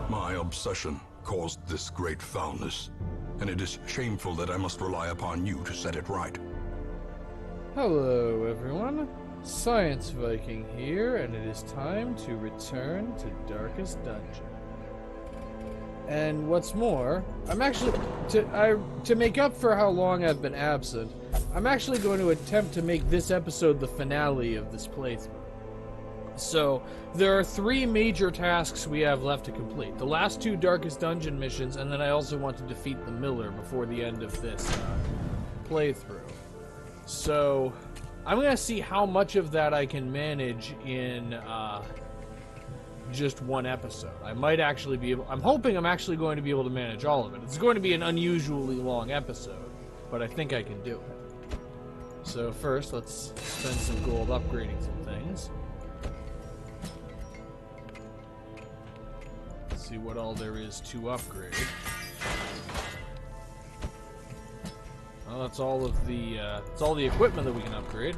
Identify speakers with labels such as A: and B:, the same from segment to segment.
A: My obsession caused this great foulness, and it is shameful that I must rely upon you to set it right.
B: Hello, everyone. Science Viking here, and it is time to return to Darkest Dungeon. And what's more, I'm actually to make up for how long I've been absent, I'm actually going to attempt to make this episode the finale of this playthrough. So, there are 3 major tasks we have left to complete. The last 2 Darkest Dungeon missions, and then I also want to defeat the Millar before the end of this playthrough. So, I'm going to see how much of that I can manage in just one episode. I might actually be able... I'm hoping I'm actually going to be able to manage all of it. It's going to be an unusually long episode, but I think I can do it. So first, let's spend some gold upgrading some things. See what all there is to upgrade. Well, that's all of the that's all the equipment that we can upgrade.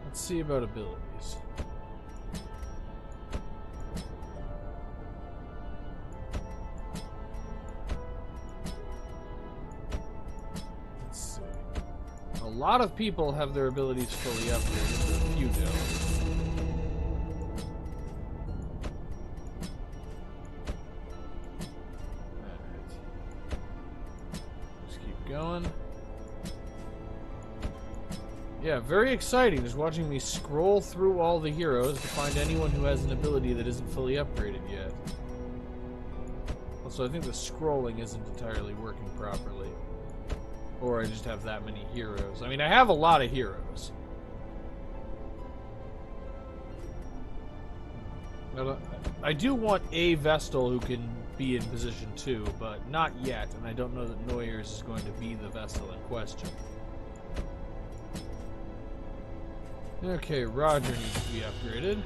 B: Let's see about abilities. Let's see. A lot of people have their abilities fully upgraded, but a few don't. Going. Yeah, very exciting just watching me scroll through all the heroes to find anyone who has an ability that isn't fully upgraded yet. Also, I think the scrolling isn't entirely working properly. Or I just have that many heroes. I mean, I have a lot of heroes. I do want a Vestal who can be in position 2, but not yet, and I don't know that Nearsighted is going to be the Vestal in question. Okay, Roger needs to be upgraded.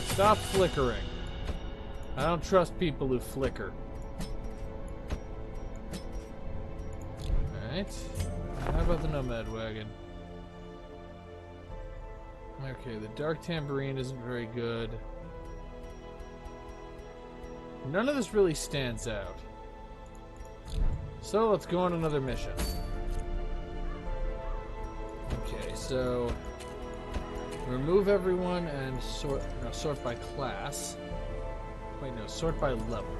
B: Stop flickering. I don't trust people who flicker. Alright. How about the Nomad Wagon? Okay, the Dark Tambourine isn't very good. None of this really stands out. So let's go on another mission. Okay, so remove everyone and sort by class. Wait, no, sort by level.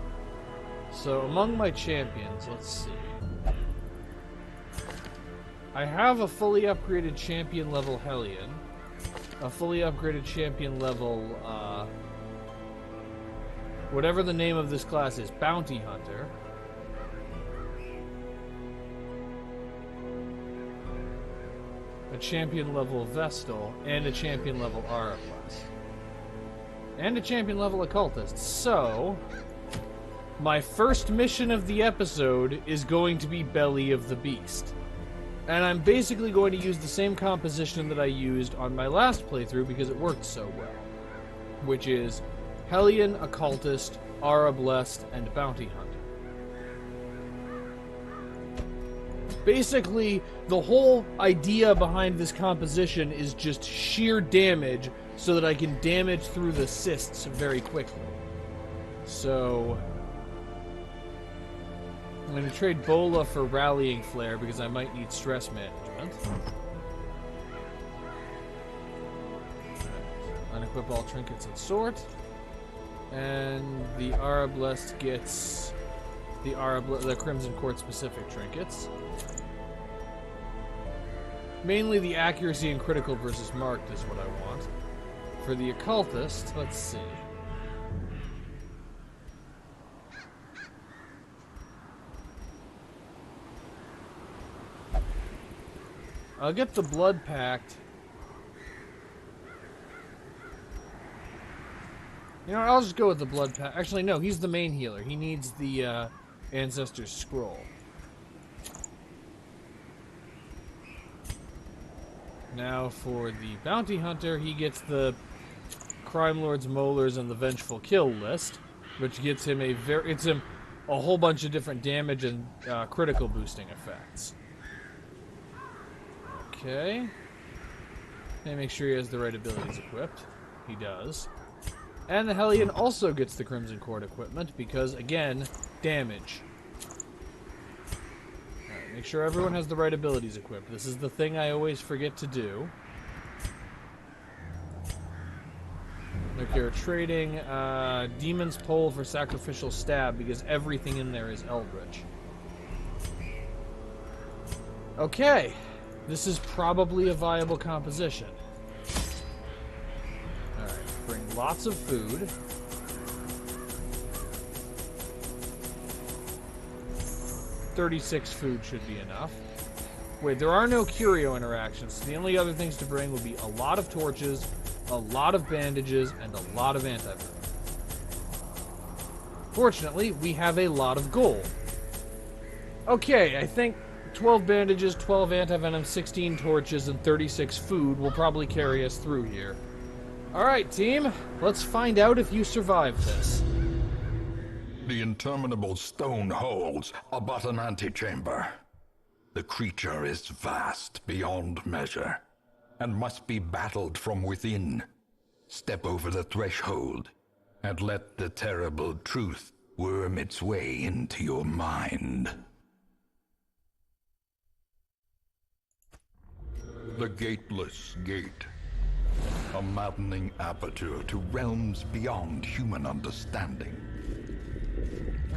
B: So among my champions, let's see. I have a fully upgraded champion level Hellion. A fully upgraded champion level, whatever the name of this class is, Bounty Hunter. A champion level Vestal, and a champion level Arablast. And a champion level Occultist. So, my first mission of the episode is going to be Belly of the Beast. And I'm basically going to use the same composition that I used on my last playthrough because it worked so well. Which is Hellion, Occultist, Arablast, and Bounty Hunter. Basically, the whole idea behind this composition is just sheer damage so that I can damage through the cysts very quickly. So I'm going to trade Bola for Rallying Flare because I might need stress management. Unequip all trinkets and sort. And the Arablast gets the Crimson Court specific trinkets. Mainly the accuracy and critical versus marked is what I want. For the Occultist, let's see. I'll get the Blood Pact. You know what, I'll just go with the Blood Pact. Actually, no, he's the main healer. He needs the Ancestor's Scroll. Now for the Bounty Hunter, he gets the Crime Lord's Molars and the Vengeful Kill list, which gets him a whole bunch of different damage and critical boosting effects. Okay. And make sure he has the right abilities equipped. He does. And the Hellion also gets the Crimson Cord equipment because, again, damage. Alright, make sure everyone has the right abilities equipped. This is the thing I always forget to do. Look here, trading Demon's Pole for Sacrificial Stab because everything in there is Eldritch. Okay, this is probably a viable composition. Alright, bring lots of food. $36 food should be enough. Wait, there are no curio interactions, so the only other things to bring would be a lot of torches, a lot of bandages, and a lot of antivenom. Fortunately, we have a lot of gold. Okay, I think 12 bandages, 12 antivenom, 16 torches, and 36 food will probably carry us through here. Alright, team, let's find out if you survive this.
A: The interminable stone holes are but an antechamber. The creature is vast beyond measure, and must be battled from within. Step over the threshold, and let the terrible truth worm its way into your mind. The Gateless Gate, a maddening aperture to realms beyond human understanding.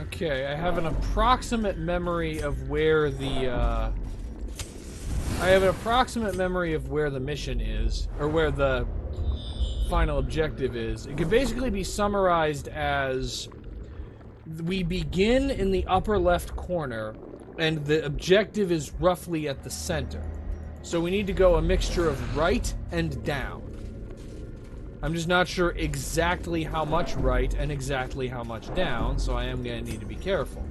B: Okay, I have an approximate memory of where the, mission is, or where the final objective is. It can basically be summarized as we begin in the upper left corner, and the objective is roughly at the center. So we need to go a mixture of right and down. I'm just not sure exactly how much right and exactly how much down, so I am going to need to be careful.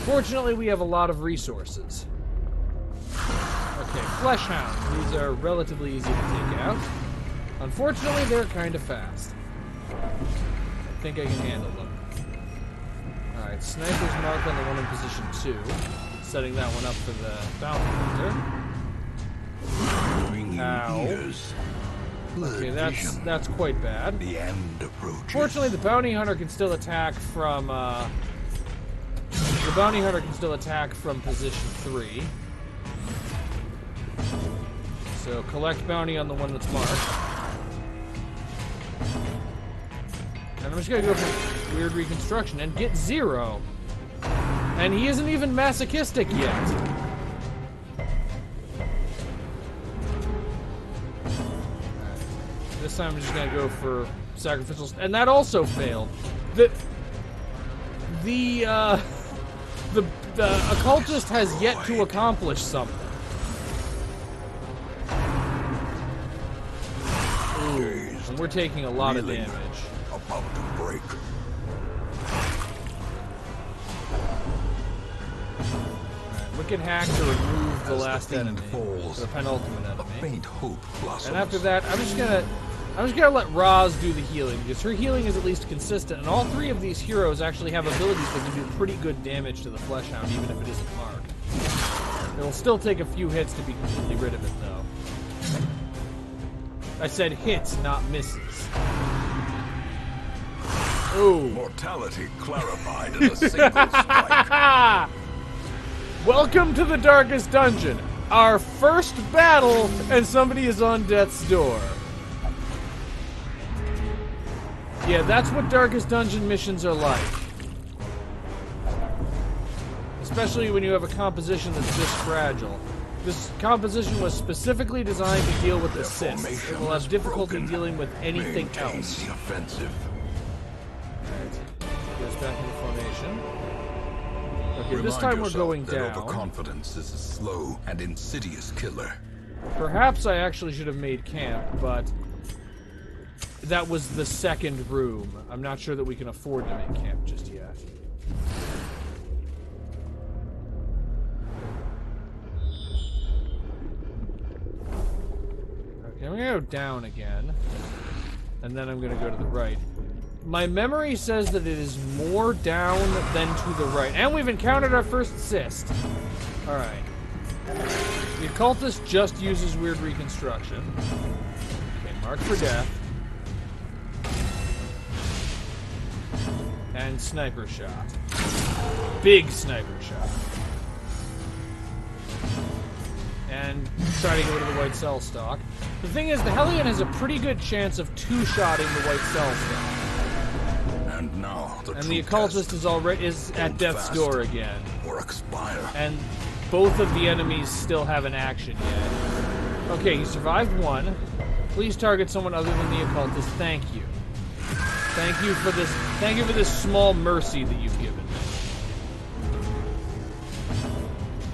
B: Fortunately, we have a lot of resources. Okay, Flesh Hound. These are relatively easy to take out. Unfortunately, they're kind of fast. I think I can handle them. Alright, Sniper's Mark on the one in position 2. Setting that one up for the Bounty Hunter. Ow. Okay, that's quite bad.
A: The end approaches.
B: Fortunately, the Bounty Hunter can still attack from, position 3. So, collect bounty on the one that's marked. And I'm just gonna go for Weird Reconstruction and get 0. And he isn't even masochistic yet. This time I'm just gonna go for sacrificial, and that also failed. The occultist has yet to accomplish something. Ooh, and we're taking a lot of damage.
A: About to break.
B: Alright, Wicked Hack to remove the last enemy, the penultimate enemy.
A: Faint hope blossoms.
B: And after that, I'm just gonna let Roz do the healing, because her healing is at least consistent, and all three of these heroes actually have abilities that can do pretty good damage to the Flesh Hound, even if it isn't marked. It'll still take a few hits to be completely rid of it, though. I said hits, not misses. Ooh.
A: Mortality clarified in a single strike.
B: Welcome to the Darkest Dungeon. Our first battle, and somebody is on death's door. Yeah, that's what Darkest Dungeon missions are like. Especially when you have a composition that's this fragile. This composition was specifically designed to deal with assists. It will have difficulty dealing with anything else.
A: The offensive.
B: Goes back into formation. Okay, this time we're going down.
A: Overconfidence is a slow and insidious killer.
B: Perhaps I actually should have made camp, but that was the second room. I'm not sure that we can afford to make camp just yet. Okay, I'm gonna go down again, and then I'm gonna go to the right. My memory says that it is more down than to the right. And we've encountered our first assist. Alright. The occultist just uses Weird Reconstruction. Okay, mark for death. And sniper shot. Big sniper shot. And try to go to the white cell stock. The thing is, the Hellion has a pretty good chance of two-shotting the white cell stock.
A: And now
B: the occultist is at death's door again.
A: Or expire.
B: And both of the enemies still haven't action yet. Okay, he survived one. Please target someone other than the occultist. Thank you. Thank you for this. Thank you for this small mercy that you've given me.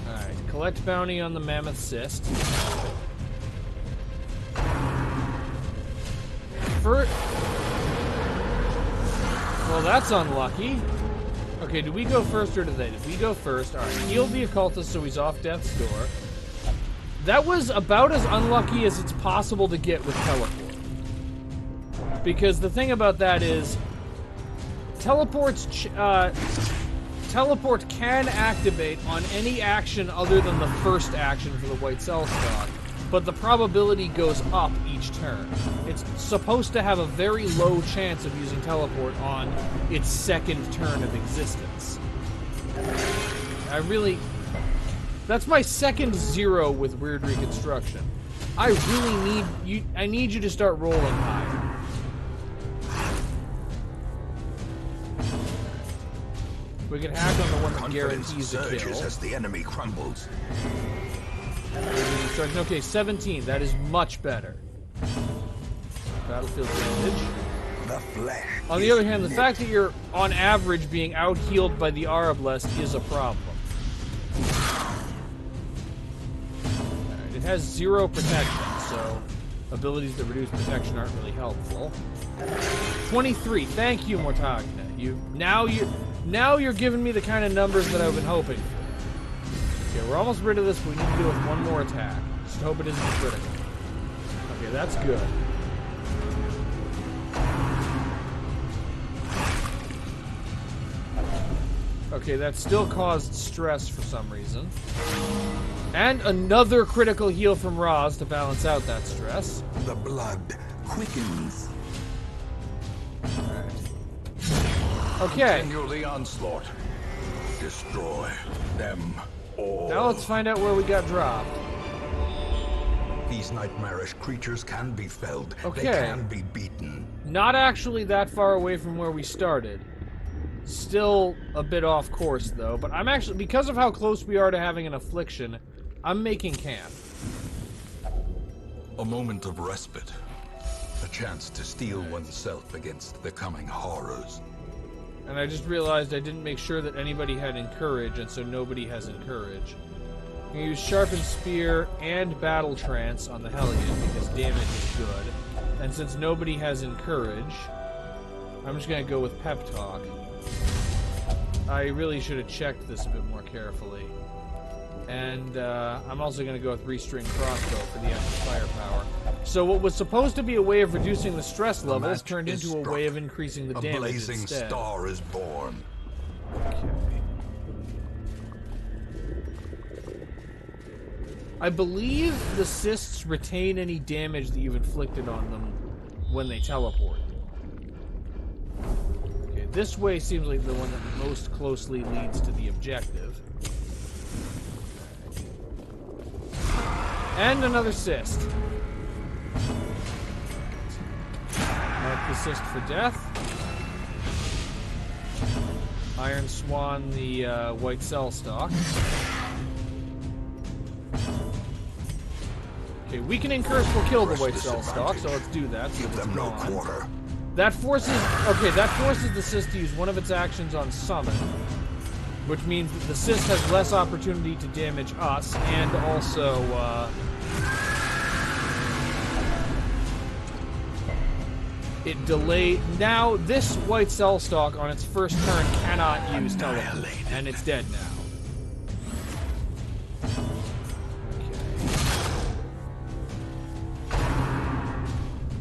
B: All right, collect bounty on the mammoth cyst. Well, that's unlucky. Okay, do we go first or do they? If we go first, alright, heal the occultist so he's off death's door. That was about as unlucky as it's possible to get with teleport. Because the thing about that is, teleport can activate on any action other than the first action for the white cell stock, but the probability goes up each turn. It's supposed to have a very low chance of using teleport on its second turn of existence. That's my second 0 with Weird Reconstruction. I need you to start rolling higher. We can hack on the one that guarantees a kill.
A: As the enemy crumbles.
B: Okay, 17. That is much better. Battlefield damage.
A: The flesh.
B: On the other hand, the fact that you're, on average, being out-healed by the Arablest is a problem. Alright, it has 0 protection, so abilities that reduce protection aren't really helpful. 23. Thank you, Mortagna. Now you're giving me the kind of numbers that I've been hoping for. Okay, we're almost rid of this, but we need to do it with one more attack. Just hope it isn't critical. Okay, that's good. Okay, that still caused stress for some reason. And another critical heal from Roz to balance out that stress.
A: The blood quickens.
B: Alright. Okay.
A: Continue the onslaught. Destroy them all.
B: Now let's find out where we got dropped.
A: These nightmarish creatures can be felled.
B: Okay.
A: They can be beaten.
B: Not actually that far away from where we started. Still a bit off course, though. But I'm actually, because of how close we are to having an affliction, I'm making camp.
A: A moment of respite. A chance to steel oneself against the coming horrors.
B: And I just realized I didn't make sure that anybody had Encourage, and so nobody has Encourage. I'm going to use Sharpened Spear and Battle Trance on the Hellion, because damage is good. And since nobody has Encourage, I'm just going to go with Pep Talk. I really should have checked this a bit more carefully. And I'm also going to go with Restring Crossbow for the extra firepower. So what was supposed to be a way of reducing the stress levels turned into a way of increasing the damage
A: instead. A blazing star is born.
B: Okay. I believe the cysts retain any damage that you've inflicted on them when they teleport. Okay, this way seems like the one that most closely leads to the objective. And another cyst. Mark the cyst for death. Iron Swan the white cell stock. Okay, weakening curse will kill the white cell stock, so let's do that.
A: Give them no quarter.
B: That forces the cyst to use one of its actions on summon, which means that the cyst has less opportunity to damage us, and also it delayed. Now this white cell stock on its first turn cannot use teleport, and it's dead now.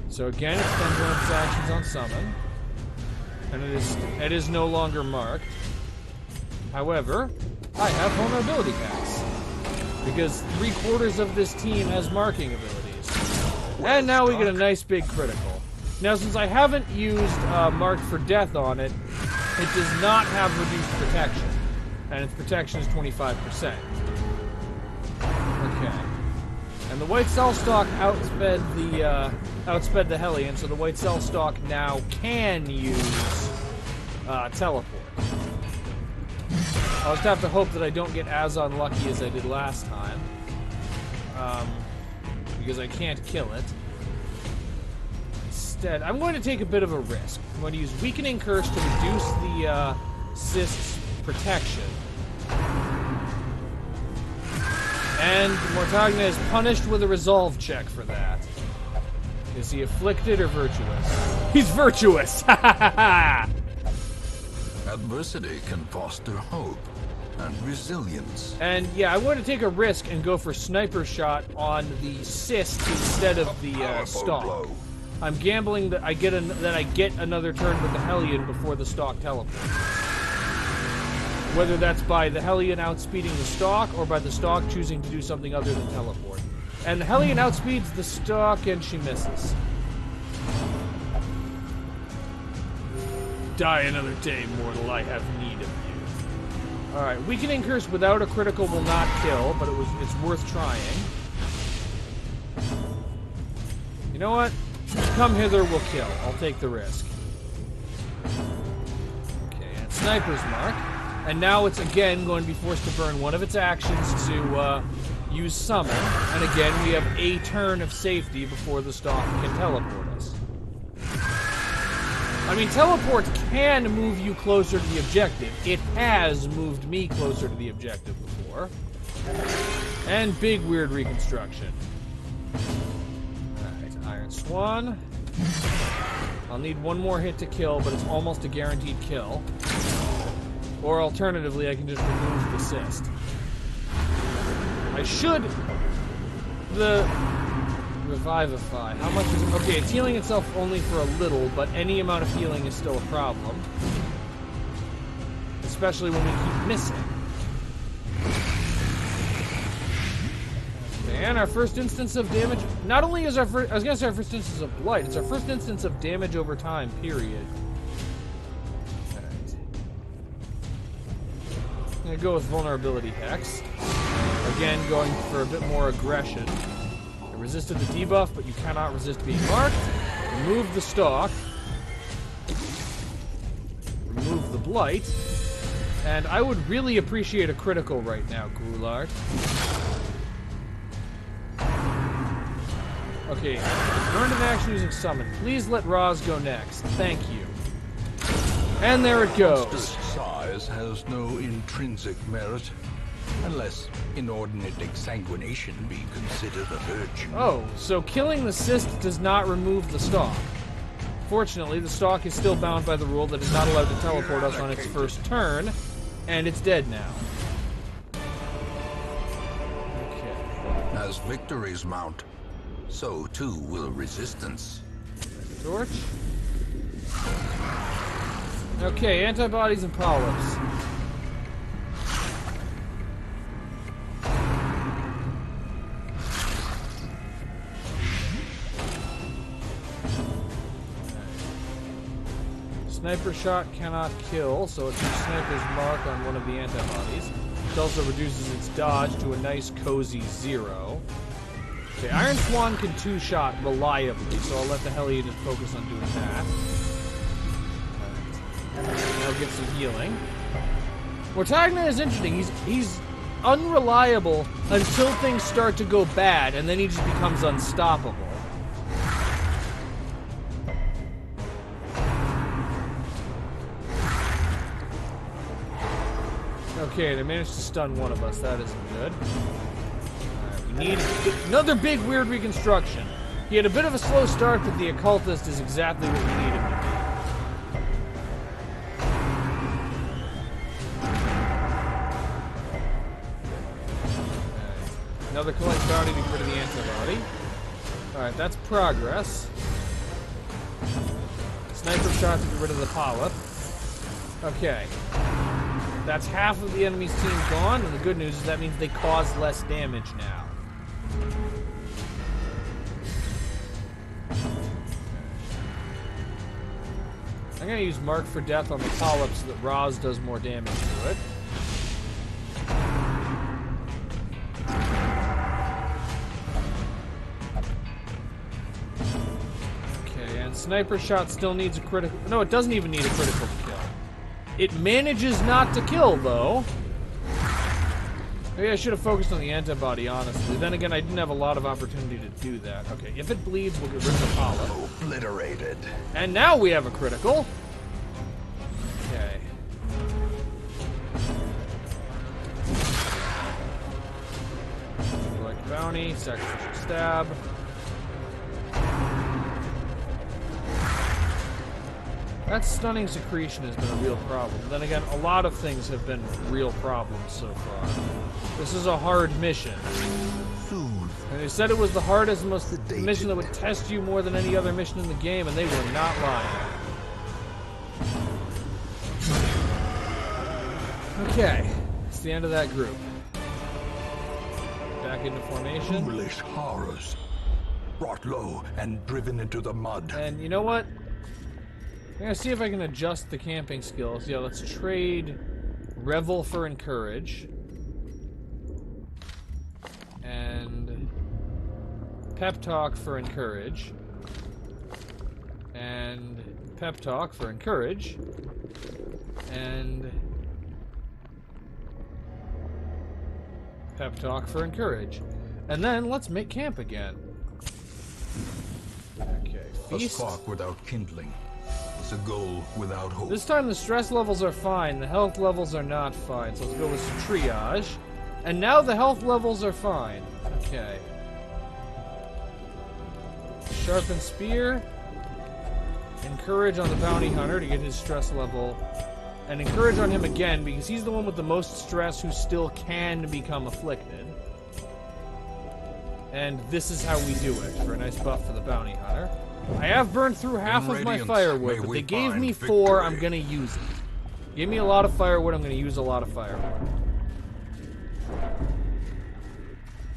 B: So again, it spends one of its actions on summon, and it is no longer marked. However, I have vulnerability packs because 3/4 of this team has marking abilities, and now we get a nice big critical. Now, since I haven't used marked for death on it, it does not have reduced protection, and its protection is 25%. Okay. And the white cell stock outsped the Hellion, so the white cell stock now can use teleport. I'll just have to hope that I don't get as unlucky as I did last time, because I can't kill it. Instead, I'm going to take a bit of a risk. I'm going to use Weakening Curse to reduce the cyst's protection. And Mortagna is punished with a resolve check for that. Is he afflicted or virtuous? He's virtuous! Ha ha ha ha!
A: Adversity can foster hope and resilience.
B: And yeah, I'm going to take a risk and go for Sniper Shot on the cyst instead of the stalk.
A: Blow.
B: I'm gambling that I get another turn with the Hellion before the stalk teleports. Whether that's by the Hellion outspeeding the stalk or by the stalk choosing to do something other than teleport. And the Hellion outspeeds the stalk and she misses. Die another day, mortal. I have need of you. Alright, Weakening Curse without a critical will not kill, but it's worth trying. You know what? Come hither will kill. I'll take the risk. Okay, and Sniper's Mark. And now it's again going to be forced to burn one of its actions to use Summon. And again, we have a turn of safety before the stalk can teleport us. I mean, teleport can move you closer to the objective. It has moved me closer to the objective before. And big weird reconstruction. Alright, Iron Swan. I'll need one more hit to kill, but it's almost a guaranteed kill. Or alternatively, I can just remove the cyst. I should... The... Revivify. How much is it? Okay, it's healing itself only for a little, but any amount of healing is still a problem. Especially when we keep missing. Okay, and our first instance of damage... Not only is our first... I was gonna say our first instance of blight, it's our first instance of damage over time, period. I'm gonna go with Vulnerability Hex. Again, going for a bit more aggression. I resisted the debuff, but you cannot resist being marked. Remove the stalk. Remove the blight. And I would really appreciate a critical right now, Grulart. Okay, burned in action using summon. Please let Roz go next. Thank you. And there it goes.
A: Monster's size has no intrinsic merit, unless inordinate exsanguination be considered a virtue.
B: Oh, so killing the cyst does not remove the stalk. Fortunately, the stalk is still bound by the rule that it's not allowed to teleport us on its first turn, and it's dead now. Okay.
A: As victories mount, so too will resistance.
B: Torch. Okay, antibodies and polyps. Sniper shot cannot kill, so it's a sniper's mark on one of the antibodies. It also reduces its dodge to a nice cozy 0. Okay, Iron Swan can 2-shot reliably, so I'll let the Hellion just focus on doing that. Now get some healing. Mortagna is interesting. He's unreliable until things start to go bad, and then he just becomes unstoppable. Okay, they managed to stun one of us. That isn't good. Alright, we need another big weird reconstruction. He had a bit of a slow start, but the occultist is exactly what we needed him to be. Another collect bounty to get rid of the antibody. Alright, that's progress. Sniper shot to get rid of the polyp. Okay. That's half of the enemy's team gone, and the good news is that means they cause less damage now. I'm gonna use Mark for Death on the polyp so that Roz does more damage to it. Okay, and Sniper Shot still needs a critical... No, it doesn't even need a critical to kill. It manages not to kill, though. Maybe I should have focused on the antibody, honestly. Then again, I didn't have a lot of opportunity to do that. Okay, if it bleeds, we'll get rid of the polyp.
A: Obliterated. And
B: now we have a critical. Okay. Select bounty, sacrificial stab. That stunning secretion has been a real problem. Then again, a lot of things have been real problems so far. This is a hard mission. And they said it was the hardest, most mission that would test you more than any other mission in the game, and they were not lying. Okay, it's the end of that group. Back into formation.
A: Foolish horrors. Brought low and driven into the mud.
B: And you know what? I'm gonna see if I can adjust the camping skills. Yeah, let's trade Revel for Encourage. And Pep Talk for Encourage. And Pep Talk for Encourage. And Pep Talk for Encourage. And then let's make camp again. Okay, feast.
A: A spark without kindling. A goal without hope.
B: This time the stress levels are fine, the health levels are not fine, so let's go with some triage. And now the health levels are fine. Okay. Sharpen Spear. Encourage on the Bounty Hunter to get his stress level. And encourage on him again, because he's the one with the most stress who still can become afflicted. And this is how we do it, for a nice buff for the Bounty Hunter. I have burned through half of my firewood, but they gave me 4, I'm gonna use it. Give me a lot of firewood, I'm gonna use a lot of firewood.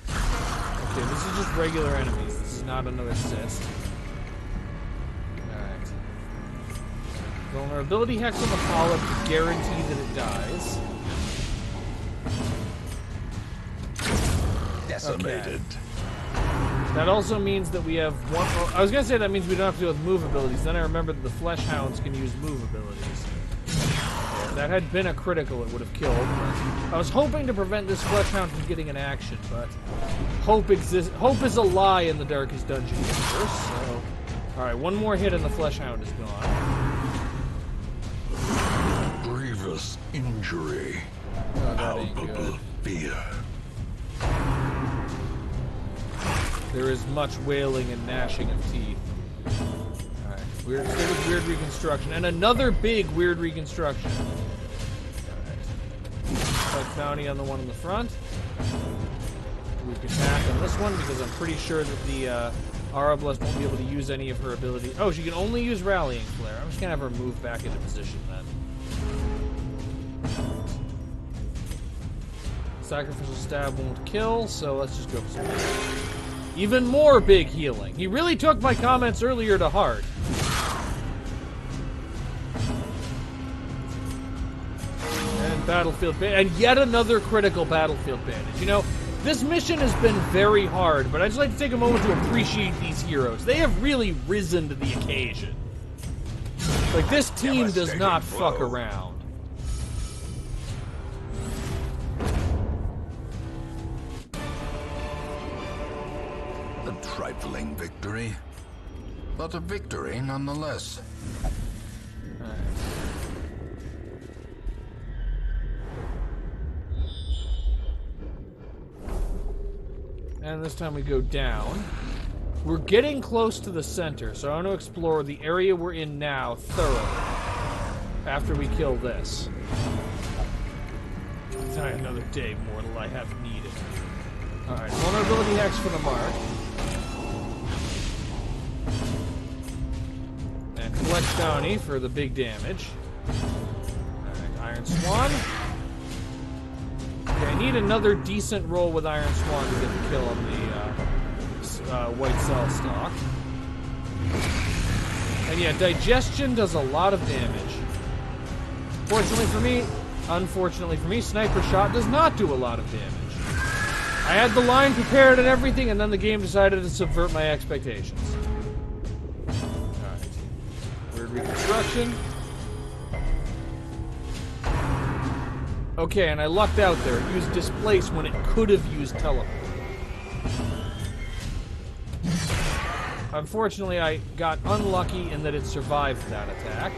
B: Okay, this is just regular enemies. This is not another assist. Alright. Vulnerability Hex on the polyp to guarantee that it dies.
A: Decimated.
B: Okay. That also means that we have one... Oh, I was going to say that means we don't have to deal with move abilities. Then I remembered that the Flesh Hounds can use move abilities. If that had been a critical, it would have killed. I was hoping to prevent this Flesh Hound from getting an action, but hope exists. Hope is a lie in the Darkest Dungeon universe, so... Alright, one more hit and the Flesh Hound is gone.
A: Grievous injury.
B: Oh, that ain't good.
A: Palpable fear.
B: There is much wailing and gnashing of teeth. Alright, weird reconstruction. And another big weird reconstruction. Alright. Like bounty on the one in the front. We can attack on this one because I'm pretty sure that the Arablest won't be able to use any of her ability. Oh, she can only use Rallying Flare. I'm just gonna have her move back into position then. Sacrificial Stab won't kill, so let's just go for some damage. Even more big healing. He really took my comments earlier to heart. And Battlefield Bandage. And yet another critical Battlefield Bandage. You know, this mission has been very hard, but I'd just like to take a moment to appreciate these heroes. They have really risen to the occasion. Like, this team does not fuck around.
A: Trifling victory, but a victory nonetheless.
B: All right. And this time we go down. We're getting close to the center, so I want to explore the area we're in now thoroughly after we kill this. Die another day, mortal, I have needed. Alright, vulnerability hex for the mark. And collect bounty for the big damage. Alright, Iron Swan. Okay, I need another decent roll with Iron Swan to get the kill on the White Cell stock. And yeah, digestion does a lot of damage. Unfortunately for me, sniper shot does not do a lot of damage. I had the line prepared and everything, and then the game decided to subvert my expectations. Alright. Weird reconstruction. Okay, and I lucked out there. It used displace when it could have used teleport. Unfortunately, I got unlucky in that it survived that attack.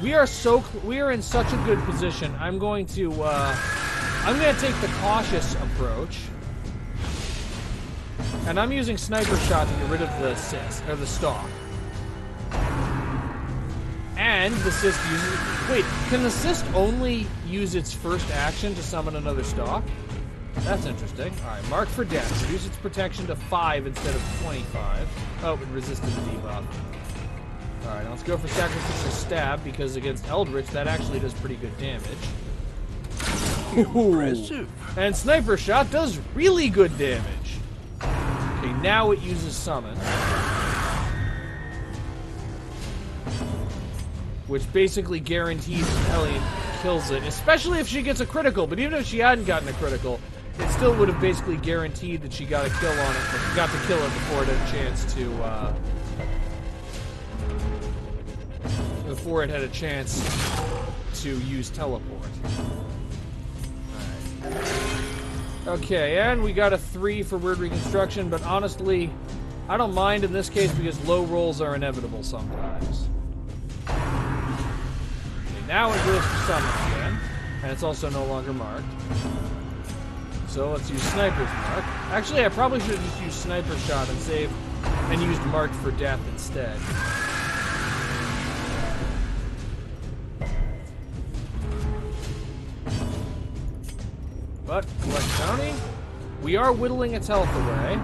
B: We are in such a good position. I'm going to take the cautious approach. And I'm using sniper shot to get rid of the stalk. And the cyst uses... Wait, can the cyst only use its first action to summon another stalk? That's interesting. Alright, mark for death. Reduce its protection to 5 instead of 25. Oh, it resisted the debuff. Alright, let's go for Sacrificial Stab, because against Eldritch, that actually does pretty good damage.
A: Impressive.
B: And Sniper Shot does really good damage. Okay, now it uses Summon. Which basically guarantees that Ellie kills it, especially if she gets a critical. But even if she hadn't gotten a critical, it still would have basically guaranteed that she got a kill on it, but got to kill it before it had a chance to use teleport. Alright. Okay, and we got a 3 for Weird Reconstruction, but honestly, I don't mind in this case because low rolls are inevitable sometimes. Now it goes for summon again, and it's also no longer marked. So let's use Sniper's Mark. Actually, I probably should have just used Sniper Shot and saved, and used Marked for Death instead. But, collect bounty. We are whittling its health away.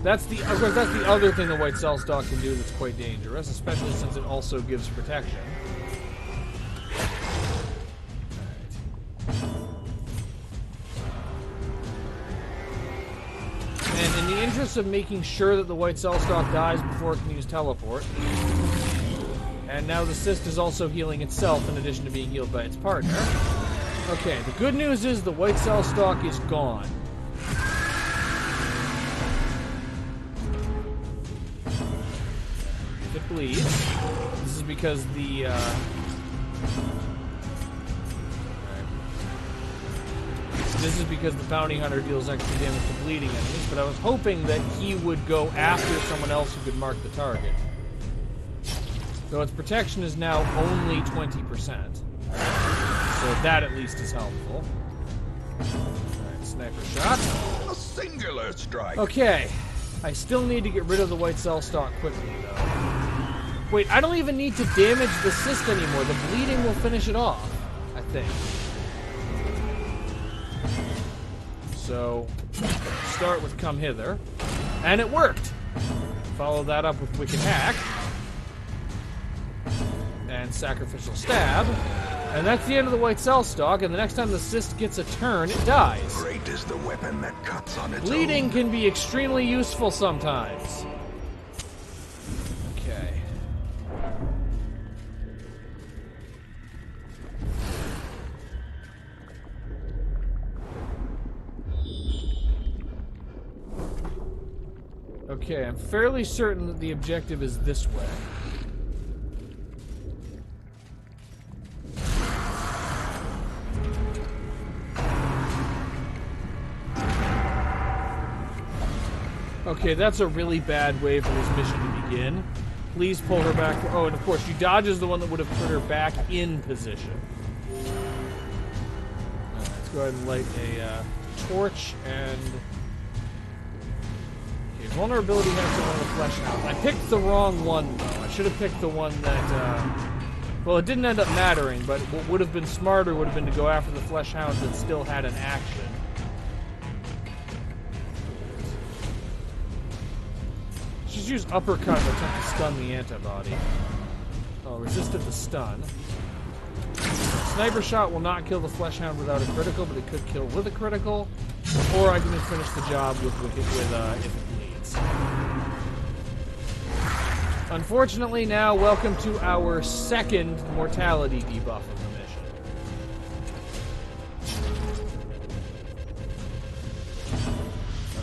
B: Of course, that's the other thing the White Cell Stalk can do that's quite dangerous, especially since it also gives protection. And in the interest of making sure that the White Cell Stalk dies before it can use teleport, and now the cyst is also healing itself in addition to being healed by its partner. Okay, the good news is the White Cell Stalk is gone. If it bleeds, this is because the This is because the Bounty Hunter deals extra damage to bleeding enemies, but I was hoping that he would go after someone else who could mark the target. So its protection is now only 20%. So that at least is helpful. Alright, Sniper Shot.
A: A singular strike.
B: Okay. I still need to get rid of the White Cell Stalk quickly, though. Wait, I don't even need to damage the cyst anymore. The bleeding will finish it off, I think. So, start with Come Hither. And it worked! Follow that up with Wicked Hack. And Sacrificial Stab. And that's the end of the White Cell Stalk, and the next time the cyst gets a turn, it dies.
A: Great is the weapon that cuts on its
B: Bleeding
A: own.
B: can be extremely useful sometimes. Okay. Okay, I'm fairly certain that the objective is this way. Okay, that's a really bad way for this mission to begin. Please pull her back. Oh, and of course, she dodges the one that would have put her back in position. Alright, let's go ahead and light a torch and... Okay, vulnerability has to run the Flesh Hound. I picked the wrong one, though. I should have picked the one that, well, it didn't end up mattering, but what would have been smarter would have been to go after the Flesh Hound that still had an action. Just use Uppercut to attempt to stun the antibody. Oh, resisted the stun. Sniper Shot will not kill the Flesh Hound without a critical, but it could kill with a critical. Or I can just finish the job with if it bleeds. Unfortunately, now, welcome to our second mortality debuff of the mission.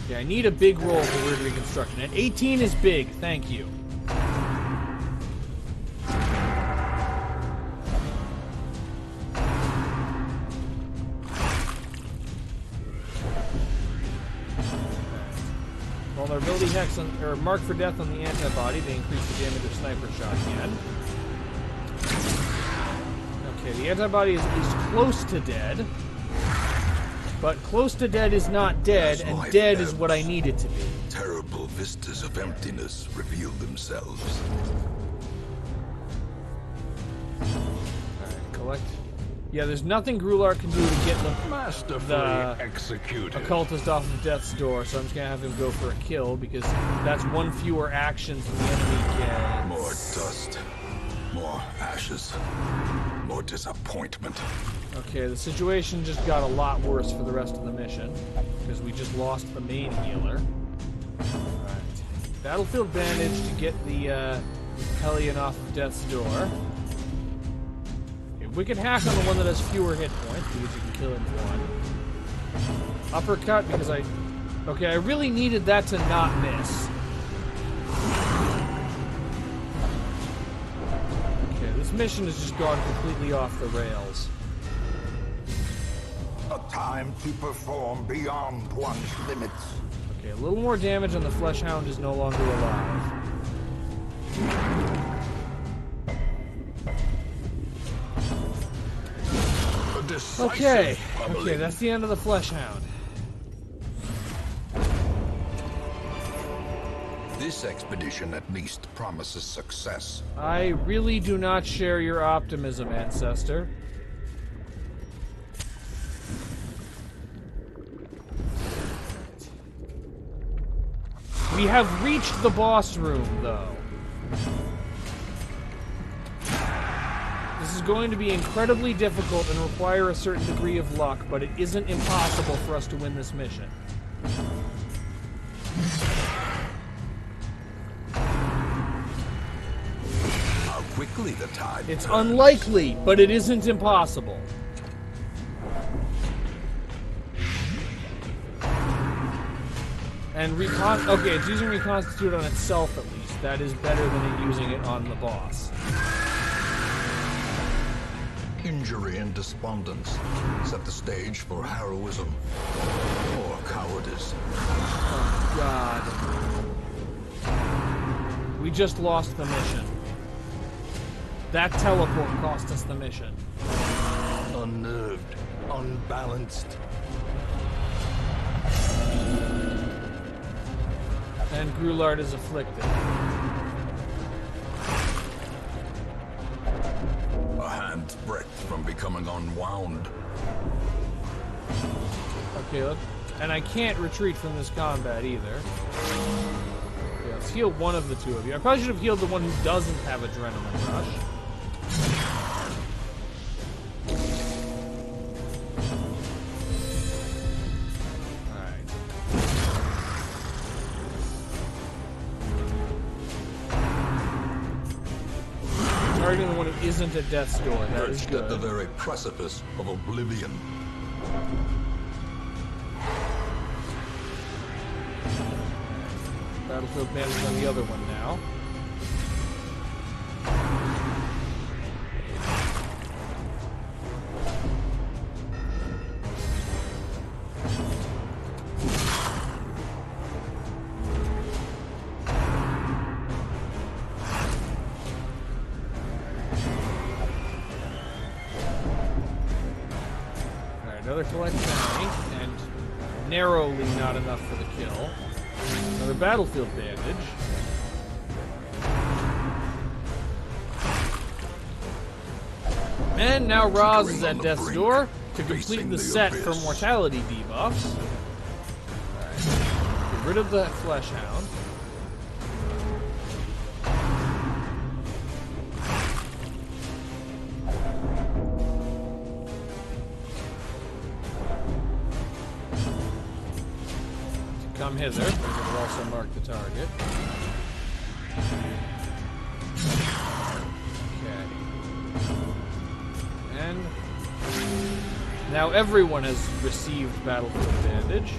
B: Okay, I need a big roll for weird reconstruction. And 18 is big, thank you. Vulnerability hex or mark for death on the antibody. They increase the damage of sniper shot again. Okay, the antibody is at least close to dead. But close to dead is not dead, and dead is what I need it to be.
A: Terrible vistas of emptiness reveal themselves.
B: Alright, collect. Yeah, there's nothing Grular can do to get the
A: Executed.
B: occultist off of death's door, so I'm just gonna have him go for a kill, because that's one fewer action the enemy gets.
A: More dust, more ashes, more disappointment.
B: Okay, the situation just got a lot worse for the rest of the mission, because we just lost the main healer. Alright. Battlefield bandage to get the Hellion off of death's door. Wicked hack on the one that has fewer hit points, because you can kill him with one. Uppercut, because I really needed that to not miss. Okay, this mission has just gone completely off the rails.
A: A time to perform beyond one's limits.
B: Okay, a little more damage on the Flesh Hound is no longer alive. Okay, that's the end of the Flesh Hound.
A: This expedition at least promises success.
B: I really do not share your optimism, Ancestor. We have reached the boss room, though. This is going to be incredibly difficult and require a certain degree of luck, but it isn't impossible for us to win this mission.
A: How quickly the tide
B: It's
A: turns.
B: unlikely, but it isn't impossible. And okay, it's using Reconstitute on itself at least. That is better than it using it on the boss.
A: Injury and despondence set the stage for heroism or cowardice.
B: Oh, God. We just lost the mission. That teleport cost us the mission.
A: Unnerved, unbalanced.
B: And Grulard is afflicted.
A: A hand's breadth from becoming unwound.
B: Okay, and I can't retreat from this combat either. Okay, let's heal one of the two of you. I probably should have healed the one who doesn't have Adrenaline Rush. Targeting the one who isn't at death's door. That is good.
A: At the very precipice of oblivion.
B: Battlefield bandage on the other one now. Another collect bounty, and narrowly not enough for the kill. Another battlefield bandage. And now Roz is at death's door to complete the set for mortality debuffs. Alright. Get rid of the Flesh Hound. Come hither, because it will also mark the target. Now everyone has received battlefield damage.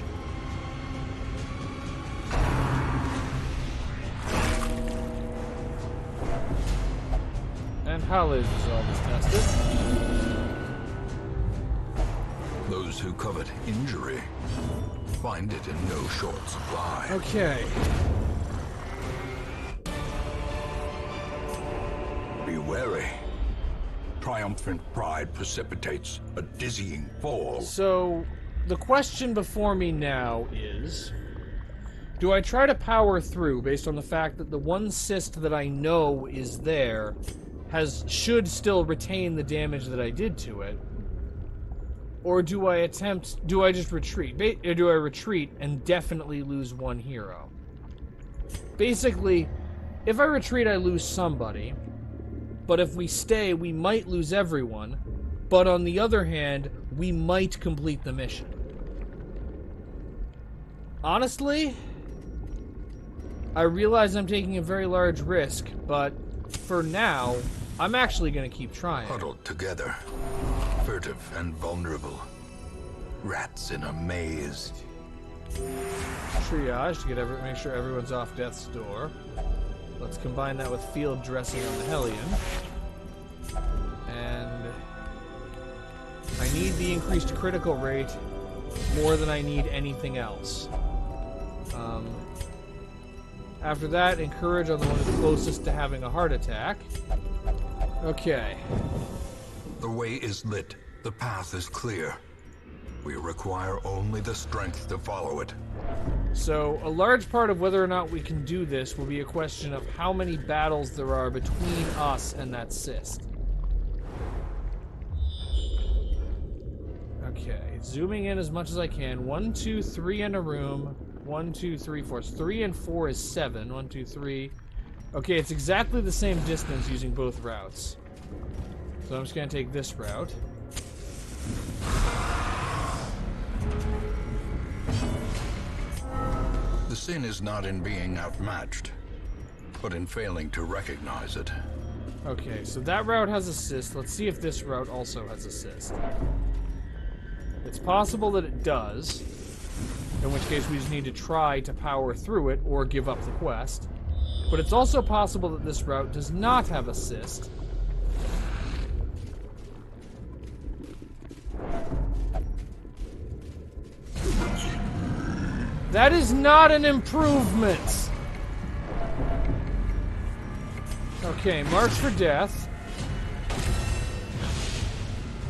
B: And Hale's resolve is tested.
A: Those who covet injury find it in no short supply.
B: Okay.
A: Be wary. Triumphant pride precipitates a dizzying fall.
B: So, the question before me now is, do I try to power through based on the fact that the one cyst that I know is there should still retain the damage that I did to it? Or do I just retreat? Or do I retreat and definitely lose one hero? Basically, if I retreat, I lose somebody. But if we stay, we might lose everyone. But on the other hand, we might complete the mission. Honestly, I realize I'm taking a very large risk, but for now, I'm actually going to keep trying.
A: Huddled together, furtive and vulnerable. Rats in a maze.
B: Triage to make sure everyone's off death's door. Let's combine that with field dressing on the Hellion. And I need the increased critical rate more than I need anything else. After that, encourage on the one who's closest to having a heart attack. Okay.
A: The way is lit. The path is clear. We require only the strength to follow it.
B: So, a large part of whether or not we can do this will be a question of how many battles there are between us and that cyst. Okay, zooming in as much as I can. 1, 2, 3 in a room. 1, 2, 3, 4. 3 and 4 is 7. 1, 2, 3. Okay, it's exactly the same distance using both routes. So I'm just going to take this route.
A: The sin is not in being outmatched, but in failing to recognize it.
B: Okay, so that route has assist. Let's see if this route also has assist. It's possible that it does, in which case we just need to try to power through it or give up the quest. But it's also possible that this route does not have assist. That is not an improvement! Okay, march for death.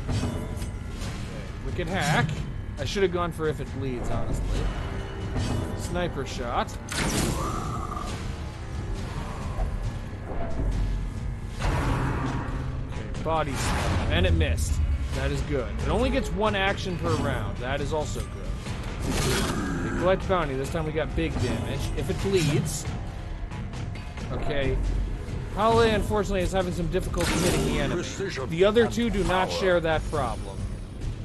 B: Okay, wicked hack. I should have gone for if it bleeds, honestly. Sniper shot. Okay, body slam. And it missed. That is good. It only gets one action per round. That is also good. Collect bounty. This time we got big damage. If it bleeds. Okay. Hale, unfortunately, is having some difficulty hitting the enemy. The other two do not share that problem.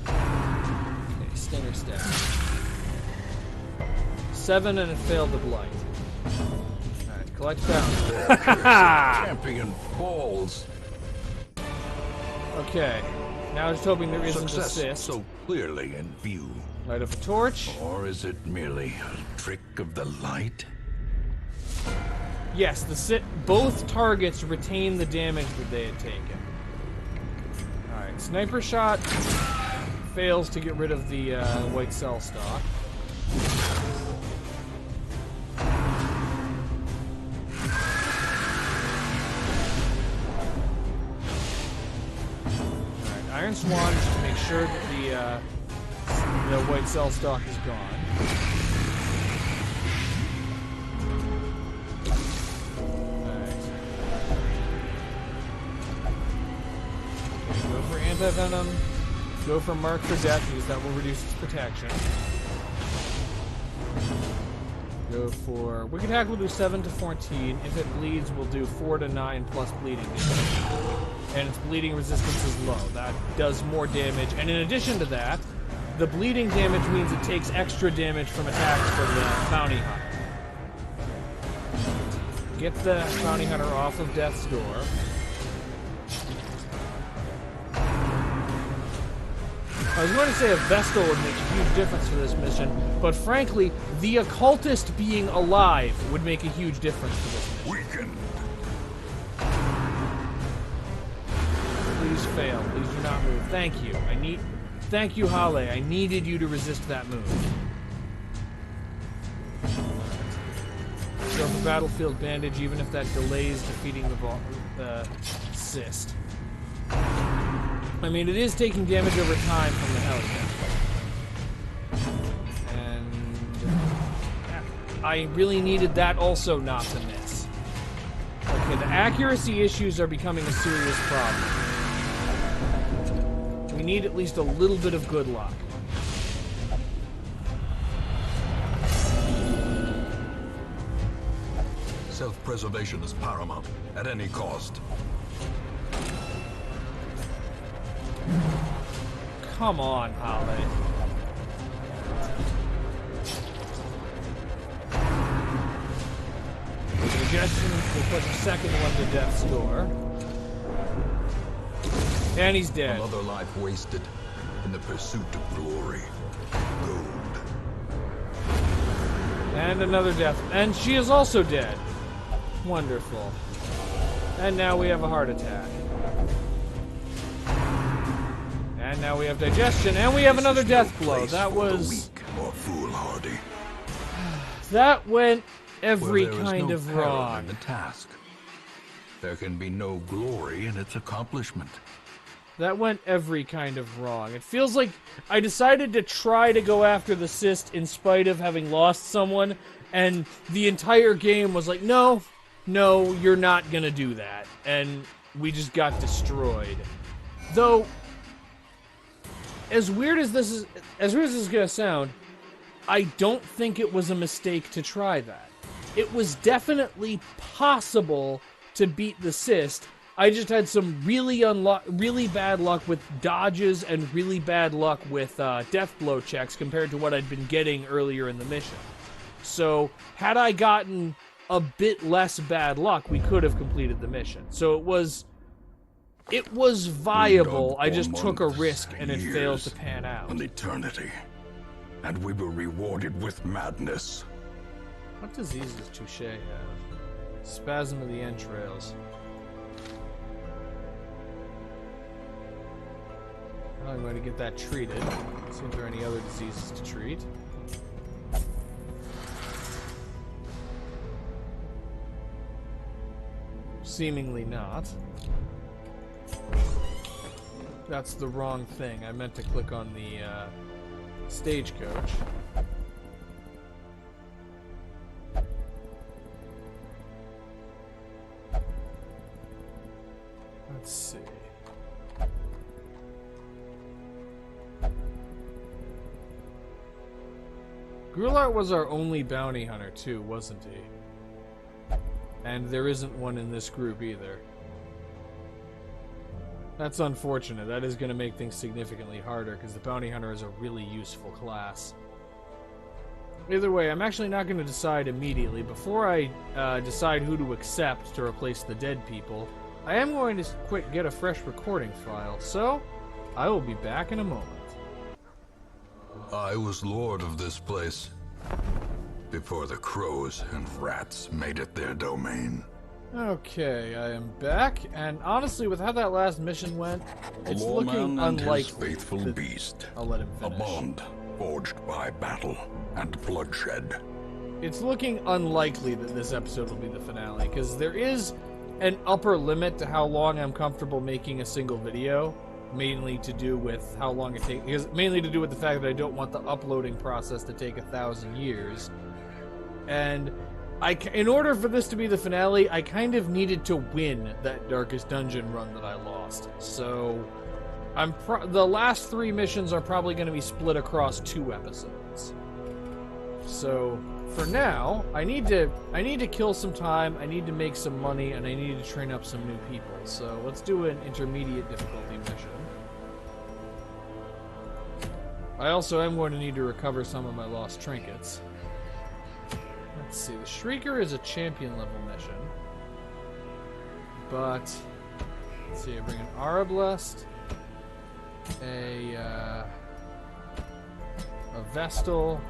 B: Okay, Stinger step. 7 and it failed the blight. Alright, collect bounty.
A: Champion falls.
B: Okay. Now just hoping there isn't
A: Success
B: assist.
A: so clearly in view.
B: Light up a torch.
A: Or is it merely a trick of the light?
B: Yes, both targets retain the damage that they had taken. Alright, sniper shot fails to get rid of the white cell stock. Alright, Iron Swan just to make sure that the white cell stock is gone. Go for anti-venom. Go for mark for death because that will reduce its protection. Go for wicked hack. We'll do 7 to 14. If it bleeds, we'll do 4 to 9 plus bleeding damage. And its bleeding resistance is low. That does more damage. And in addition to that, the bleeding damage means it takes extra damage from attacks from the bounty hunter. Get the bounty hunter off of death's door. Alright, I was going to say a Vestal would make a huge difference for this mission, but frankly, the occultist being alive would make a huge difference for this mission.
A: Weakened.
B: Please fail. Please do not move. Thank you. Thank you, Hale. I needed you to resist that move. Throw the battlefield bandage, even if that delays defeating the cyst. I mean, it is taking damage over time from the Hellion. And I really needed that also not to miss. Okay, the accuracy issues are becoming a serious problem. We need at least a little bit of good luck.
A: Self-preservation is paramount, at any cost.
B: Come on, Holly. Suggestion, we'll put the second one to death's door. And he's dead.
A: Another life wasted in the pursuit of glory. Gold.
B: And another death. And she is also dead. Wonderful. And now we have a heart attack. And now we have digestion, and we have another death blow. That was
A: weak or foolhardy.
B: That went every kind of wrong.
A: In the task. There can be no glory in its accomplishment.
B: That went every kind of wrong. It feels like I decided to try to go after the cyst in spite of having lost someone, and the entire game was like, no, you're not gonna do that. And we just got destroyed. Though, as weird as this is gonna sound, I don't think it was a mistake to try that. It was definitely possible to beat the cyst. I just had some really bad luck with dodges and really bad luck with death blow checks compared to what I'd been getting earlier in the mission. So, had I gotten a bit less bad luck, we could have completed the mission. So it was viable. I just took a risk and it failed to pan out.
A: An eternity. And we were rewarded with madness.
B: What disease does Touche have? Spasm of the entrails. Well, I'm going to get that treated. See if there are any other diseases to treat. Seemingly not. That's the wrong thing. I meant to click on the stagecoach. Let's see. Millar was our only bounty hunter too, wasn't he? And there isn't one in this group either. That's unfortunate. That is going to make things significantly harder, because the bounty hunter is a really useful class. Either way, I'm actually not going to decide immediately. Before I decide who to accept to replace the dead people, I am going to get a fresh recording file, so I will be back in a moment.
A: I was lord of this place before the crows and rats made it their domain.
B: Okay, I am back, and honestly, with how that last mission went, it's looking unlikely.
A: His faithful beast.
B: I'll let him finish.
A: A bond forged by battle and bloodshed.
B: It's looking unlikely that this episode will be the finale, because there is an upper limit to how long I'm comfortable making a single video, mainly to do with how long it takes, mainly to do with the fact that I don't want the uploading process to take 1,000 years. And in order for this to be the finale, I kind of needed to win that Darkest Dungeon run that I lost. So, the last 3 missions are probably going to be split across 2 episodes. So, for now, I need to kill some time, I need to make some money, and I need to train up some new people. So, let's do an intermediate difficulty mission. I also am going to need to recover some of my lost trinkets. Let's see, the Shrieker is a champion level mission. But, let's see, I bring an Arablest, a a Vestal,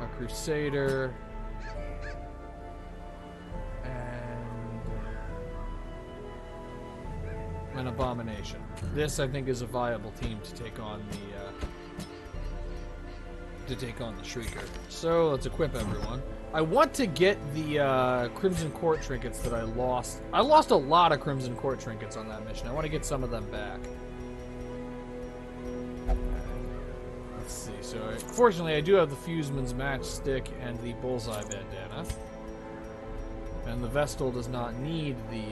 B: a Crusader, and an Abomination. This, I think, is a viable team to take on the Shrieker. So let's equip everyone. I want to get the Crimson Court trinkets that I lost. I lost a lot of Crimson Court trinkets on that mission. I want to get some of them back. Let's see. So, fortunately, I do have the Fuseman's Matchstick and the Bullseye Bandana. And the Vestal does not need the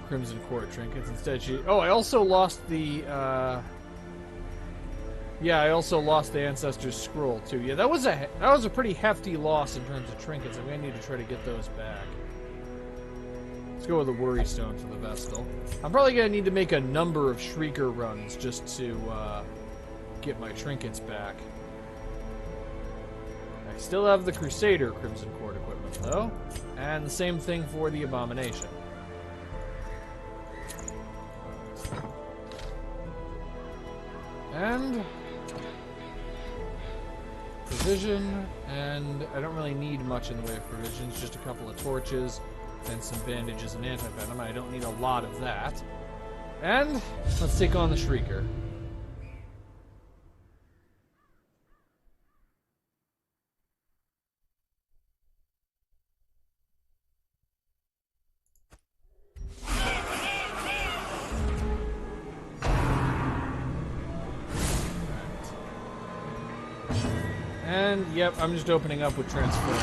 B: Crimson Court trinkets. Instead, she... Oh, I also lost the... Yeah, I also lost the Ancestor's Scroll, too. Yeah, that was a pretty hefty loss in terms of trinkets. I'm going to need to try to get those back. Let's go with the Worry Stone for the Vestal. I'm probably going to need to make a number of Shrieker runs just to get my trinkets back. I still have the Crusader Crimson Court equipment, though. And the same thing for the Abomination. And... provision, and I don't really need much in the way of provisions, just a couple of torches and some bandages and anti-venom. I don't need a lot of that. And let's take on the Shrieker. And, yep, I'm just opening up with Transform.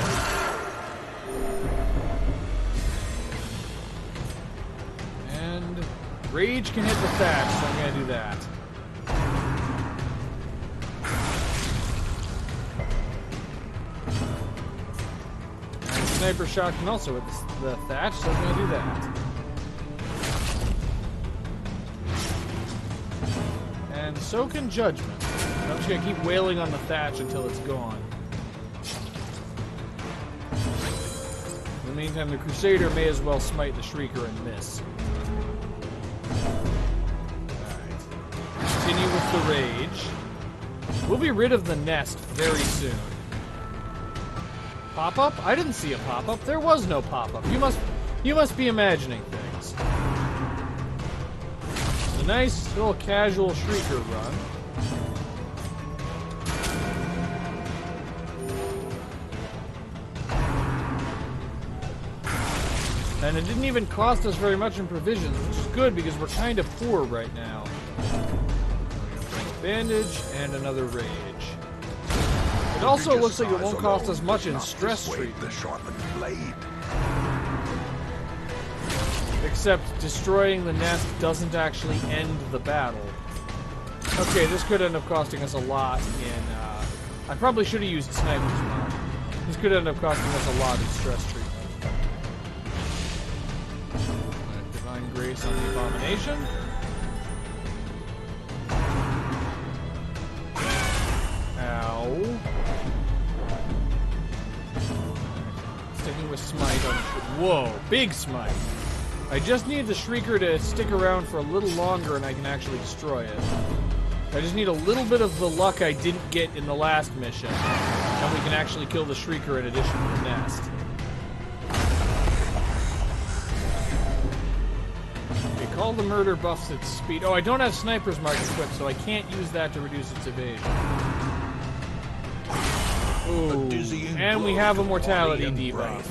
B: And Rage can hit the thatch, so I'm going to do that. And Sniper Shot can also hit the thatch, so I'm going to do that. And so can Judgment. I'm just going to keep wailing on the thatch until it's gone. In the meantime, the Crusader may as well smite the Shrieker and miss. Alright. Continue with the Rage. We'll be rid of the nest very soon. Pop-up? I didn't see a pop-up. There was no pop-up. You must be imagining things. A nice little casual Shrieker run. And it didn't even cost us very much in provisions, which is good because we're kind of poor right now. Bandage and another Rage. It also looks like it won't cost us much in stress treatment.
A: The sharpened blade.
B: Except destroying the nest doesn't actually end the battle. Okay, this could end up costing us a lot in... I probably should have used Sniper's Mark. This could end up costing us a lot in stress treatment. Divine Grace on the Abomination. Ow. Sticking with Smite on... Whoa, big Smite. I just need the Shrieker to stick around for a little longer and I can actually destroy it. I just need a little bit of the luck I didn't get in the last mission. And we can actually kill the Shrieker in addition to the nest. Okay, Call the Murder buffs its speed. Oh, I don't have Sniper's Mark equipped, so I can't use that to reduce its evasion. Ooh, and we have a mortality debuff.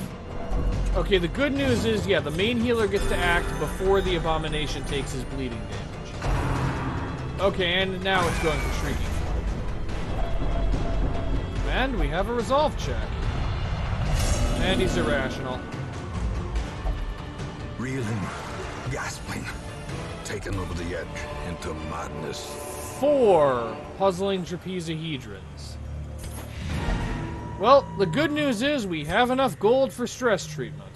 B: Okay, the good news is, yeah, the main healer gets to act before the Abomination takes his bleeding damage. Okay, and now it's going for Shrieking. And we have a resolve check. And he's irrational.
A: Reeling, gasping, taken over the edge into madness.
B: 4 puzzling trapezohedrons. Well, the good news is we have enough gold for stress treatment.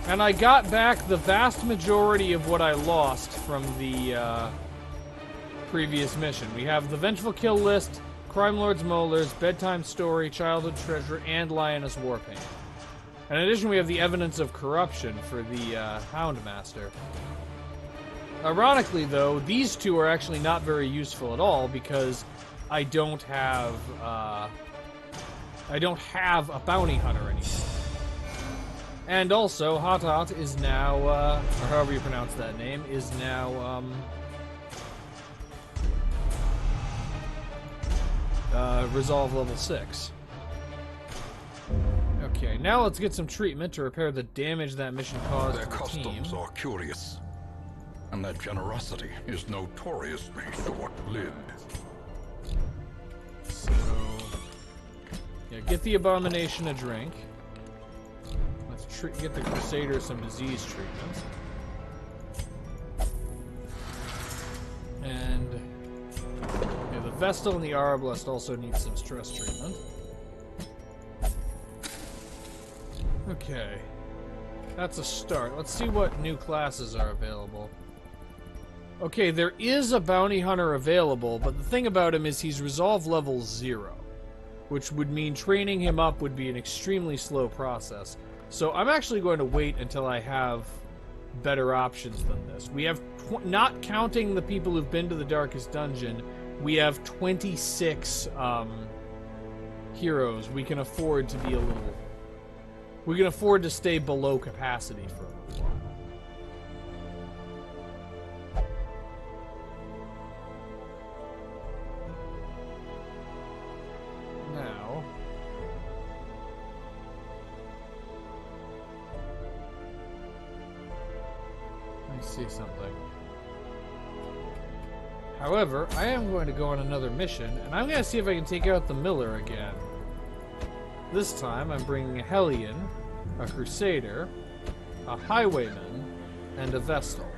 B: And I got back the vast majority of what I lost from the previous mission. We have the Vengeful Kill List, Crime Lord's Molars, Bedtime Story, Childhood Treasure, and Lioness Warpaint. In addition, we have the evidence of corruption for the Houndmaster. Ironically, though, these two are actually not very useful at all because I don't have a bounty hunter anymore. And also, Hatat is now, or however you pronounce that name, is now Resolve level 6. Okay, now let's get some treatment to repair the damage that mission caused
A: Their
B: to the
A: customs
B: team.
A: are curious, and their generosity is notoriously short-lived.
B: So, yeah, get the Abomination a drink. Let's get the Crusader some disease treatment. And yeah, the Vestal and the Arbalest also need some stress treatment. Okay. That's a start. Let's see what new classes are available. Okay, there is a bounty hunter available, but the thing about him is he's resolve level 0, which would mean training him up would be an extremely slow process. So I'm actually going to wait until I have better options than this. We have, not counting the people who've been to the Darkest Dungeon, we have 26 heroes. We can afford to be a little... We can afford to stay below capacity for a little while. Now... let me see something. However, I am going to go on another mission, and I'm going to see if I can take out the Millar again. This time, I'm bringing a Hellion, a Crusader, a Highwayman, and a Vestal.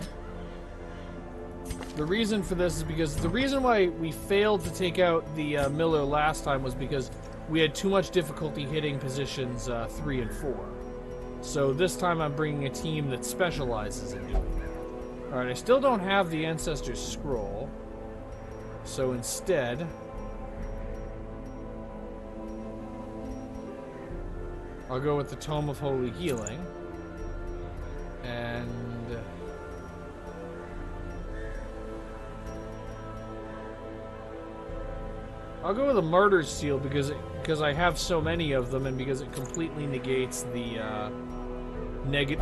B: The reason for this is because the reason why we failed to take out the Millar last time was because we had too much difficulty hitting positions 3 and 4. So this time I'm bringing a team that specializes in doing that. Alright, I still don't have the Ancestor's Scroll, so instead... I'll go with the Tome of Holy Healing. And... I'll go with a Martyr's Seal because I have so many of them and because it completely negates the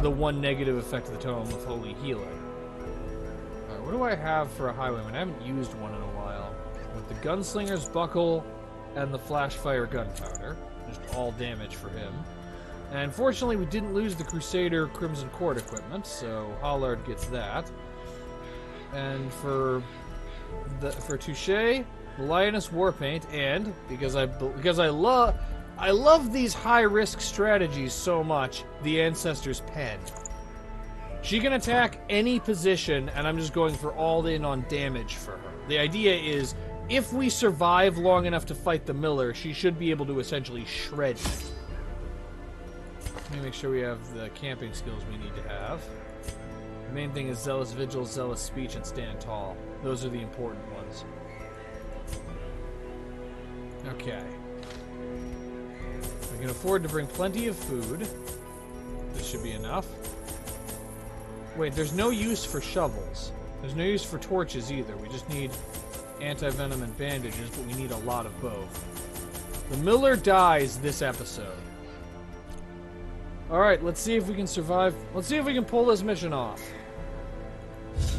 B: one negative effect of the Tome of Holy Healing. Alright, what do I have for a Highwayman? I haven't used one in a while. With the Gunslinger's Buckle and the Flashfire Gunpowder. Just all damage for him. And fortunately, we didn't lose the Crusader Crimson Court equipment, so Hollard gets that. And for Touche, the Lioness Warpaint, and because I love these high risk strategies so much, the Ancestor's Pen. She can attack any position, and I'm just going for all in on damage for her. The idea is, if we survive long enough to fight the Millar, she should be able to essentially shred it. Let me make sure we have the camping skills we need to have. The main thing is Zealous Vigil, Zealous Speech, and Stand Tall. Those are the important ones. Okay. We can afford to bring plenty of food. This should be enough. Wait, there's no use for shovels. There's no use for torches either. We just need anti-venom and bandages, but we need a lot of both. The Millar dies this episode. Alright, let's see if we can survive. Let's see if we can pull this mission off.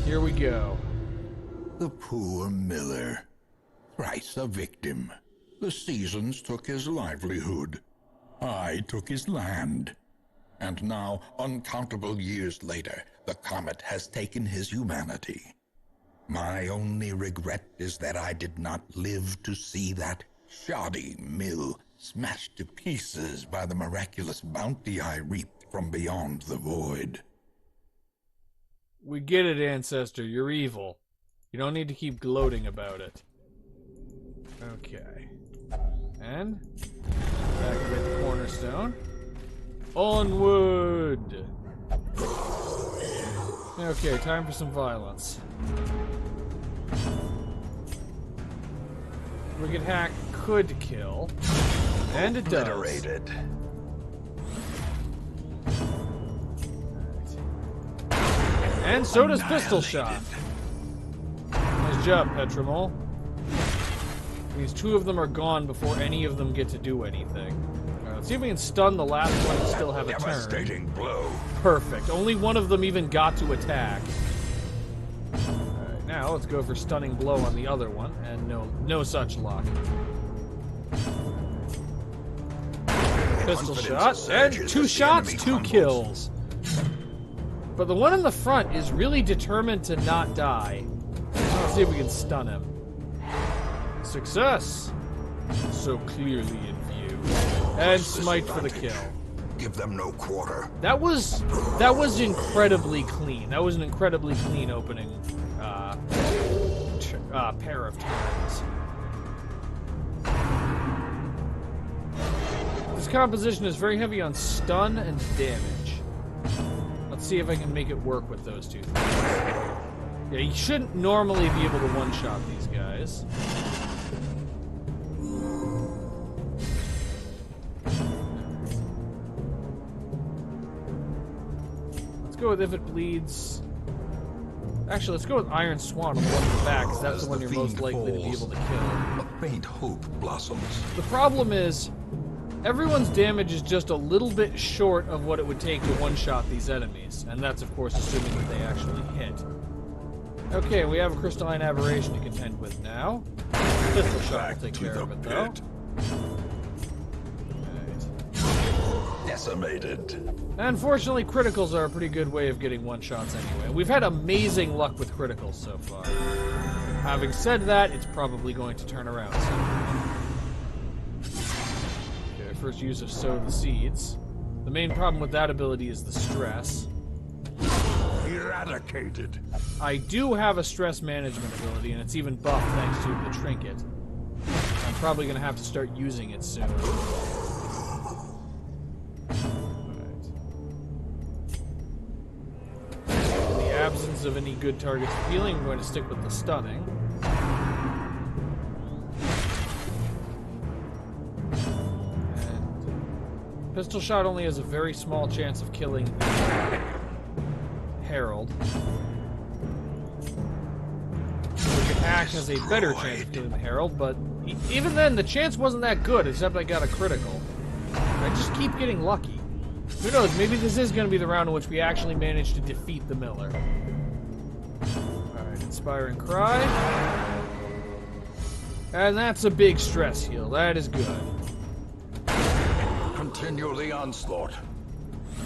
B: Here we go.
A: The poor Millar. Thrice a victim. The seasons took his livelihood. I took his land. And now, uncountable years later, the comet has taken his humanity. My only regret is that I did not live to see that shoddy mill smashed to pieces by the miraculous bounty I reaped from beyond the void.
B: We get it, Ancestor. You're evil. You don't need to keep gloating about it. Okay. And activate the cornerstone. Onward! Okay, time for some violence. Wicked Hack could kill. And it does.
A: Obliterated.
B: And so does Pistol Shot. Nice job, Petramol. These two of them are gone before any of them get to do anything. Alright, let's see if we can stun the last one and still have a turn.
A: Devastating blow.
B: Perfect. Only one of them even got to attack. Alright, now let's go for stunning blow on the other one, and no such luck. Pistol shot, and 2 shots, 2 kills. But the one in the front is really determined to not die. Let's see if we can stun him. Success! So clearly in view. And smite for the kill.
A: Give them no quarter.
B: That was incredibly clean. That was an incredibly clean opening pair of turns. This composition is very heavy on stun and damage. Let's see if I can make it work with those two things. Yeah, you shouldn't normally be able to one-shot these guys. Let's go with if it bleeds. Actually, let's go with Iron Swan on the one in the back, because that's the one you're most likely to be able to kill.
A: A faint hope blossoms.
B: The problem is, everyone's damage is just a little bit short of what it would take to one-shot these enemies, and that's, of course, assuming that they actually hit. Okay, we have a Crystalline Aberration to contend with now. Pistol Shot will take care of it, though. Right.
A: Decimated.
B: Unfortunately, criticals are a pretty good way of getting one-shots anyway. We've had amazing luck with criticals so far. Having said that, it's probably going to turn around soon. Okay, first use of Sow the Seeds. The main problem with that ability is the stress.
A: Eradicated.
B: I do have a stress management ability, and it's even buffed thanks to the trinket. I'm probably going to have to start using it soon. In the absence of any good targets for healing, I'm going to stick with the stunning. And Pistol Shot only has a very small chance of killing Herald. Attack has a better chance of killing the Herald, but even then, the chance wasn't that good, except I got a critical. I just keep getting lucky. Who knows, maybe this is going to be the round in which we actually manage to defeat the Millar. Alright, Inspiring Cry. And that's a big stress heal. That is good.
A: Continue the onslaught.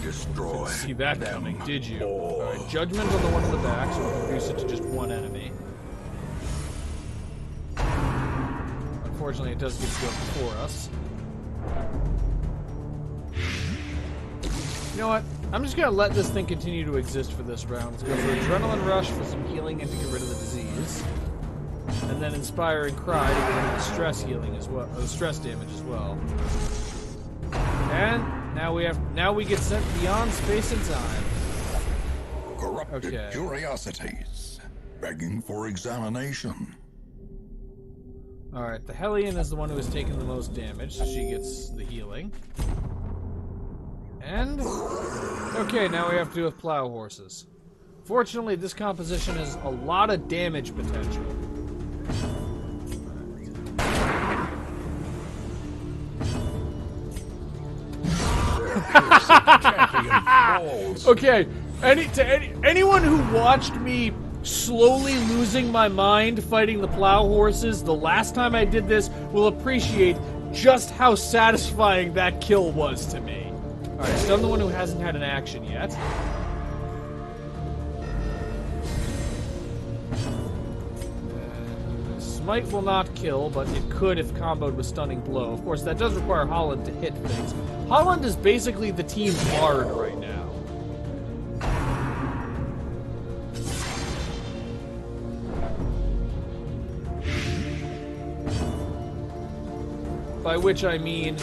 A: Destroy.
B: Didn't see that coming, did you? Alright, Judgment on the one in the back, so we'll reduce it to just one enemy. Unfortunately, it does get to go before us. You know what? I'm just going to let this thing continue to exist for this round. Let's go for Adrenaline Rush for some healing and to get rid of the disease. And then Inspiring Cry to get rid of the stress healing as well, or the stress damage as well. And now we get sent beyond space and time.
A: Corrupted curiosities, begging for examination.
B: Alright, the Hellion is the one who has taken the most damage, so she gets the healing. And... okay, now we have to do with Plow Horses. Fortunately, this composition has a lot of damage potential. Okay, anyone who watched me slowly losing my mind fighting the Plow Horses the last time I did this will appreciate just how satisfying that kill was to me. Alright, stun the one who hasn't had an action yet. Smite will not kill, but it could if comboed with Stunning Blow. Of course, that does require Holland to hit things. Holland is basically the team Bard right now. By which I mean...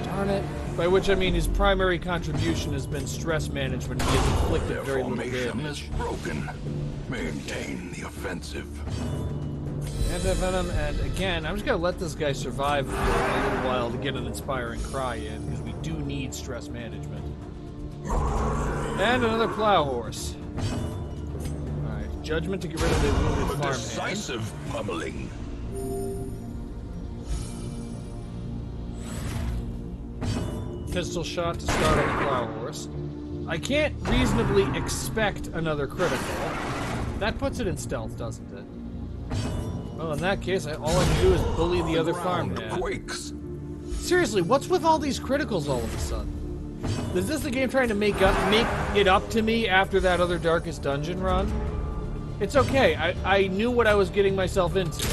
B: darn it. By which I mean his primary contribution has been stress management. He has inflicted very little damage.
A: Is broken. Maintain the offensive.
B: Anti-venom, and again, I'm just going to let this guy survive for a little while to get an Inspiring Cry in, because we do need stress management. And another Plow Horse. Alright, judgment to get rid of the wounded
A: A
B: farmhand.
A: decisive pummeling.
B: Pistol shot to start on the plow horse. I can't reasonably expect another critical. That puts it in stealth, doesn't it? Well, in that case, all I can do is bully the other farmhand.
A: Quakes.
B: Seriously, what's with all these criticals all of a sudden? Is this the game trying to make it up to me after that other Darkest Dungeon run? It's okay. I knew what I was getting myself into.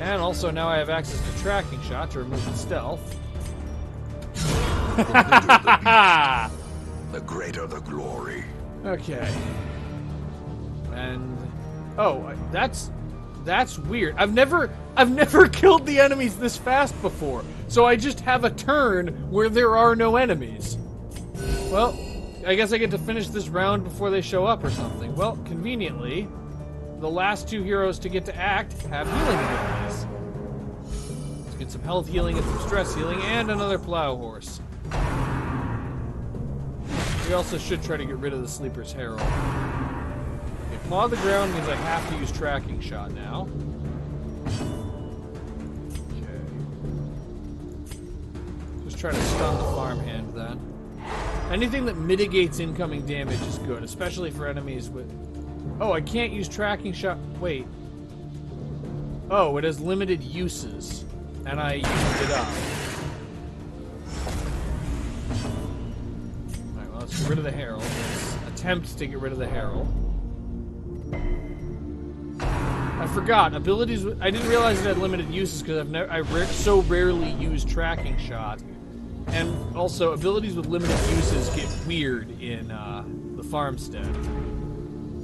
B: And also now I have access to tracking shot to remove the stealth.
A: The greater the glory.
B: Okay. And oh, that's weird. I've never killed the enemies this fast before. So I just have a turn where there are no enemies. Well, I guess I get to finish this round before they show up or something. Well, conveniently, the last two heroes to get to act have healing abilities. Let's get some health healing and some stress healing and another plow horse. We also should try to get rid of the Sleeper's Herald. Okay, paw the ground means I have to use tracking shot now. Okay. Just try to stun the farmhand then. Anything that mitigates incoming damage is good, especially for enemies with... Oh, I can't use tracking shot... Wait. Oh, it has limited uses. And I used it up. Alright, well, let's get rid of the Herald. Let's attempt to get rid of the Herald. I forgot. Abilities... I didn't realize it had limited uses because I so rarely use tracking shot. And also, abilities with limited uses get weird in the farmstead.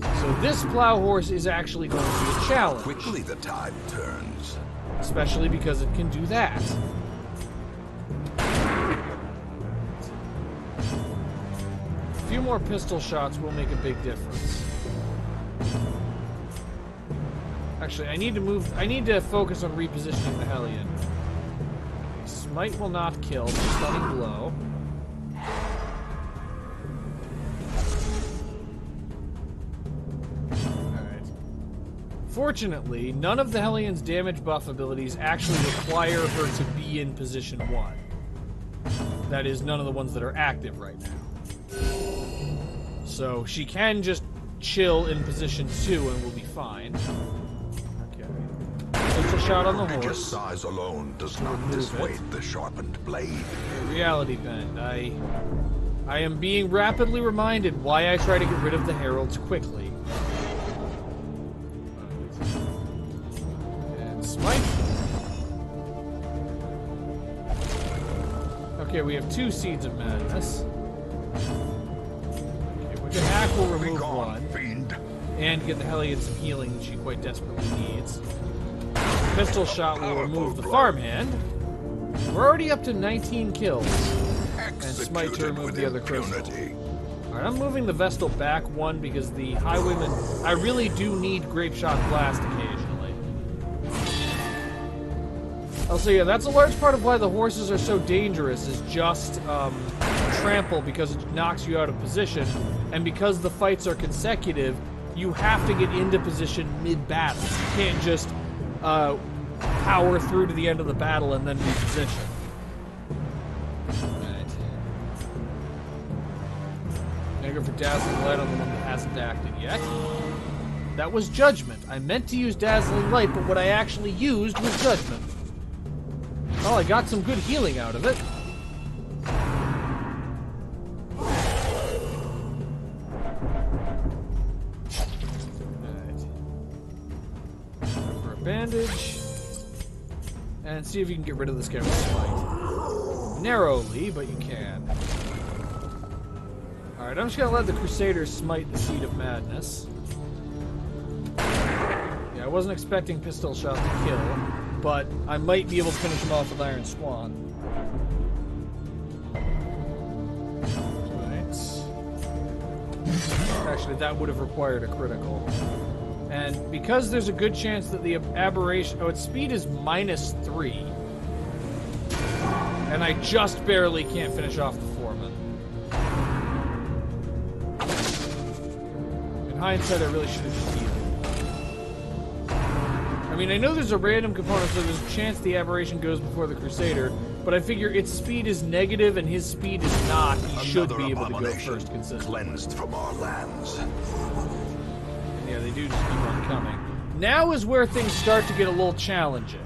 B: So this plow horse is actually going to be a challenge.
A: Quickly the tide turns.
B: Especially because it can do that. A few more pistol shots will make a big difference. Actually, I need to focus on repositioning the Hellion. Smite will not kill, but stunning blow. Alright. Fortunately, none of the Hellion's damage buff abilities actually require her to be in position 1. That is, none of the ones that are active right now. So she can just chill in position 2 and we'll be fine. Pistol shot on the horse.
A: Just size alone does not dissuade the sharpened blade.
B: Reality bend. I am being rapidly reminded why I try to get rid of the heralds quickly. And smite. Okay, we have 2 seeds of madness. Okay, with the hack we'll remove one.
A: Fiend.
B: And get the Hellion some healing that she quite desperately needs. Pistol shot will remove the farmhand. We're already up to 19 kills. And smite to remove the other crystal. Alright, I'm moving the Vestal back 1 because the Highwayman... I really do need Grape Shot Blast occasionally. Also, yeah, that's a large part of why the horses are so dangerous, is just trample because it knocks you out of position. And because the fights are consecutive, you have to get into position mid-battle. You can't just... power through to the end of the battle and then reposition. Alright. Gonna go for Dazzling Light on the one that hasn't acted yet. That was Judgment. I meant to use Dazzling Light, but what I actually used was Judgment. Well, I got some good healing out of it. Alright. For a bandage. And see if you can get rid of this guy with Smite. Narrowly, but you can. Alright, I'm just gonna let the Crusaders smite the Seed of Madness. Yeah, I wasn't expecting Pistol Shot to kill, but I might be able to finish him off with Iron Swan. Right. Actually, that would have required a critical. And because there's a good chance that the aberration... Oh, its speed is -3. And I just barely can't finish off the Foreman. hindsight, I really should have just healed. I mean, I know there's a random component, so there's a chance the aberration goes before the Crusader, but I figure its speed is negative and his speed is not. He should be able to go first consistently.
A: Cleansed from our lands.
B: Yeah, they do just keep on coming. Now is where things start to get a little challenging.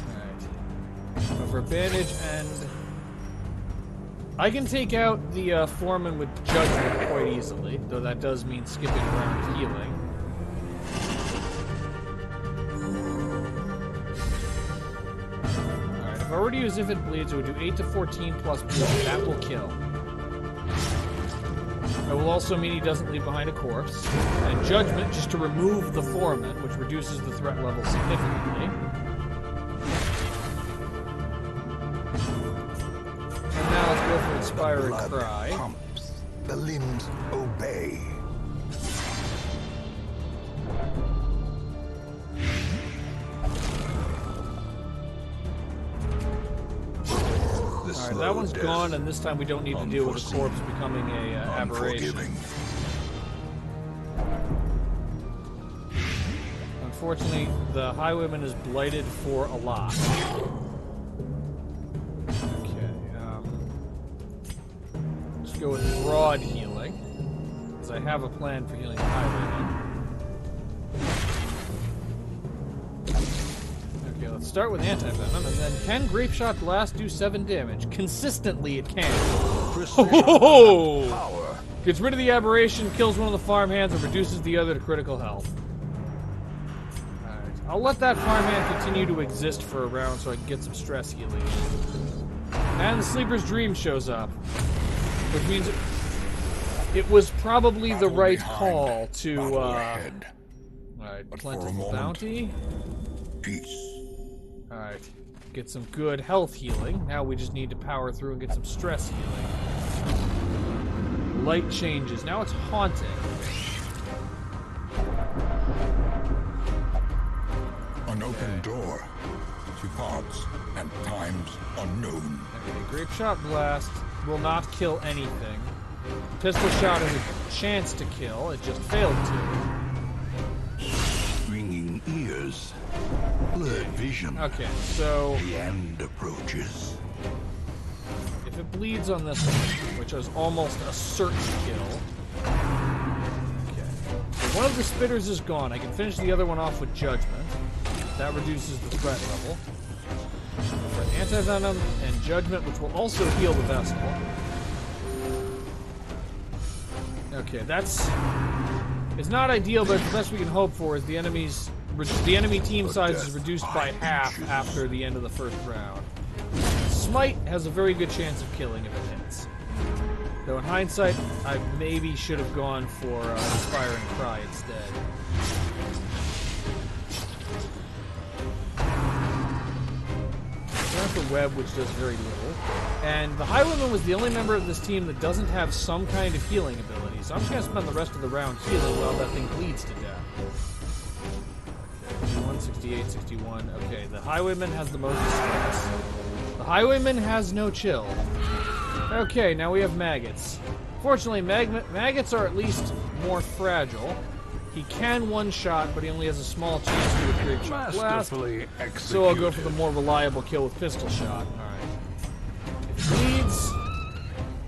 B: Alright. Over advantage, and I can take out the foreman with judgment quite easily, though that does mean skipping around healing. Alright, if I were to use If It Bleeds, it would do 8 to 14 plus bleed. That will kill. It will also mean he doesn't leave behind a corpse. And Judgment, just to remove the foreman, which reduces the threat level significantly. And now let's go for Inspire and Cry.
A: Pumps, the limbs obey.
B: Alright, that one's gone, and this time we don't need to deal with the corpse becoming a aberration. Unfortunately, the Highwayman is blighted for a lot. Okay, let's go with broad healing, because I have a plan for healing the Highwayman. Okay, let's start with anti-venom, and then can Grape Shot Blast do 7 damage? Consistently, it can. Oh! Gets rid of the aberration, kills one of the farmhands, and reduces the other to critical health. Alright, I'll let that farmhand continue to exist for a round so I can get some stress healing. And the Sleeper's Dream shows up, which means it was probably the right call to, Alright, Plentiful Bounty.
A: Peace.
B: Alright, get some good health healing. Now we just need to power through and get some stress healing. Light changes. Now it's Haunting.
A: An open door to paths and times unknown.
B: Okay, Grape Shot Blast will not kill anything. Pistol Shot has a chance to kill. It just failed to.
A: Ringing ears. Blurred vision.
B: Okay, so
A: The end approaches.
B: if it bleeds on this one, which is almost a certain kill. Okay. So one of the spitters is gone. I can finish the other one off with Judgment. That reduces the threat level. For Anti-Venom and Judgment, which will also heal the Vestal. Okay, that's... It's not ideal, but the best we can hope for is the enemy team size is reduced by half after the end of the first round. Smite has a very good chance of killing if it hits. Though in hindsight, I maybe should have gone for Inspire and Cry instead. Going for Web, which does very little. And the Highwayman was the only member of this team that doesn't have some kind of healing ability, so I'm just going to spend the rest of the round healing while that thing bleeds to death. 168, 61. Okay, the Highwayman has the most stress. The Highwayman has no chill. Okay, now we have maggots. Fortunately, maggots are at least more fragile. He can one-shot, but he only has a small chance to do a Grape Shot Blast. So I'll go for the more reliable kill with Pistol Shot. Alright. If it bleeds...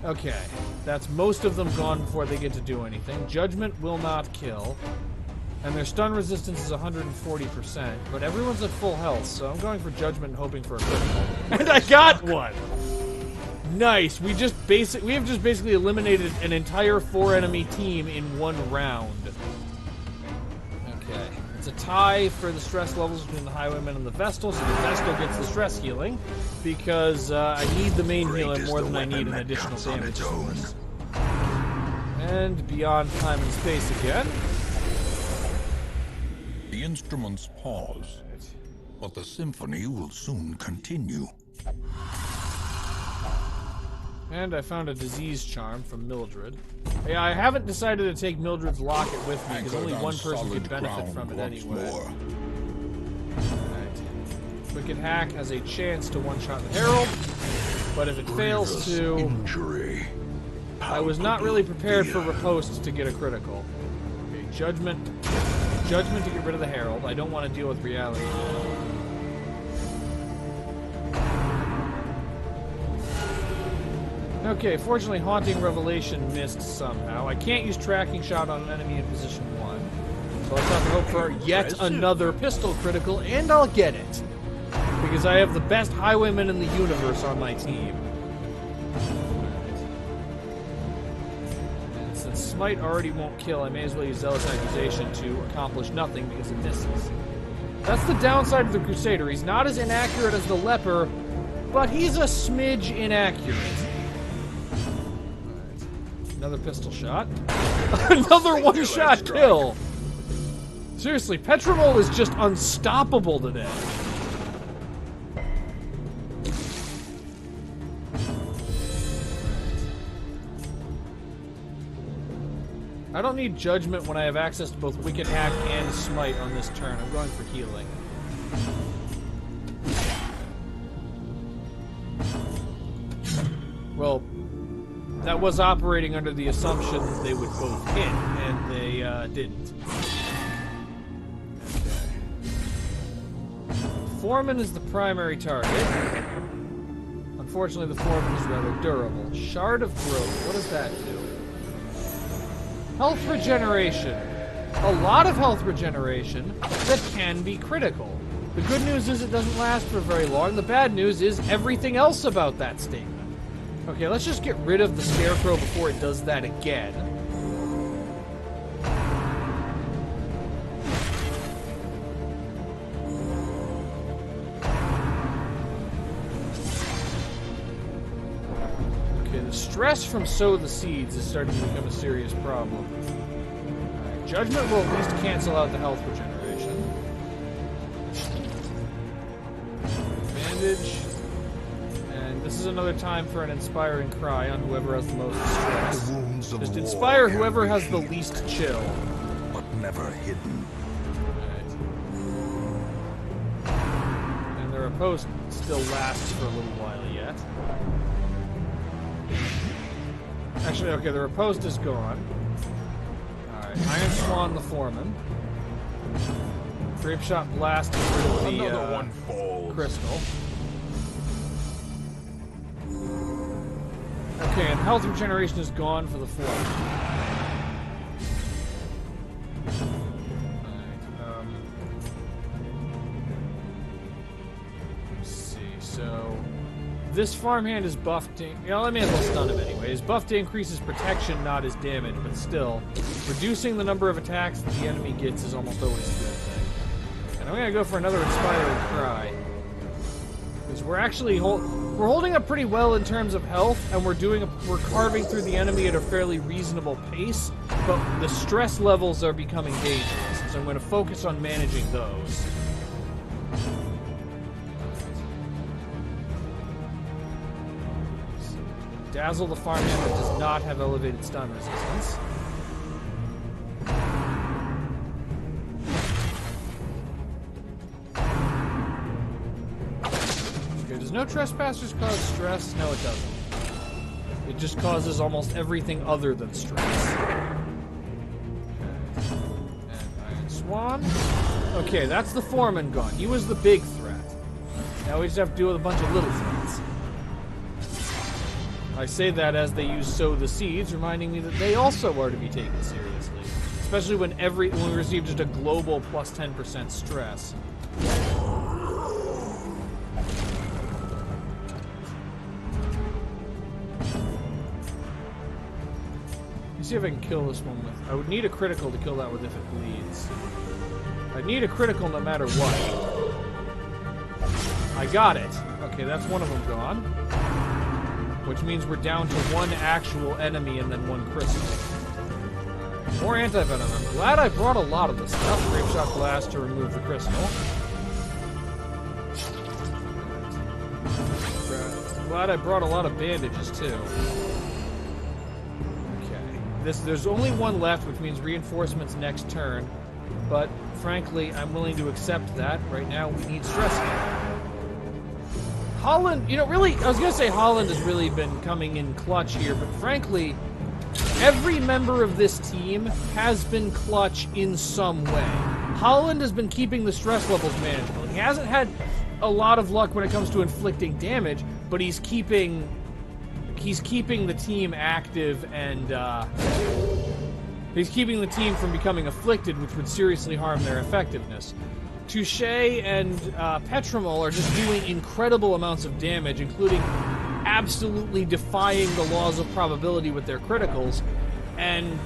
B: Okay, that's most of them gone before they get to do anything. Judgment will not kill. And their stun resistance is 140%, but everyone's at full health, so I'm going for Judgment and hoping for a critical. And I got one! Nice. We have just basically eliminated an entire 4-enemy team in one round. Okay. It's a tie for the stress levels between the Highwayman and the Vestal, so the Vestal gets the stress healing, because I need the main healer more than I need an additional damage source. And beyond time and space again.
A: The instruments pause, but the symphony will soon continue.
B: And I found a disease charm from Mildred. Yeah, I haven't decided to take Mildred's locket with me, because only one person could benefit from it anyway. Alright. Wicked Hack has a chance to one-shot the Herald, but if it fails to...
A: Injury.
B: I was not really prepared for Riposte to get a critical. Okay, Judgment. Judgment to get rid of the Herald. I don't want to deal with reality. Okay, fortunately Haunting Revelation missed somehow. I can't use Tracking Shot on an enemy in position 1. So let's have to hope for yet another pistol critical, and I'll get it. Because I have the best highwayman in the universe on my team. And since Smite already won't kill, I may as well use Zealous Accusation to accomplish nothing because it misses. That's the downside of the Crusader. He's not as inaccurate as the Leper, but he's a smidge inaccurate. Another pistol shot. Another one-shot kill! Seriously, Petramol is just unstoppable today. I don't need Judgment when I have access to both Wicked Hack and Smite on this turn. I'm going for healing. Well, that was operating under the assumption that they would both hit, and they didn't. Okay. Foreman is the primary target. Unfortunately, the Foreman is rather durable. Shard of Growth, what does that do? Health regeneration. A lot of health regeneration that can be critical. The good news is it doesn't last for very long. The bad news is everything else about that statement. Okay, let's just get rid of the Scarecrow before it does that again. Okay, the stress from Sow the Seeds is starting to become a serious problem. Alright, Judgment will at least cancel out the health regeneration. Bandage. This is another time for an Inspiring Cry on whoever has the most stress. Just inspire whoever has the least chill.
A: But never hidden.
B: Right. And their riposte still lasts for a little while yet. Actually, okay, the riposte is gone. Alright, Iron Swan the Foreman. Grape Shot Blast is rid of the crystal. Okay, and health regeneration is gone for the Foreman. Let's see, so... This farmhand is buffed to... I may as well stun him anyway. He's buffed to increase his protection, not his damage, but still, reducing the number of attacks that the enemy gets is almost always a good thing. And I'm gonna go for another Inspiring Cry. Because we're actually we're holding up pretty well in terms of health, and we're carving through the enemy at a fairly reasonable pace, but the stress levels are becoming dangerous, so I'm going to focus on managing those. Dazzle the farmhand that does not have elevated stun resistance. Does no trespassers cause stress? No, it doesn't. It just causes almost everything other than stress. Okay. And Iron Swan. Okay, that's the Foreman gone. He was the big threat. Now we just have to deal with a bunch of little threats. I say that as they use Sow the Seeds, reminding me that they also are to be taken seriously. Especially when we receive just a global plus 10% stress. See if I can kill this one with... I would need a critical to kill that with if it bleeds. I'd need a critical no matter what. I got it. Okay, that's one of them gone. Which means we're down to one actual enemy and then one crystal. More anti-venom. I'm glad I brought a lot of this stuff. Grape Shot Blast to remove the crystal. Glad I brought a lot of bandages too. There's only one left, which means reinforcements next turn. But, frankly, I'm willing to accept that. Right now, we need stress here. Holland, you know, really, I was going to say Holland has really been coming in clutch here, but frankly, every member of this team has been clutch in some way. Holland has been keeping the stress levels manageable. He hasn't had a lot of luck when it comes to inflicting damage, but he's keeping the team active, and he's keeping the team from becoming afflicted, which would seriously harm their effectiveness. Touche and Petramol are just doing incredible amounts of damage, including absolutely defying the laws of probability with their criticals, and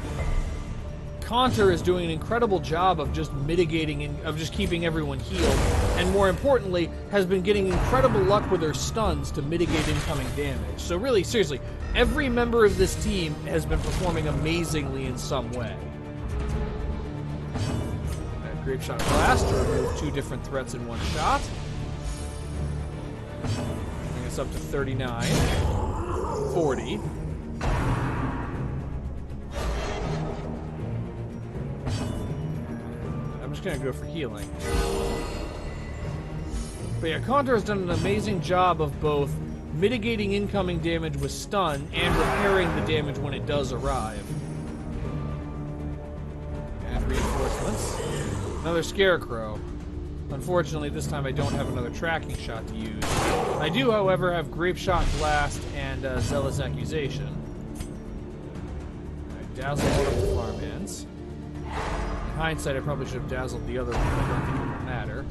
B: Conter is doing an incredible job of just mitigating, of just keeping everyone healed, and more importantly, has been getting incredible luck with her stuns to mitigate incoming damage. So really, seriously, every member of this team has been performing amazingly in some way. Grape Shot Blast to remove 2 different threats in one shot. Bring us up to 39. 40. I'm just going to go for healing. But yeah, Conter has done an amazing job of both mitigating incoming damage with stun and repairing the damage when it does arrive. And reinforcements. Another Scarecrow. Unfortunately, this time I don't have another tracking shot to use. I do, however, have Grape Shot Blast and Zealous Accusation. Right, dazzle one of the farmhands. In hindsight, I probably should have dazzled the other one, but I don't think it would matter.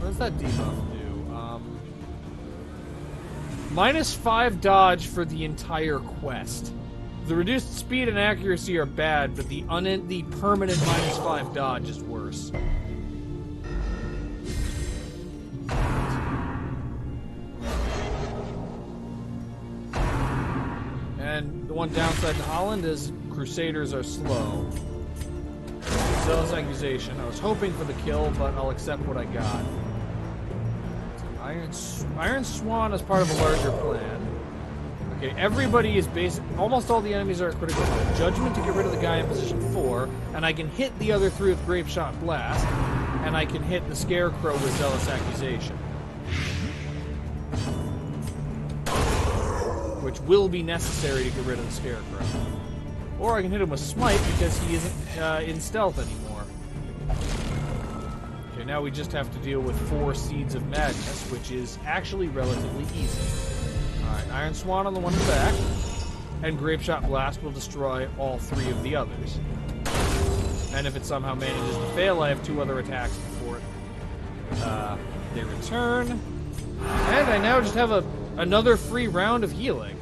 B: What does that debuff do? -5 dodge for the entire quest. The reduced speed and accuracy are bad, but the permanent -5 dodge is worse. And the one downside to Holland is Crusaders are slow. Zealous Accusation. I was hoping for the kill, but I'll accept what I got. Iron Swan is part of a larger plan. Okay, everybody is almost all the enemies are at critical hit. Judgment to get rid of the guy in position 4, and I can hit the other 3 with Grape Shot Blast, and I can hit the Scarecrow with Zealous Accusation. Which will be necessary to get rid of the Scarecrow. Or I can hit him with Smite because he isn't in stealth anymore. Okay, now we just have to deal with 4 Seeds of Madness, which is actually relatively easy. Alright, Iron Swan on the one in the back, and Grape Shot Blast will destroy all 3 of the others. And if it somehow manages to fail, I have 2 other attacks before they return. And I now just have another free round of healing.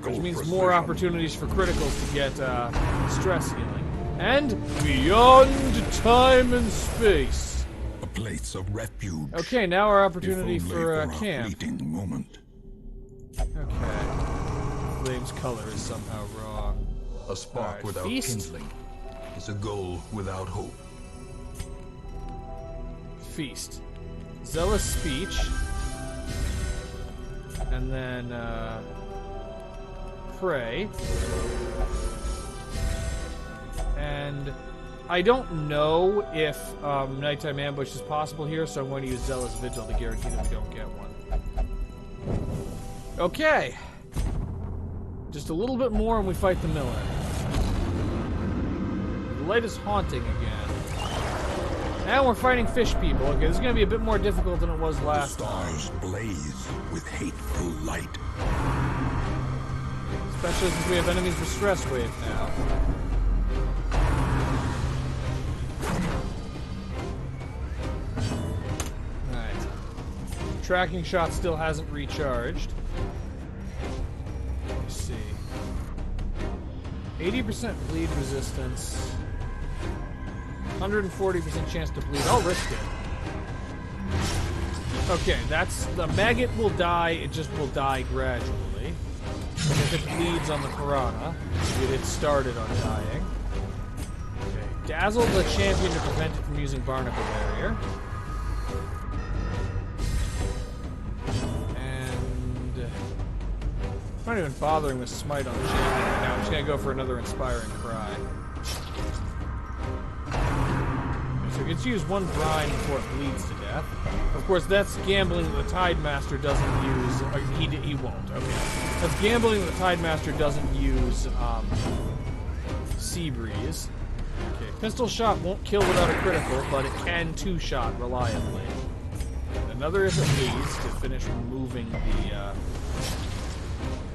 B: Which means more opportunities for criticals to get stress healing. And beyond time and space.
A: A place of refuge.
B: Okay, now our opportunity for camp.
A: Moment.
B: Okay. Flame's color is somehow wrong.
A: A spark
B: Right,
A: without
B: feast.
A: kindling is a goal without hope.
B: Feast. Zealous Speech. And then, Pray. And I don't know if Nighttime Ambush is possible here, so I'm going to use Zealous Vigil to guarantee that we don't get one. Okay. Just a little bit more and we fight the Millar. The light is haunting again. And we're fighting fish people. Okay, this is going to be a bit more difficult than it was last time.
A: Stars blaze with hateful light.
B: Especially since we have enemies with Stress Wave now. Alright. Tracking shot still hasn't recharged. Let's see. 80% bleed resistance. 140% chance to bleed. I'll risk it. Okay, that's... The maggot will die, it just will die gradually. If it bleeds on the piranha, get it started on dying. Okay. Dazzle the champion to prevent it from using Barnacle Barrier. And... I'm not even bothering with Smite on the champion right now. I'm just gonna go for another Inspiring Cry. So it gets used one brine before it bleeds to death. Of course, that's gambling that the Tide Master doesn't use. Or he won't. Okay, that's gambling that the Tide Master doesn't use Sea Breeze. Okay, pistol shot won't kill without a critical, but it can two-shot reliably. Another if it bleeds to finish removing the.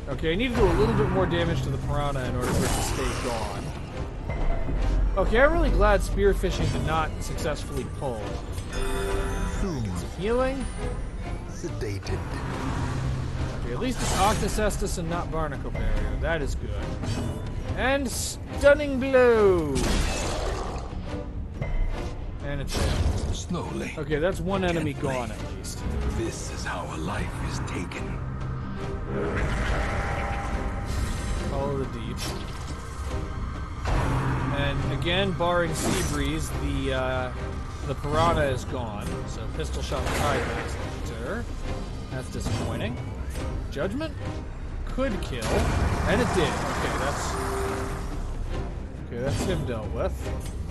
B: Okay, I need to do a little bit more damage to the piranha in order for it to stay gone. Okay, I'm really glad spearfishing did not successfully pull. Get some healing.
C: Sedated.
B: Okay, at least it's Octocestus and not Barnacle Barrier. That is good. And Stunning Blow! And it's dead.
A: Slowly.
B: Okay, that's one enemy gone at least.
A: This is how a life is taken.
B: Follow the deep. And again, barring Sea Breeze, the piranha is gone. So pistol shot the Tide Master. That's disappointing. Judgment could kill, and it did. Okay, that's him dealt with.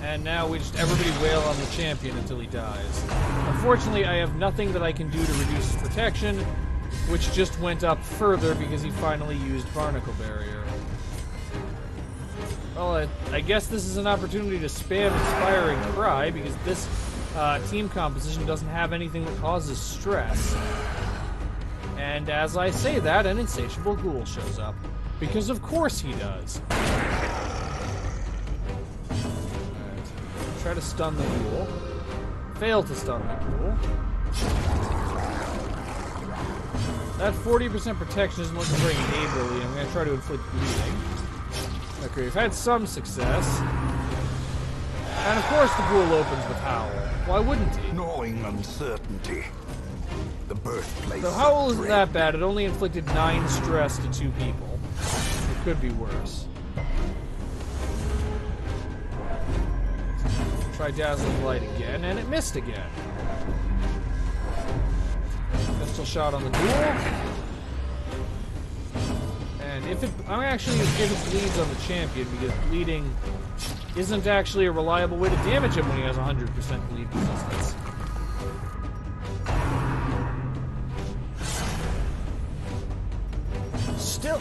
B: And now we just everybody wail on the champion until he dies. Unfortunately, I have nothing that I can do to reduce his protection, which just went up further because he finally used Barnacle Barrier. Well, I guess this is an opportunity to spam Inspiring Cry, because this team composition doesn't have anything that causes stress. And as I say that, an insatiable ghoul shows up. Because of course he does. Alright. Try to stun the ghoul. Fail to stun the ghoul. That 40% protection isn't looking very neighborly. I'm going to try to inflict bleeding. Okay, we've had some success. And of course the ghoul opens with Howl. Why wouldn't he?
C: Gnawing uncertainty. The birthplace.
B: So Howl isn't that bad. It only inflicted 9 stress to 2 people. It could be worse. Try Dazzling Light again, and it missed again. Pistol shot on the ghoul. And if it bleeds on the champion, because bleeding isn't actually a reliable way to damage him when he has 100% bleed resistance.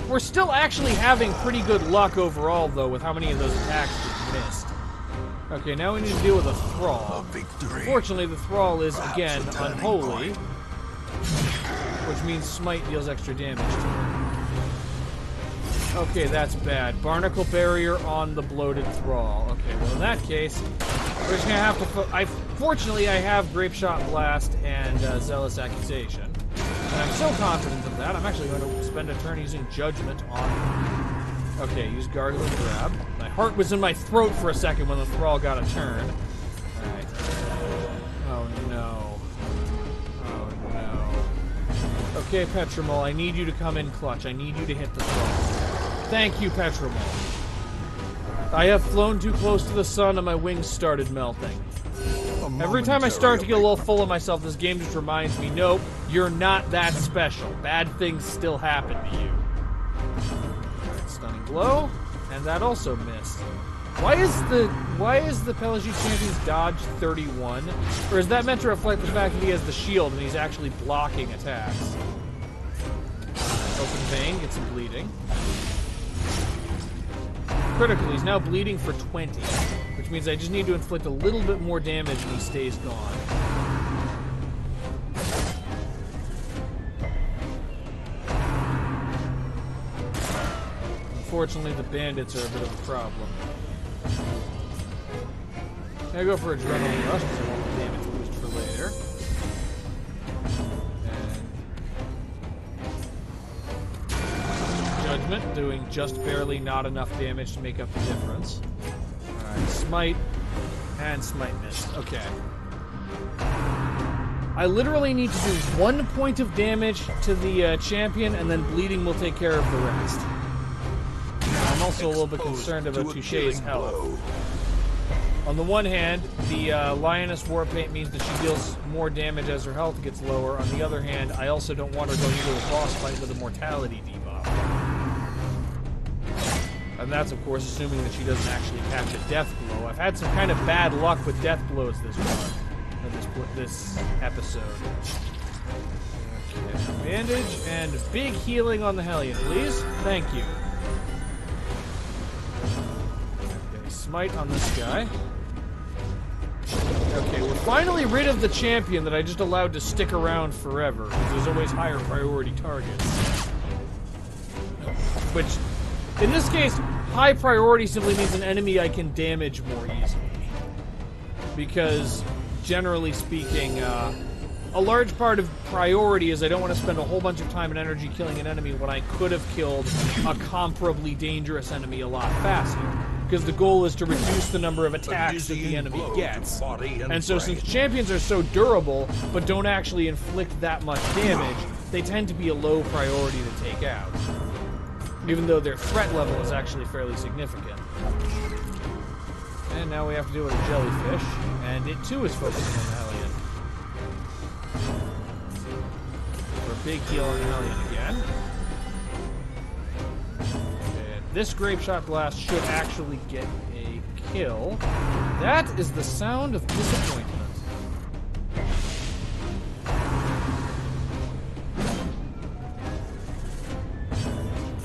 B: We're still actually having pretty good luck overall, though, with how many of those attacks we missed. Okay, now we need to deal with a Thrall. Fortunately, the Thrall is, again, unholy, which means Smite deals extra damage to him. Okay, that's bad. Barnacle Barrier on the bloated Thrall. Okay, well, in that case, we're just gonna have to... Fortunately, I have Grape Shot Blast and Zealous Accusation. And I'm so confident of that, I'm actually going to spend a turn using Judgment on... Okay, use Gargling Grab. My heart was in my throat for a second when the Thrall got a turn. Alright. Oh, no. Oh, no. Okay, Petramol, I need you to come in clutch. I need you to hit the Thrall. Thank you, Petramol. I have flown too close to the sun and my wings started melting. Every time I start to get a little full of myself, this game just reminds me, nope, you're not that special. Bad things still happen to you. Alright, Stunning Blow, and that also missed. Why is the Pelagi Champion's dodge 31? Or is that meant to reflect the fact that he has the shield and he's actually blocking attacks? Open vein, get some bleeding. Critical, he's now bleeding for 20. Which means I just need to inflict a little bit more damage and he stays gone. Unfortunately, the bandits are a bit of a problem. I go for Adrenaline Rush because I want the damage boost for later. And Judgment, doing just barely not enough damage to make up the difference. Smite, and Smite missed. Okay. I literally need to do 1 point of damage to the champion, and then bleeding will take care of the rest. I'm also a little bit concerned about Touche's health. On the one hand, the Lioness Warpaint means that she deals more damage as her health gets lower. On the other hand, I also don't want her going into a boss fight with a mortality debuff. And that's, of course, assuming that she doesn't actually catch a death blow. I've had some kind of bad luck with death blows this far, this episode. Okay, bandage and big healing on the Hellion, please. Thank you. Okay, smite on this guy. Okay, we're finally rid of the champion that I just allowed to stick around forever, because there's always higher priority targets. Which, in this case, high priority simply means an enemy I can damage more easily. Because, generally speaking, a large part of priority is I don't want to spend a whole bunch of time and energy killing an enemy when I could have killed a comparably dangerous enemy a lot faster. Because the goal is to reduce the number of attacks that the enemy gets. And so since champions are so durable, but don't actually inflict that much damage, they tend to be a low priority to take out. Even though their threat level is actually fairly significant. And now we have to deal with a jellyfish, and it too is focusing on the Hellion. For a big heal on the Hellion again. This grape shot blast should actually get a kill. That is the sound of disappointment.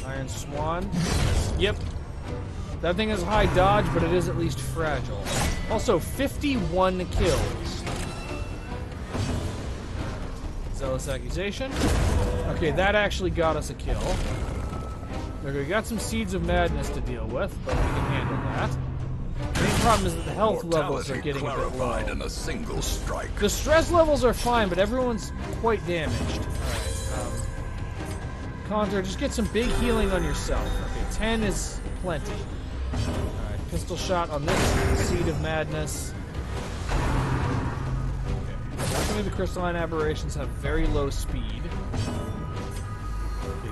B: Iron Swan. Yep. That thing has high dodge, but it is at least fragile. Also, 51 kills. Zealous Accusation. Okay, that actually got us a kill. Okay, we got some Seeds of Madness to deal with, but we can handle that. The main problem is that the health levels are getting a bit low.
C: In a single strike.
B: The stress levels are fine, but everyone's quite damaged. Alright, Conjure, just get some big healing on yourself. Okay, 10 is plenty. Alright, pistol shot on this Seed of Madness. Okay, definitely the Crystalline Aberrations have very low speed.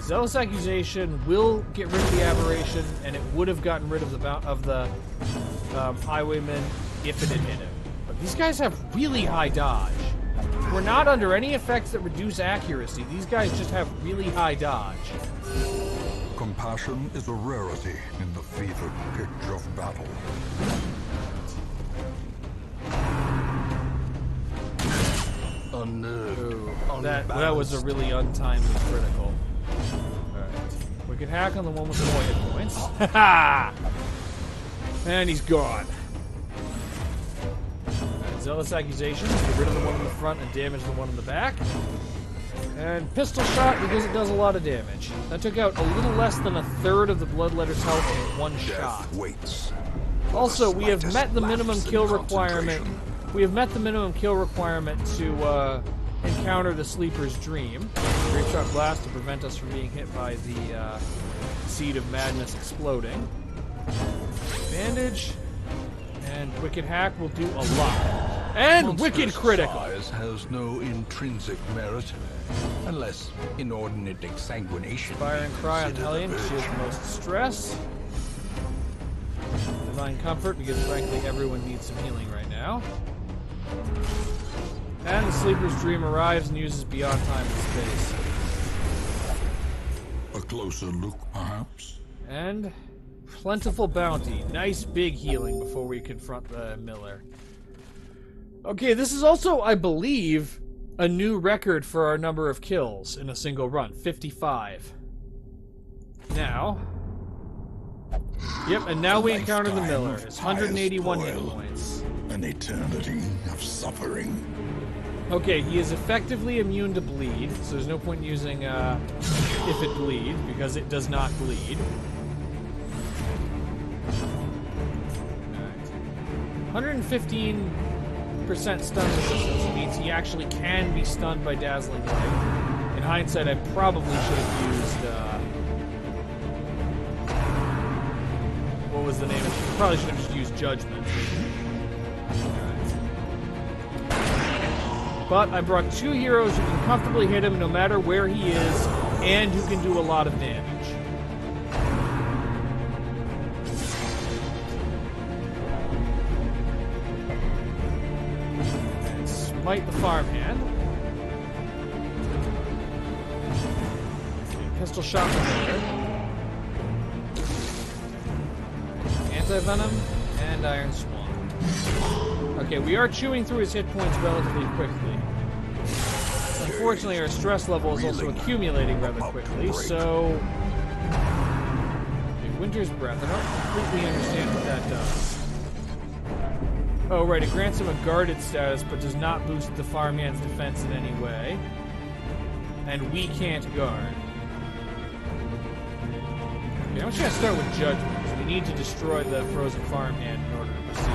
B: Zealous Accusation will get rid of the aberration, and it would have gotten rid of the Highwayman if it had hit him. But these guys have really high dodge. We're not under any effects that reduce accuracy. These guys just have really high dodge.
A: Compassion is a rarity in the fevered pitch of battle.
B: That was a really untimely critical. Alright. Wicked Hack on the one with the more hit points. Ha! And he's gone. Right, Zealous Accusation. Get rid of the one in the front and damage the one in the back. And Pistol Shot because it does a lot of damage. That took out a little less than a third of the Bloodletter's health in one shot. Also, we have met the minimum kill requirement. We have met the minimum kill requirement to encounter the Sleeper's Dream. Grape Shot Blast to prevent us from being hit by the Seed of Madness exploding. Bandage. And Wicked Hack will do a lot. And Wicked Critical!
C: Size has no intrinsic merit, unless inordinate exsanguination.
B: Fire and Cry on Hellion, she has the most stress. Divine Comfort, because frankly everyone needs some healing right now. And the Sleeper's Dream arrives and uses Beyond Time and Space.
A: A closer look, perhaps?
B: And Plentiful Bounty. Nice big healing before we confront the Millar. Okay, this is also, I believe, a new record for our number of kills in a single run. 55. Now... Yep, and now we encounter the Millar. It's 181 hit points.
C: An eternity of suffering.
B: Okay, he is effectively immune to bleed, so there's no point in using if it bleed, because it does not bleed. Alright. 115% stun resistance means he actually can be stunned by Dazzling Light. In hindsight, I probably should have used, what was the name of it? Probably should have just used Judgment. But I brought two heroes who can comfortably hit him no matter where he is, and who can do a lot of damage. And smite the farmhand. And pistol shot the Millar. Anti-Venom, and Iron Swan. Okay, we are chewing through his hit points relatively quickly. Unfortunately, our stress level is also accumulating rather quickly, so... Okay, Winter's Breath. I don't completely understand what that does. Oh, right, it grants him a guarded status, but does not boost the farmhand's defense in any way. And we can't guard. Okay, I'm just gonna start with Judgment, because we need to destroy the frozen farmhand in order to proceed.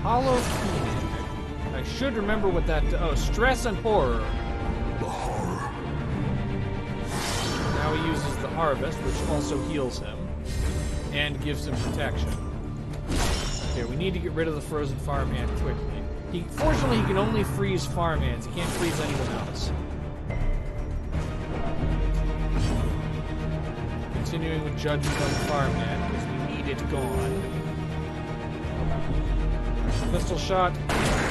B: Hollow Key. I should remember what that... Oh, Stress and Horror.
C: The horror.
B: Now he uses the Harvest, which also heals him. And gives him protection. Okay, we need to get rid of the frozen farmhand quickly. Fortunately, he can only freeze farmhands. He can't freeze anyone else. Continuing with Judgment on the farmhand, because we need it gone. Pistol Shot,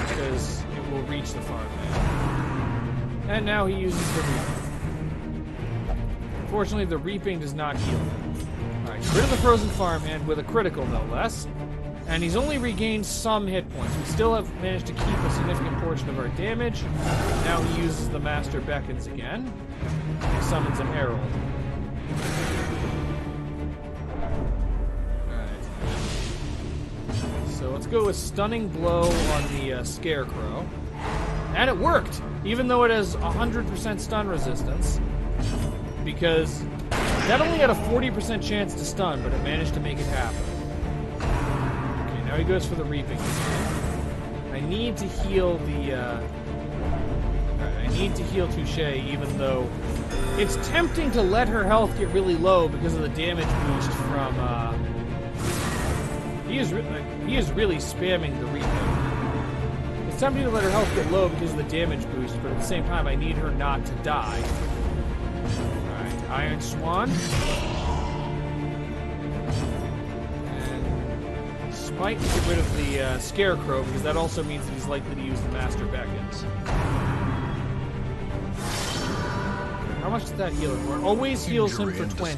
B: because it will reach the farmhand. And now he uses the Reaping. Fortunately, the Reaping does not heal him. Alright, get rid of the frozen farmhand with a critical, no less. And he's only regained some hit points. We still have managed to keep a significant portion of our damage. Now he uses the Master Beckons again. He summons a Herald. Alright. So let's go with Stunning Blow on the Scarecrow. And it worked! Even though it has 100% stun resistance. Because that only had a 40% chance to stun, but it managed to make it happen. Now he goes for the Reaping. I need to heal the, Alright, I need to heal Touche, even though it's tempting to let her health get really low because of the damage boost from, he is really spamming the Reaping. It's tempting to let her health get low because of the damage boost, but at the same time, I need her not to die. Alright, Iron Swan. Might get rid of the Scarecrow, because that also means that he's likely to use the Master Beckons. How much did that heal him for? Always heals him for 20.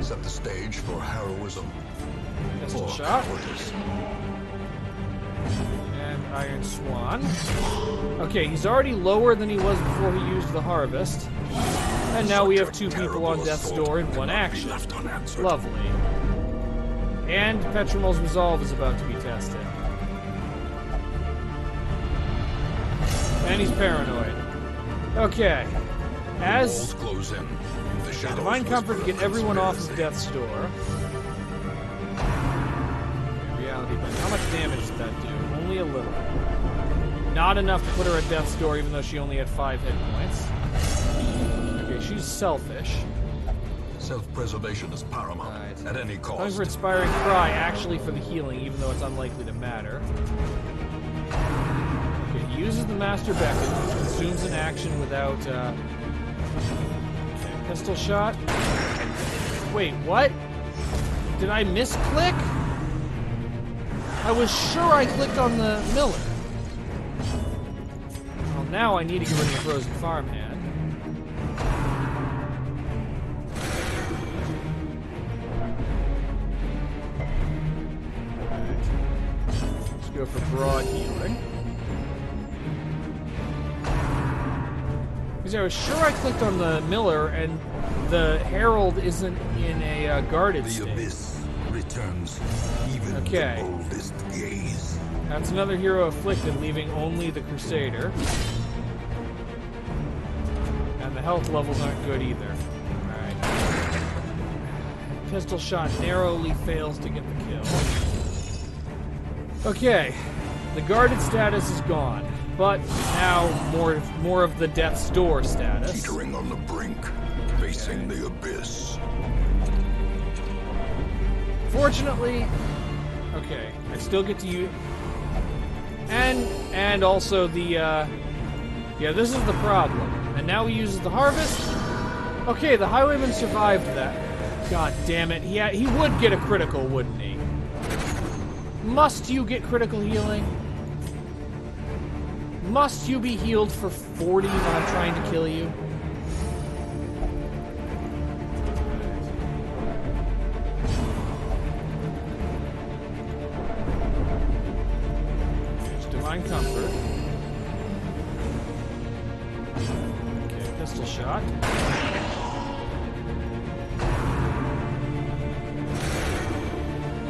C: Set the stage for heroism.
B: Pistol Shot. And Iron Swan. Okay, he's already lower than he was before he used the Harvest. And now we have two people on death's door in one action. Lovely. And Petramol's Resolve is about to be tested. And he's paranoid. Okay. As Divine Comfort to get everyone off of Death's Door. Reality, but how much damage did that do? Only a little. Not enough to put her at Death's Door, even though she only had 5 hit points. Okay, she's selfish.
C: Self-preservation is paramount, at any cost.
B: Going for Inspiring Cry, actually for the healing, even though it's unlikely to matter. Okay, he uses the Master Beckon, which consumes an action without, okay, Pistol Shot. Wait, what? Did I misclick? I was sure I clicked on the Millar. Well, now I need to get rid of the Frozen Farmhand. Go for broad healing. Because I was sure I clicked on the Millar and the Herald isn't in a guarded state.
C: The abyss returns even
B: okay.
C: the boldest gaze.
B: That's another hero afflicted, leaving only the Crusader. And the health levels aren't good either. Alright. Pistol Shot narrowly fails to get the kill. Okay, the guarded status is gone, but now more of the Death's Door status.
C: Teetering on the brink, facing the abyss.
B: Fortunately, okay, I still get to use, and also the yeah, this is the problem. And now he uses the Harvest. Okay, the Highwayman survived that. God damn it, he would get a critical, wouldn't he? Must you get critical healing? Must you be healed for 40 when I'm trying to kill you? Divine Comfort. Okay, pistol shot.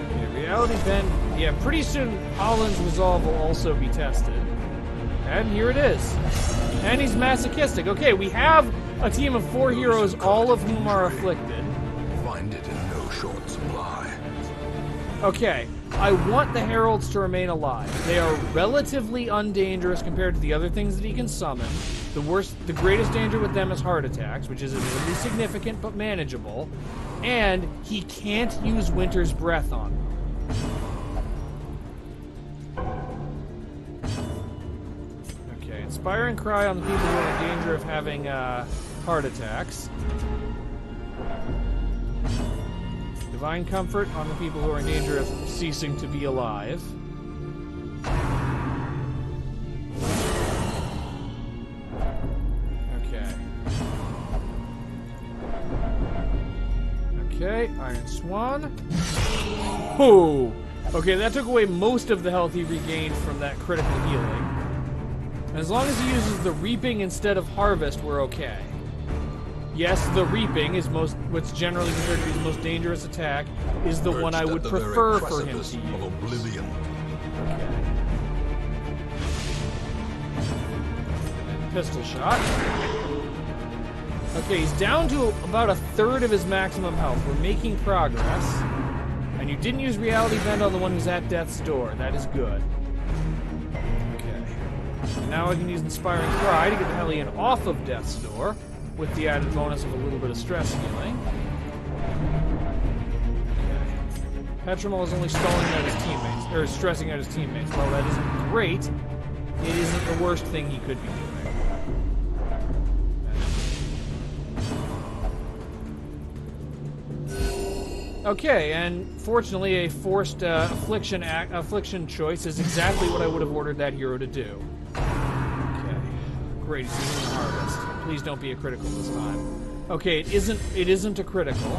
B: Okay, reality bend. Yeah, pretty soon Holland's resolve will also be tested. And here it is. And he's masochistic. Okay, we have a team of 4 heroes, all of whom are afflicted.
C: Find it in no short supply.
B: Okay, I want the Heralds to remain alive. They are relatively undangerous compared to the other things that he can summon. The greatest danger with them is heart attacks, which is admittedly significant but manageable. And he can't use Winter's Breath on them. Okay, Inspiring Cry on the people who are in danger of having heart attacks. Divine Comfort on the people who are in danger of ceasing to be alive. Okay. Okay, Iron Swan. Oh! Okay, that took away most of the health he regained from that critical healing. As long as he uses the Reaping instead of Harvest, we're okay. Yes, the Reaping is what's generally considered to be the most dangerous attack, is the one I would prefer for him to use.
C: Of oblivion.
B: Okay. Pistol shot. Okay, he's down to about a third of his maximum health. We're making progress. And you didn't use Reality Bend on the one who's at death's door. That is good. Okay. Now I can use Inspiring Cry to get the Hellion off of death's door, with the added bonus of a little bit of stress healing. Okay. Petramol is only stalling out his teammates, or stressing out his teammates. Well, that isn't great. It isn't the worst thing he could be doing. Okay, and fortunately, a forced affliction choice is exactly what I would have ordered that hero to do. Okay, great. He's using the Harvest. Please don't be a critical this time. Okay, it isn't a critical.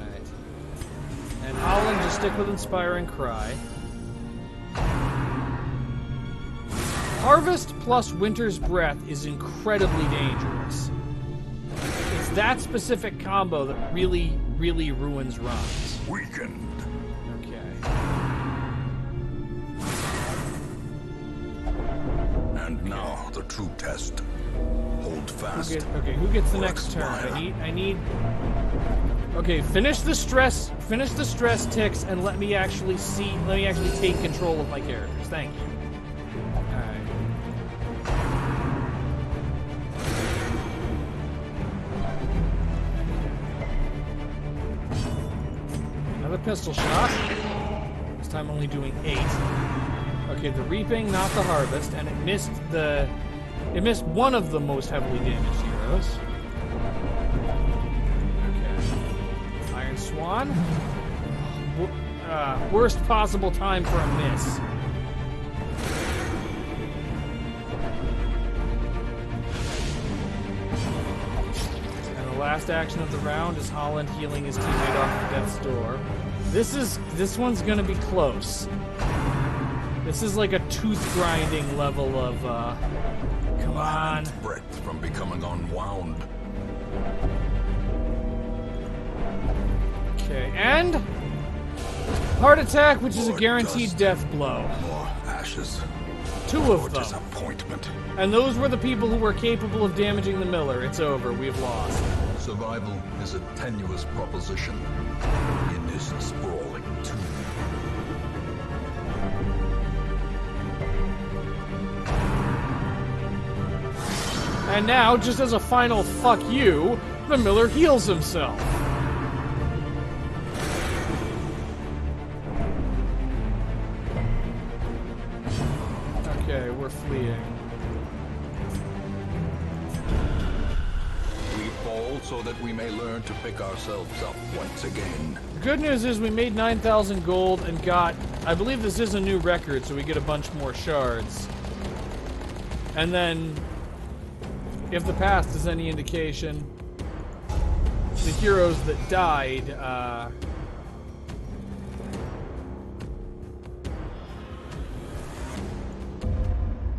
B: Alright. And Holland, just stick with Inspiring Cry. Harvest plus Winter's Breath is incredibly dangerous. It's that specific combo that really, really ruins runs.
C: Weakened.
B: Okay.
C: And now the true test. Hold fast.
B: Who gets the next turn? I need. Okay, finish the stress ticks and let me actually take control of my characters. Thank you. Alright. Another pistol shot. This time only doing 8. Okay, the Reaping, not the Harvest, and it missed one of the most heavily damaged heroes. Okay. Iron Swan. Worst possible time for a miss. And the last action of the round is Holland healing his teammate off of death's door. This one's gonna be close. This is like a tooth-grinding level of, come on.
C: Breath from becoming unwound.
B: Okay, and heart attack, which is a guaranteed death blow.
C: More ashes.
B: 2 of
C: More
B: them.
C: disappointment.
B: And those were the people who were capable of damaging the Millar. It's over. We've lost.
C: Survival is a tenuous proposition in this sprawling tomb.
B: And now, just as a final fuck you, the Millar heals himself. Okay, we're fleeing.
C: We fall so that we may learn to pick ourselves up once again.
B: The good news is we made 9,000 gold and got, I believe this is a new record, so we get a bunch more shards. And then, if the past is any indication, the heroes that died,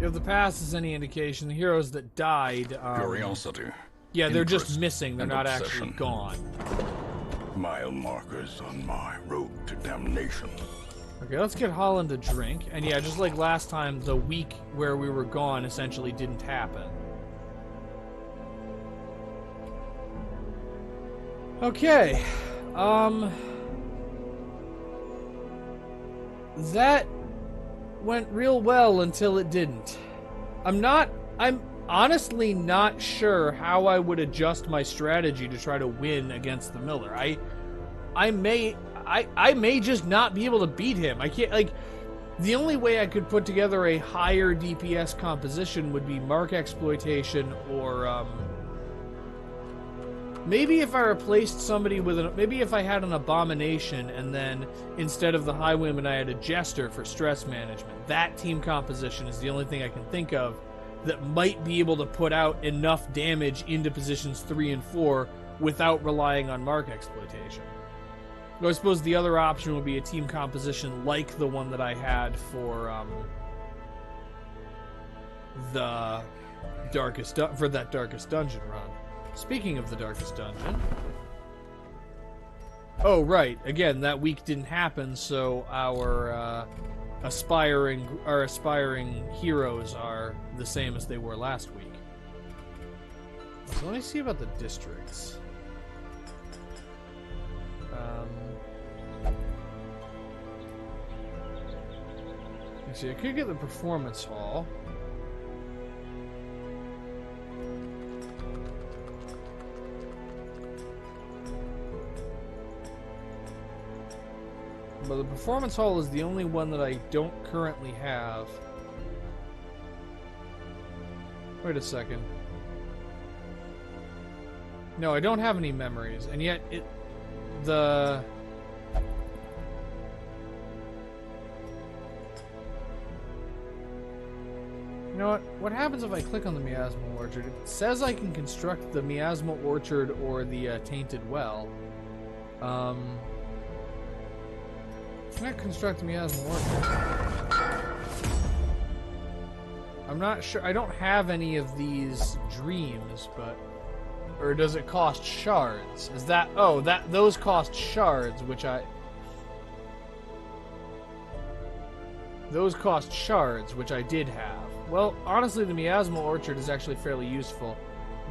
B: If the past is any indication, the heroes that died...
A: Curiosity.
B: Yeah, they're just
A: interest,
B: missing. They're
A: and
B: not
A: obsession.
B: actually gone.
C: Mile markers on my road to damnation.
B: Okay, let's get Holland a drink. And yeah, just like last time, the week where we were gone essentially didn't happen. Okay. That went real well until it didn't. I'm honestly not sure how I would adjust my strategy to try to win against the Millar. I may just not be able to beat him. I can't, like, the only way I could put together a higher DPS composition would be mark exploitation or, maybe if I replaced somebody with maybe if I had an abomination and then instead of the highwayman I had a jester for stress management. That team composition is the only thing I can think of that might be able to put out enough damage into positions 3 and 4 without relying on mark exploitation. So I suppose the other option would be a team composition like the one that I had for that Darkest Dungeon run. Speaking of the Darkest Dungeon... Oh, right. Again, that week didn't happen, so our aspiring heroes are the same as they were last week. So let me see about the districts. Let's see, I could get the Performance Hall. But the Performance Hall is the only one that I don't currently have. Wait a second. No, I don't have any memories, and yet you know what? What happens if I click on the Miasmal Orchard? It says I can construct the Miasmal Orchard or the Tainted Well. Can I construct the Miasmal Orchard? I'm not sure. I don't have any of these dreams, but... Or does it cost shards? Is that... Oh, those cost shards, which I... Those cost shards, which I did have. Well, honestly, the Miasmal Orchard is actually fairly useful.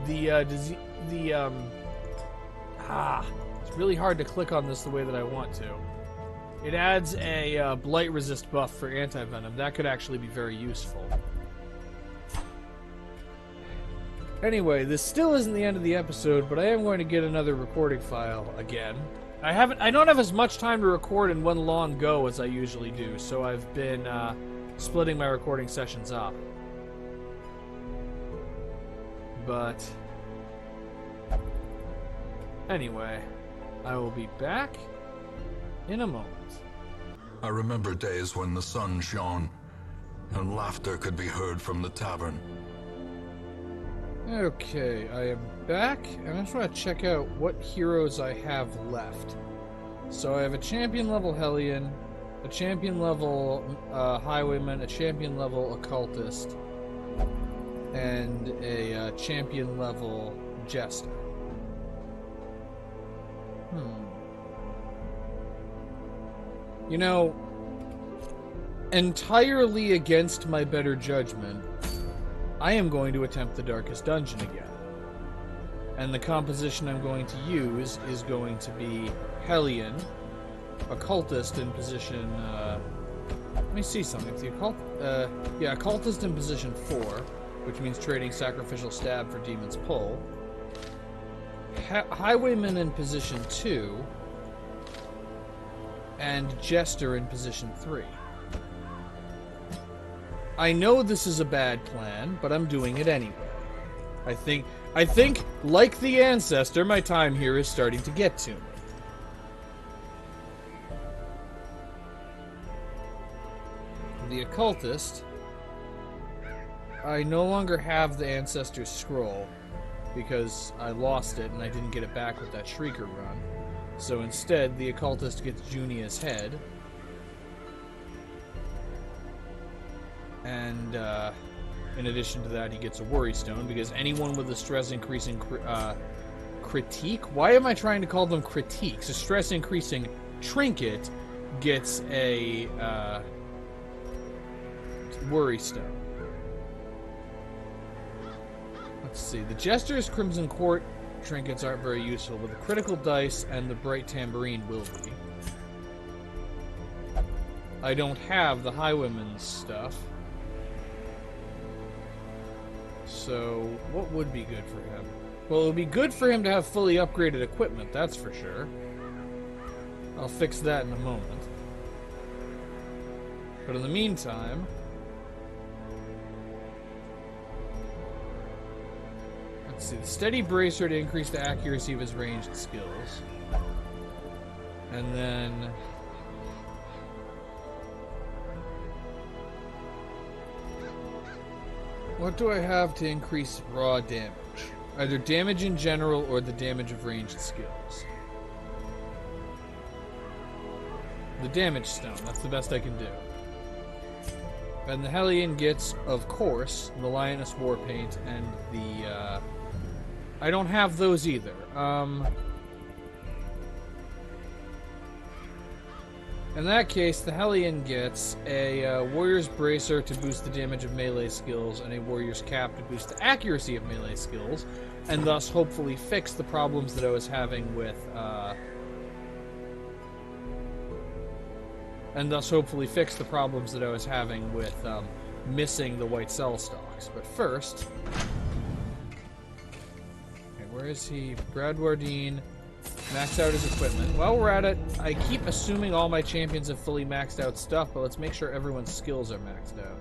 B: It's really hard to click on this the way that I want to. It adds a blight resist buff for anti-venom. That could actually be very useful. Anyway, this still isn't the end of the episode, but I am going to get another recording file again. I don't have as much time to record in one long go as I usually do, so I've been splitting my recording sessions up. But anyway, I will be back in a moment.
A: I remember days when the sun shone and laughter could be heard from the tavern.
B: Okay, I am back, and I just want to check out what heroes I have left. So I have a champion level Hellion, a champion level Highwayman, a champion level Occultist, and a champion level Jester. You know, entirely against my better judgment, I am going to attempt the Darkest Dungeon again. And the composition I'm going to use is going to be Hellion, Occultist in position, let me see something. The Occultist in position 4, which means trading Sacrificial Stab for Demon's Pull. Highwayman in position 2, and Jester in position 3. I know this is a bad plan, but I'm doing it anyway. I think, like the Ancestor, my time here is starting to get to me. The Occultist, I no longer have the Ancestor's Scroll, because I lost it and I didn't get it back with that Shrieker run. So instead, the Occultist gets Junia's head. And, in addition to that, he gets a worry stone, because anyone with a stress increasing critique? Why am I trying to call them critiques? A stress increasing trinket gets a worry stone. Let's see. The Jester's Crimson Court trinkets aren't very useful, but the critical dice and the bright tambourine will be. I don't have the Highwayman's stuff. So, what would be good for him? Well, it would be good for him to have fully upgraded equipment, that's for sure. I'll fix that in a moment. But in the meantime... let's see, the Steady Bracer to increase the accuracy of his ranged skills. And then... what do I have to increase raw damage? Either damage in general or the damage of ranged skills. The damage stone, that's the best I can do. And the Hellion gets, of course, the Lioness Warpaint and the, I don't have those either. In that case, the Hellion gets a Warrior's Bracer to boost the damage of melee skills and a Warrior's Cap to boost the accuracy of melee skills, and thus hopefully fix the problems that I was having with, missing the white cell stalks. But first... okay, where is he? Brad Wardine... max out his equipment. While we're at it, I keep assuming all my champions have fully maxed out stuff, but let's make sure everyone's skills are maxed out.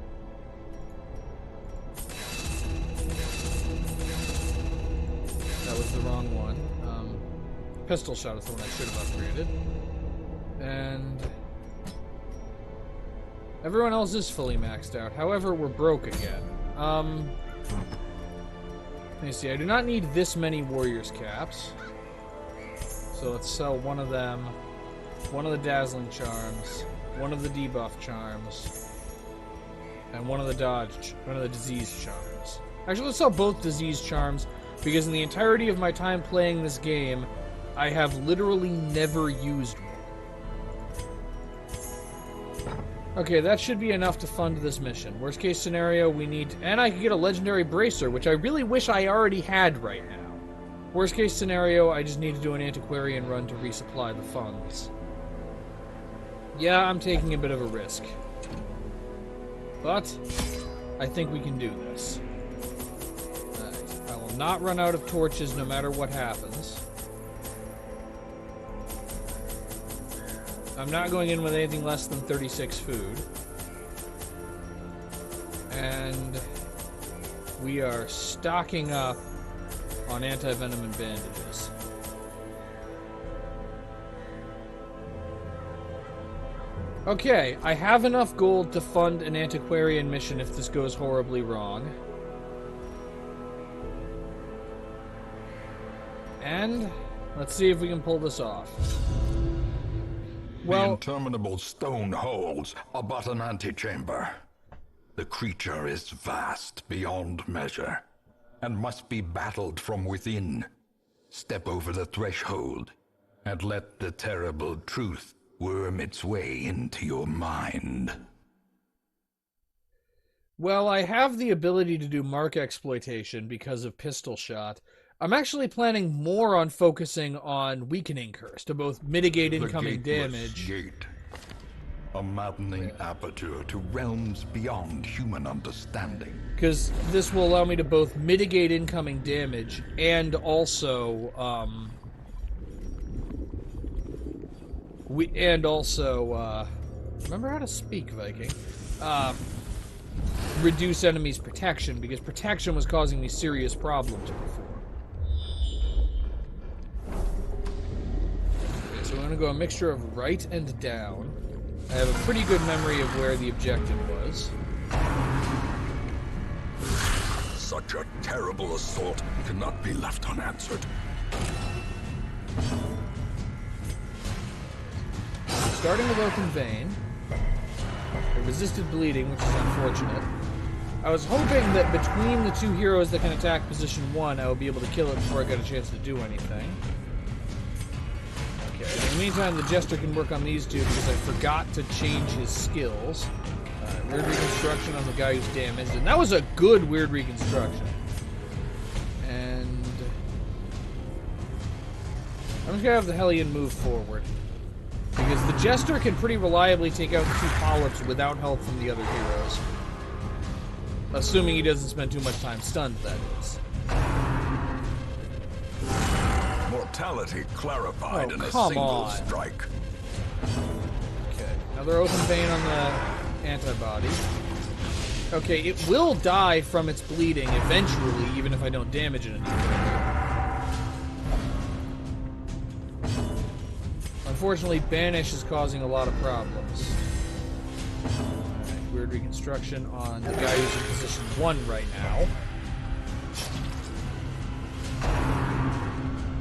B: That was the wrong one. Pistol shot is the one I should have upgraded. And... everyone else is fully maxed out. However, we're broke again. Let me see. I do not need this many Warrior's Caps. So let's sell one of them, one of the Dazzling Charms, one of the Debuff Charms, and one of the Disease Charms. Actually, let's sell both Disease Charms, because in the entirety of my time playing this game, I have literally never used one. Okay, that should be enough to fund this mission. Worst case scenario, we need... and I could get a Legendary Bracer, which I really wish I already had right now. Worst case scenario, I just need to do an antiquarian run to resupply the funds. Yeah, I'm taking a bit of a risk. But, I think we can do this. I will not run out of torches no matter what happens. I'm not going in with anything less than 36 food. And we are stocking up on anti-venom and bandages. Okay, I have enough gold to fund an antiquarian mission if this goes horribly wrong. And let's see if we can pull this off.
A: The interminable stone holes are but an antechamber. The creature is vast beyond measure, and must be battled from within. Step over the threshold, and let the terrible truth worm its way into your mind.
B: Well, I have the ability to do mark exploitation because of pistol shot. I'm actually planning more on focusing on weakening curse to both mitigate incoming damage.
A: Gate, a maddening aperture to realms beyond human understanding.
B: Because this will allow me to both mitigate incoming damage and also, remember how to speak, Viking? Reduce enemies' protection, because protection was causing me serious problems before. Okay, so I'm going to go a mixture of right and down. I have a pretty good memory of where the objective was.
A: Such a terrible assault cannot be left unanswered.
B: Starting with Oaken Vein. It resisted bleeding, which is unfortunate. I was hoping that between the two heroes that can attack position 1, I would be able to kill it before I got a chance to do anything. Okay, in the meantime, the Jester can work on these two because I forgot to change his skills. Weird Reconstruction on the guy who's damaged, and that was a good Weird Reconstruction. And I'm just gonna have the Hellion move forward. Because the Jester can pretty reliably take out the 2 Polyps without help from the other heroes. Assuming he doesn't spend too much time stunned, that is.
C: Mortality clarified in a
B: come
C: single
B: on.
C: strike.
B: Okay, another open vein on the antibody. Okay, it will die from its bleeding eventually, even if I don't damage it anymore. Unfortunately, Banish is causing a lot of problems. Alright, Weird Reconstruction on the guy who's in position 1 right now.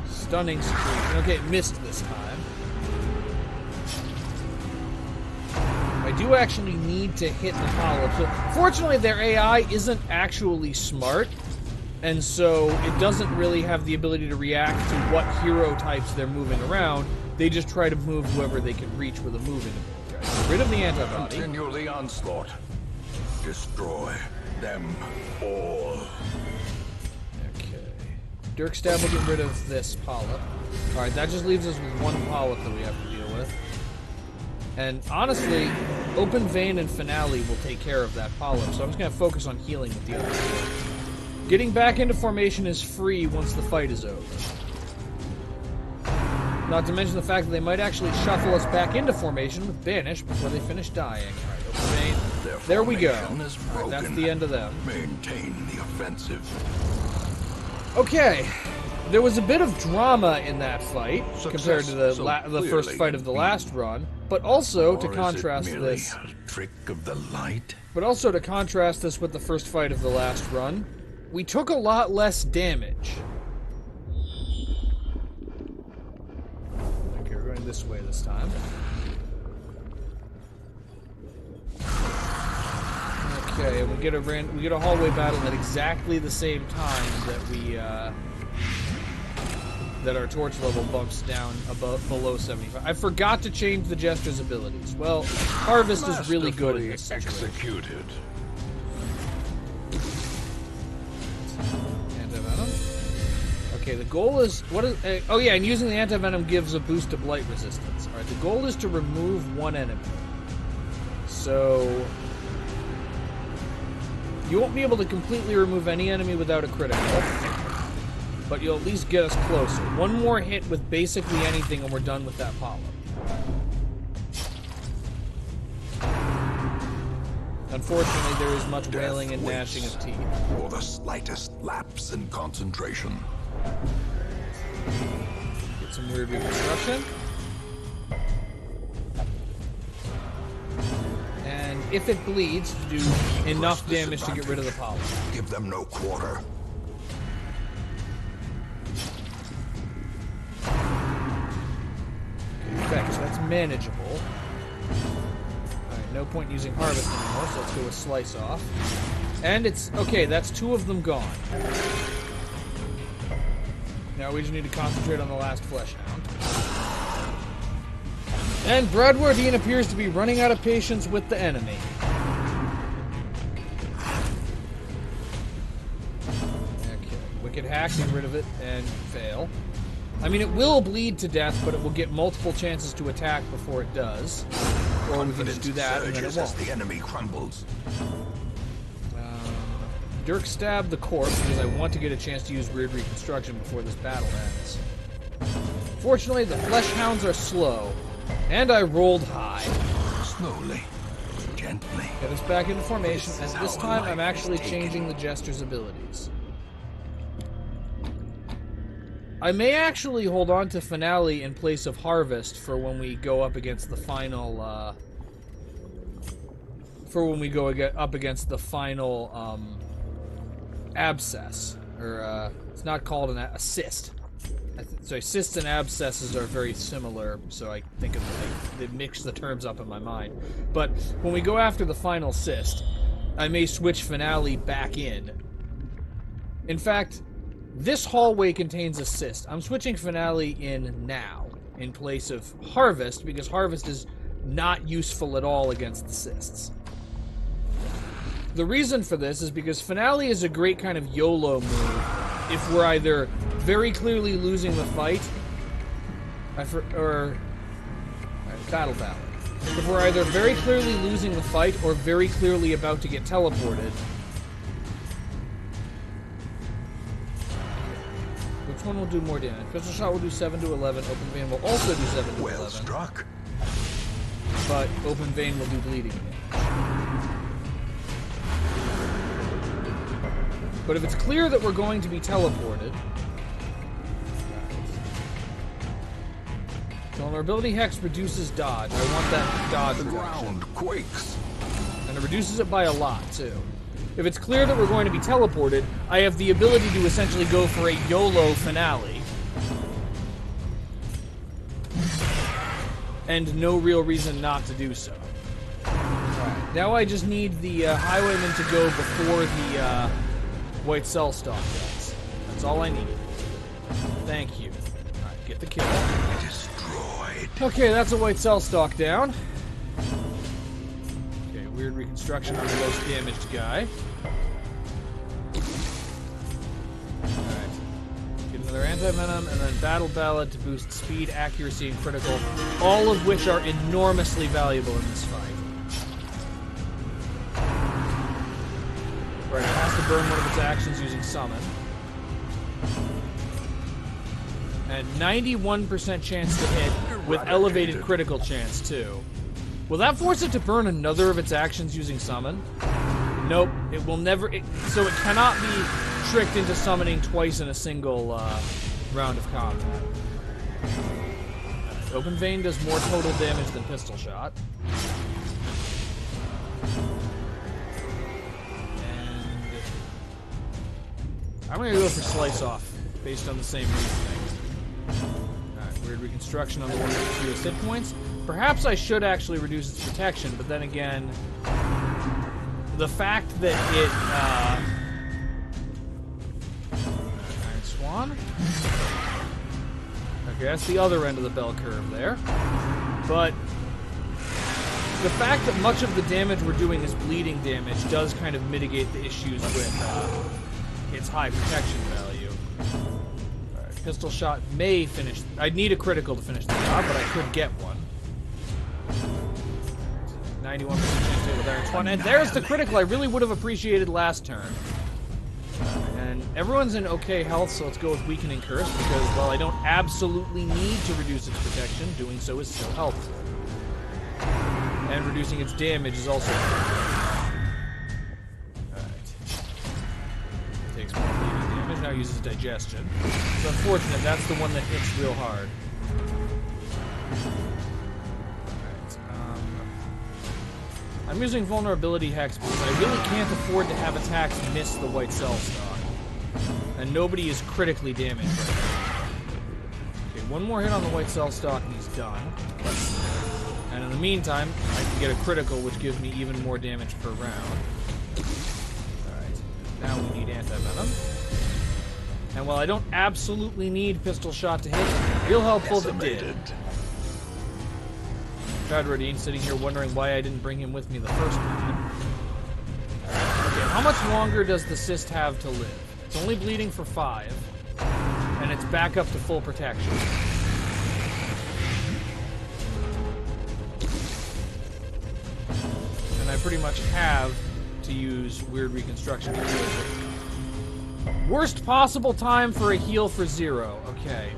B: Stunning Secretion. Okay, it missed this time. I do actually need to hit the Polyps. So, fortunately, their AI isn't actually smart, and so it doesn't really have the ability to react to what hero types they're moving around. They just try to move whoever they can reach with a moving ability. Get rid of the antibody.
C: Continue the onslaught. Destroy them all.
B: Okay. Dirk Stab will get rid of this Polyp. Alright, that just leaves us with 1 Polyp that we have to deal with. And honestly, Open Vein and Finale will take care of that Polyp, so I'm just going to focus on healing with the other two. Getting back into formation is free once the fight is over. Not to mention the fact that they might actually shuffle us back into formation with Banish before they finish dying. Alright, Open Vein. There we go. Right, that's the end of them.
C: Maintain the offensive.
B: Okay. There was a bit of drama in that fight compared to the first fight of the last run, but also to contrast this.
C: A trick of the light?
B: But also to contrast this with the first fight of the last run, we took a lot less damage. Okay, we're going this way this time. Okay, and we get a hallway battle at exactly the same time that that our torch level bumps down below 75. I forgot to change the Jester's abilities. Well, Harvest is really good in this situation.
C: Executed.
B: Anti-venom. Okay, the goal is oh yeah, and using the anti-venom gives a boost to blight resistance. All right, the goal is to remove 1 enemy. So you won't be able to completely remove any enemy without a critical, but you'll at least get us closer. 1 more hit with basically anything and we're done with that Polyp. Unfortunately, there is much wailing and gnashing of teeth.
C: For the slightest lapse in concentration.
B: Get some weird reconstruction. And if it bleeds, do enough damage to get rid of the Polyp.
C: Give them no quarter.
B: Effect, so that's manageable. Alright, no point using Harvest anymore, so let's go with Slice Off. And it's... okay, that's 2 of them gone. Now we just need to concentrate on the last Flesh Hound. And Bradwardine appears to be running out of patience with the enemy. Okay, Wicked Hack, get rid of it, and fail. I mean, it will bleed to death, but it will get multiple chances to attack before it does. Or we can just do that, and then it won't.
C: The enemy crumbles.
B: Dirk Stab the corpse, because I want to get a chance to use Weird Reconstruction before this battle ends. Fortunately, the Flesh Hounds are slow, and I rolled high.
C: Slowly, gently.
B: Get us back into formation, and this time I'm actually changing the Jester's abilities. I may actually hold on to Finale in place of Harvest for when we go up against the final, Abscess. Or, it's not called an assist. So assists and abscesses are very similar, so I think they mix the terms up in my mind. But when we go after the final cyst, I may switch Finale back in. In fact, this hallway contains Assist. I'm switching Finale in now, in place of Harvest, because Harvest is not useful at all against Assists. The reason for this is because Finale is a great kind of YOLO move if we're either very clearly losing the fight, or Battle Ballad. If we're either very clearly losing the fight or very clearly about to get teleported. Which one will do more damage? Pistol Shot will do 7 to 11. Open Vein will also do 7 to 11.
C: Well struck.
B: But Open Vein will do bleeding damage. But if it's clear that we're going to be teleported... Vulnerability Hex reduces dodge. I want that dodge
C: The
B: reduction.
C: ground quakes.
B: And it reduces it by a lot, too. If it's clear that we're going to be teleported, I have the ability to essentially go for a YOLO Finale. And no real reason not to do so. Alright, now I just need the Highwayman to go before the White Cell Stalk does. That's all I need. Thank you. Alright, get the kill.
C: Destroyed.
B: Okay, that's a White Cell Stalk down. Okay, weird reconstruction on the most damaged guy. Alright. Get another anti-venom, and then Battle Ballad to boost speed, accuracy, and critical, all of which are enormously valuable in this fight. Right, it has to burn one of its actions using Summon. And 91% chance to hit with elevated critical chance, too. Will that force it to burn another of its actions using Summon? Nope, it will never... so it cannot be tricked into summoning twice in a single round of combat. Open Vein does more total damage than Pistol Shot. And I'm going to go for Slice Off, based on the same reasoning. Alright, weird reconstruction on the one with the fewest hit points. Perhaps I should actually reduce its protection, but then again, the fact that it, Iron Swan? Okay, that's the other end of the bell curve there. But the fact that much of the damage we're doing is bleeding damage does kind of mitigate the issues with its high protection value. Alright, Pistol Shot may finish... I'd need a critical to finish the job, but I could get one. 91% chance to hit with Iron Swan. And there's the critical I really would have appreciated last turn. And everyone's in okay health, so let's go with Weakening Curse, because while I don't absolutely need to reduce its protection, doing so is still helpful. And reducing its damage is also helpful. Alright. Takes more bleeding damage, now uses Digestion. It's unfortunate, that's the one that hits real hard. I'm using Vulnerability Hex because I really can't afford to have attacks miss the White Cell Stalk. And nobody is critically damaged right now. Okay, one more hit on the White Cell Stalk and he's done. And in the meantime, I can get a critical, which gives me even more damage per round. Alright, now we need Anti-Venom. And while I don't absolutely need Pistol Shot to hit, real helpful if it did. Radrodine sitting here wondering why I didn't bring him with me the first time. Okay, how much longer does the cyst have to live? It's only bleeding for 5, and it's back up to full protection. And I pretty much have to use Weird Reconstruction to heal it. Worst possible time for a heal for 0. Okay,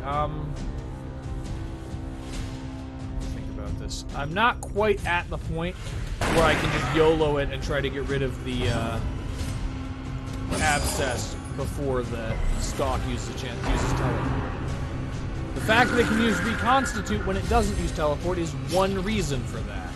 B: I'm not quite at the point where I can just YOLO it and try to get rid of the abscess before the stalk uses teleport. The fact that it can use Reconstitute when it doesn't use teleport is one reason for that.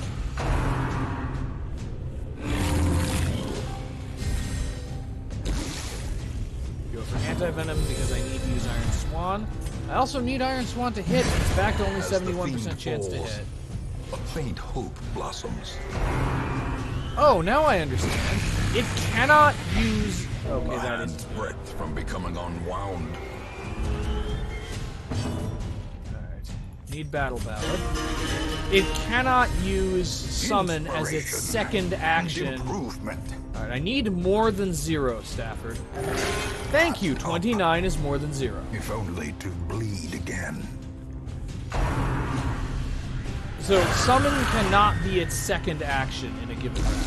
B: Go for Anti-Venom because I need to use Iron Swan. I also need Iron Swan to hit, and it's back to only 71% chance to hit.
C: A faint hope blossoms.
B: Oh, now I understand. It cannot use... Okay,
C: A
B: that
C: hand's
B: is...
C: breadth from becoming unwound.
B: Alright. Need Battle Ballad. It cannot use Summon as its
C: Inspiration
B: second action.
C: Improvement.
B: Alright, I need more than 0, Stafford. Thank you, 29 is more than 0.
C: If only to bleed again.
B: So, Summon cannot be its second action in a given round.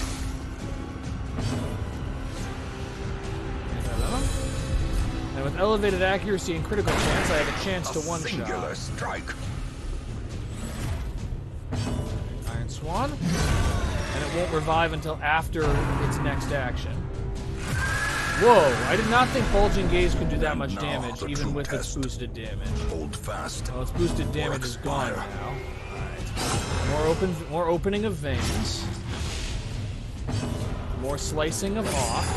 B: And with elevated accuracy and critical chance, I have a chance to one-shot.
C: Singular strike.
B: Iron Swan. And it won't revive until after its next action. Whoa, I did not think Bulging Gaze could do that much
C: Now,
B: damage,
C: the
B: even
C: true
B: with its
C: test.
B: boosted damage.
C: Hold fast.
B: Well, its boosted damage is gone now. Alright. More opening of veins. More slicing of off.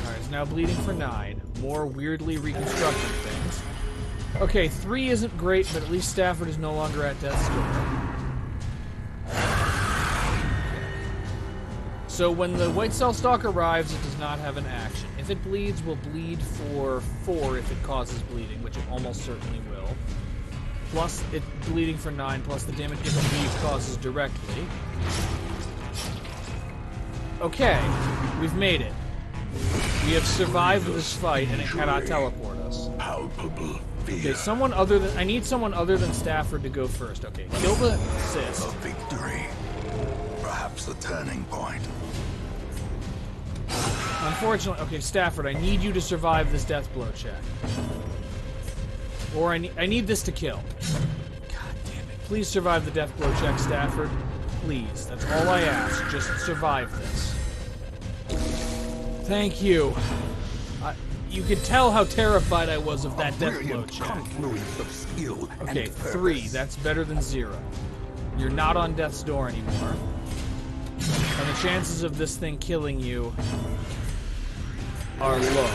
B: Alright, it's now bleeding for 9. More weirdly reconstructed things. Okay, 3 isn't great, but at least Stafford is no longer at death's door. So when the White Cell Stalk arrives, it does not have an action. If it bleeds, we'll bleed for 4 if it causes bleeding, which it almost certainly will. Plus, it bleeding for 9, plus the damage it bleeds causes directly. Okay, we've made it. We have survived this fight, and it cannot teleport us.
C: Palpable fear.
B: Okay, someone other than... I need someone other than Stafford to go first. Okay, kill the cyst.
C: A victory. Perhaps the turning point.
B: Unfortunately, okay, Stafford, I need you to survive this death blow check. Or I need this to kill. God damn it. Please survive the death blow check, Stafford. Please. That's all I ask. Just survive this. Thank you. You could tell how terrified I was of that death blow check.
C: Confluence of skill
B: Okay,
C: and
B: 3.
C: purpose.
B: That's better than 0. You're not on death's door anymore. And the chances of this thing killing you are low.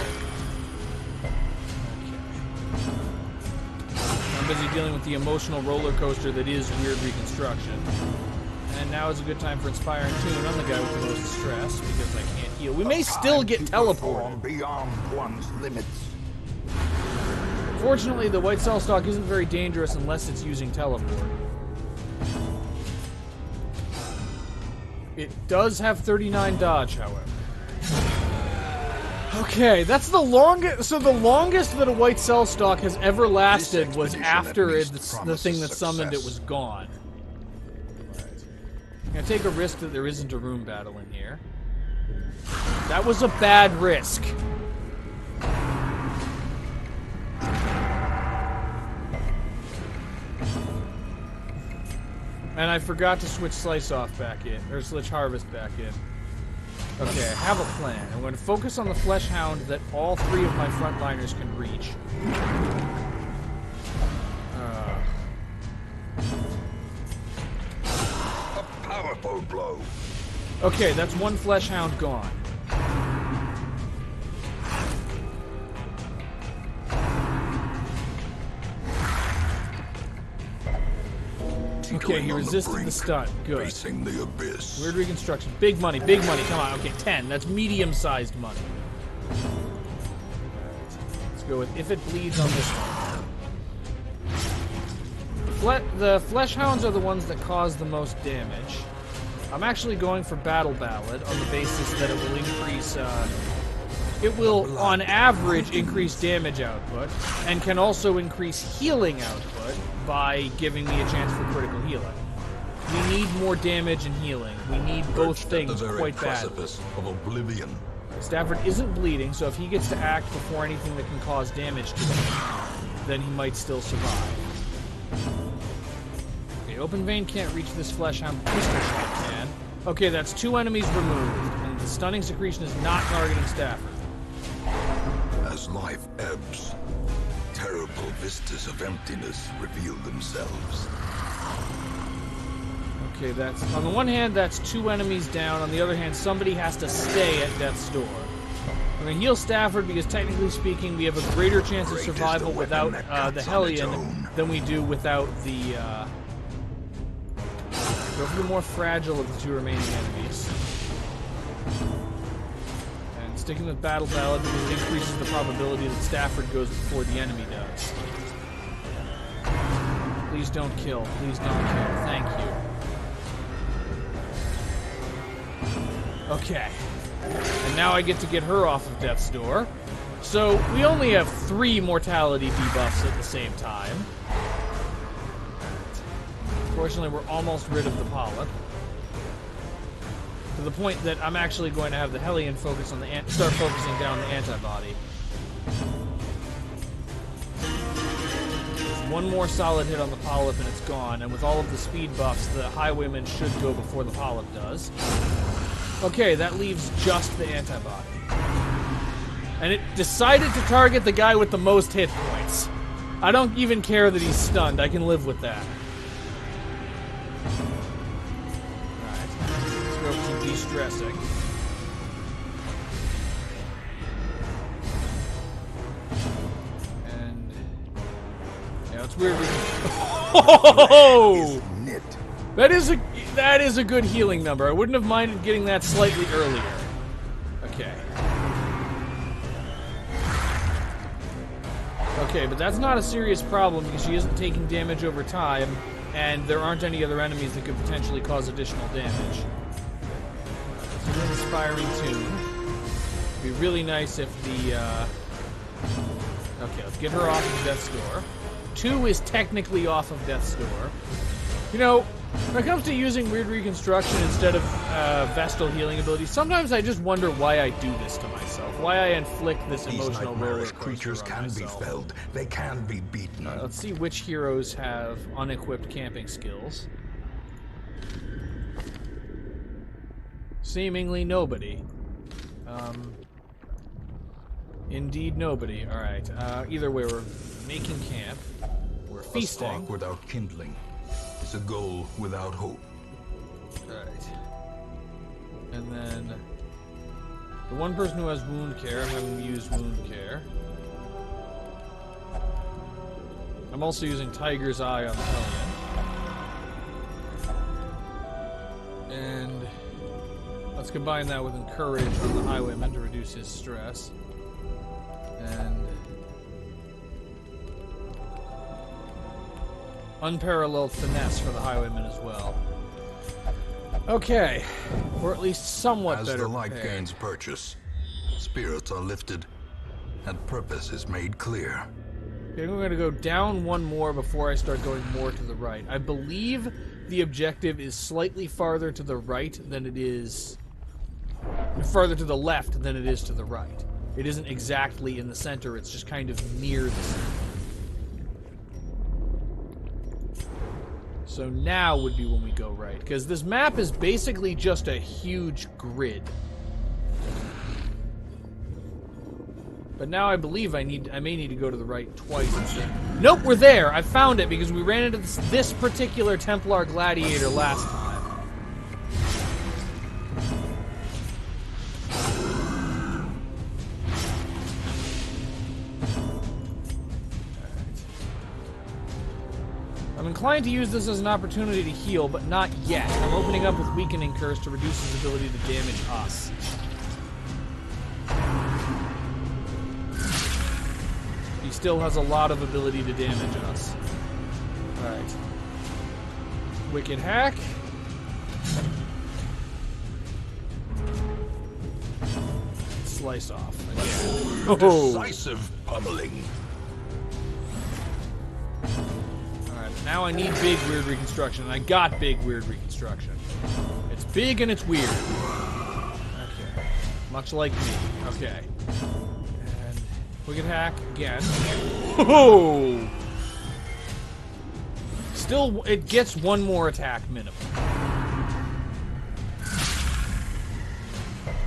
B: I'm busy dealing with the emotional roller coaster that is weird reconstruction. And now is a good time for Inspiring Tune on the guy with the most stress, because I can't heal. We may still get teleported.
C: Beyond one's limits.
B: Fortunately, the White Cell Stalk isn't very dangerous unless it's using teleport. It does have 39 dodge, however. Okay, that's the longest. So the longest that a White Cell Stalk has ever lasted was after the thing that summoned it was gone. I'm gonna take a risk that there isn't a room battle in here. That was a bad risk. And I forgot to switch Slice Off back in, or switch Harvest back in. Okay, I have a plan. I'm going to focus on the Flesh Hound that all 3 of my frontliners can reach.
C: A powerful blow.
B: Okay, that's 1 Flesh Hound gone. Okay, he resisted the stun. Good.
C: Facing the abyss.
B: Weird reconstruction. Big money, big money. Come on. Okay, 10. That's medium-sized money. Let's go with if it bleeds on this one. The Flesh Hounds are the ones that cause the most damage. I'm actually going for Battle Ballad on the basis that it will increase... it will, on average, increase damage output, and can also increase healing output by giving me a chance for critical healing. We need more damage and healing. We need both things quite badly.
C: Precipice of oblivion.
B: Stafford isn't bleeding, so if he gets to act before anything that can cause damage to him, then he might still survive. Okay, Open Vein can't reach this Flesh Hound. Pistol Shot can. Okay, that's 2 enemies removed, and the stunning secretion is not targeting Stafford.
C: As life ebbs, terrible vistas of emptiness reveal themselves.
B: Okay, that's... On the one hand, that's 2 enemies down. On the other hand, somebody has to stay at death's door. I'm going to heal Stafford because, technically speaking, we have a greater chance of survival without the Hellion than we do without the Go for the more fragile of the two remaining enemies. And sticking with Battle Ballad because it increases the probability that Stafford goes before the enemy does. Please don't kill. Please don't kill. Thank you. Okay. And now I get to get her off of Death's Door. So we only have 3 mortality debuffs at the same time. Fortunately, we're almost rid of the polyp. To the point that I'm actually going to have the Hellion focus on the start focusing down the antibody. Just one more solid hit on the polyp and it's gone. And with all of the speed buffs, the Highwayman should go before the polyp does. Okay, that leaves just the antibody. And it decided to target the guy with the most hit points. I don't even care that he's stunned. I can live with that. Alright, let's go for some de-stressing. And... yeah, it's weird. Oh! That is a good healing number. I wouldn't have minded getting that slightly earlier. Okay. Okay, but that's not a serious problem because she isn't taking damage over time, and there aren't any other enemies that could potentially cause additional damage. It's an inspiring tune. It'd be really nice if the, okay, let's get her off of Death's Door. 2 is technically off of Death's Door. You know, when it comes to using Weird Reconstruction instead of Vestal healing abilities, sometimes I just wonder why I do this to myself. Why I inflict this emotional roller coaster
C: creatures can be felled. They can be beaten.
B: Let's see which heroes have unequipped camping skills. Seemingly nobody. Indeed nobody. Alright, either way, we're making camp. We're feasting.
C: A spark without kindling is a goal without hope.
B: Alright. And then the one person who has wound care, I'm having them use wound care. I'm also using Tiger's Eye on the Hellion. And let's combine that with Encourage on the Highwayman to reduce his stress. And Unparalleled Finesse for the Highwayman as well. Okay, or at least somewhat better
C: As the light
B: prepared.
C: gains purchase, spirits are lifted, and purpose is made clear.
B: Okay, I'm going to go down one more before I start going more to the right. I believe the objective is slightly farther to the right than it is... farther to the left than it is to the right. It isn't exactly in the center, it's just kind of near the center. So now would be when we go right, because this map is basically just a huge grid. But now I believe I may need to go to the right twice instead. Nope, we're there! I found it because we ran into this particular Templar Gladiator last time. I'm inclined to use this as an opportunity to heal, but not yet. I'm opening up with Weakening Curse to reduce his ability to damage us. He still has a lot of ability to damage us. Alright. Wicked Hack. Slice off. Again. Oh.
C: Decisive pummeling.
B: Now I need big Weird Reconstruction, and I got big Weird Reconstruction. It's big and it's weird. Okay. Much like me. Okay. And Wicked Hack again. Oh! Still, it gets one more attack minimum.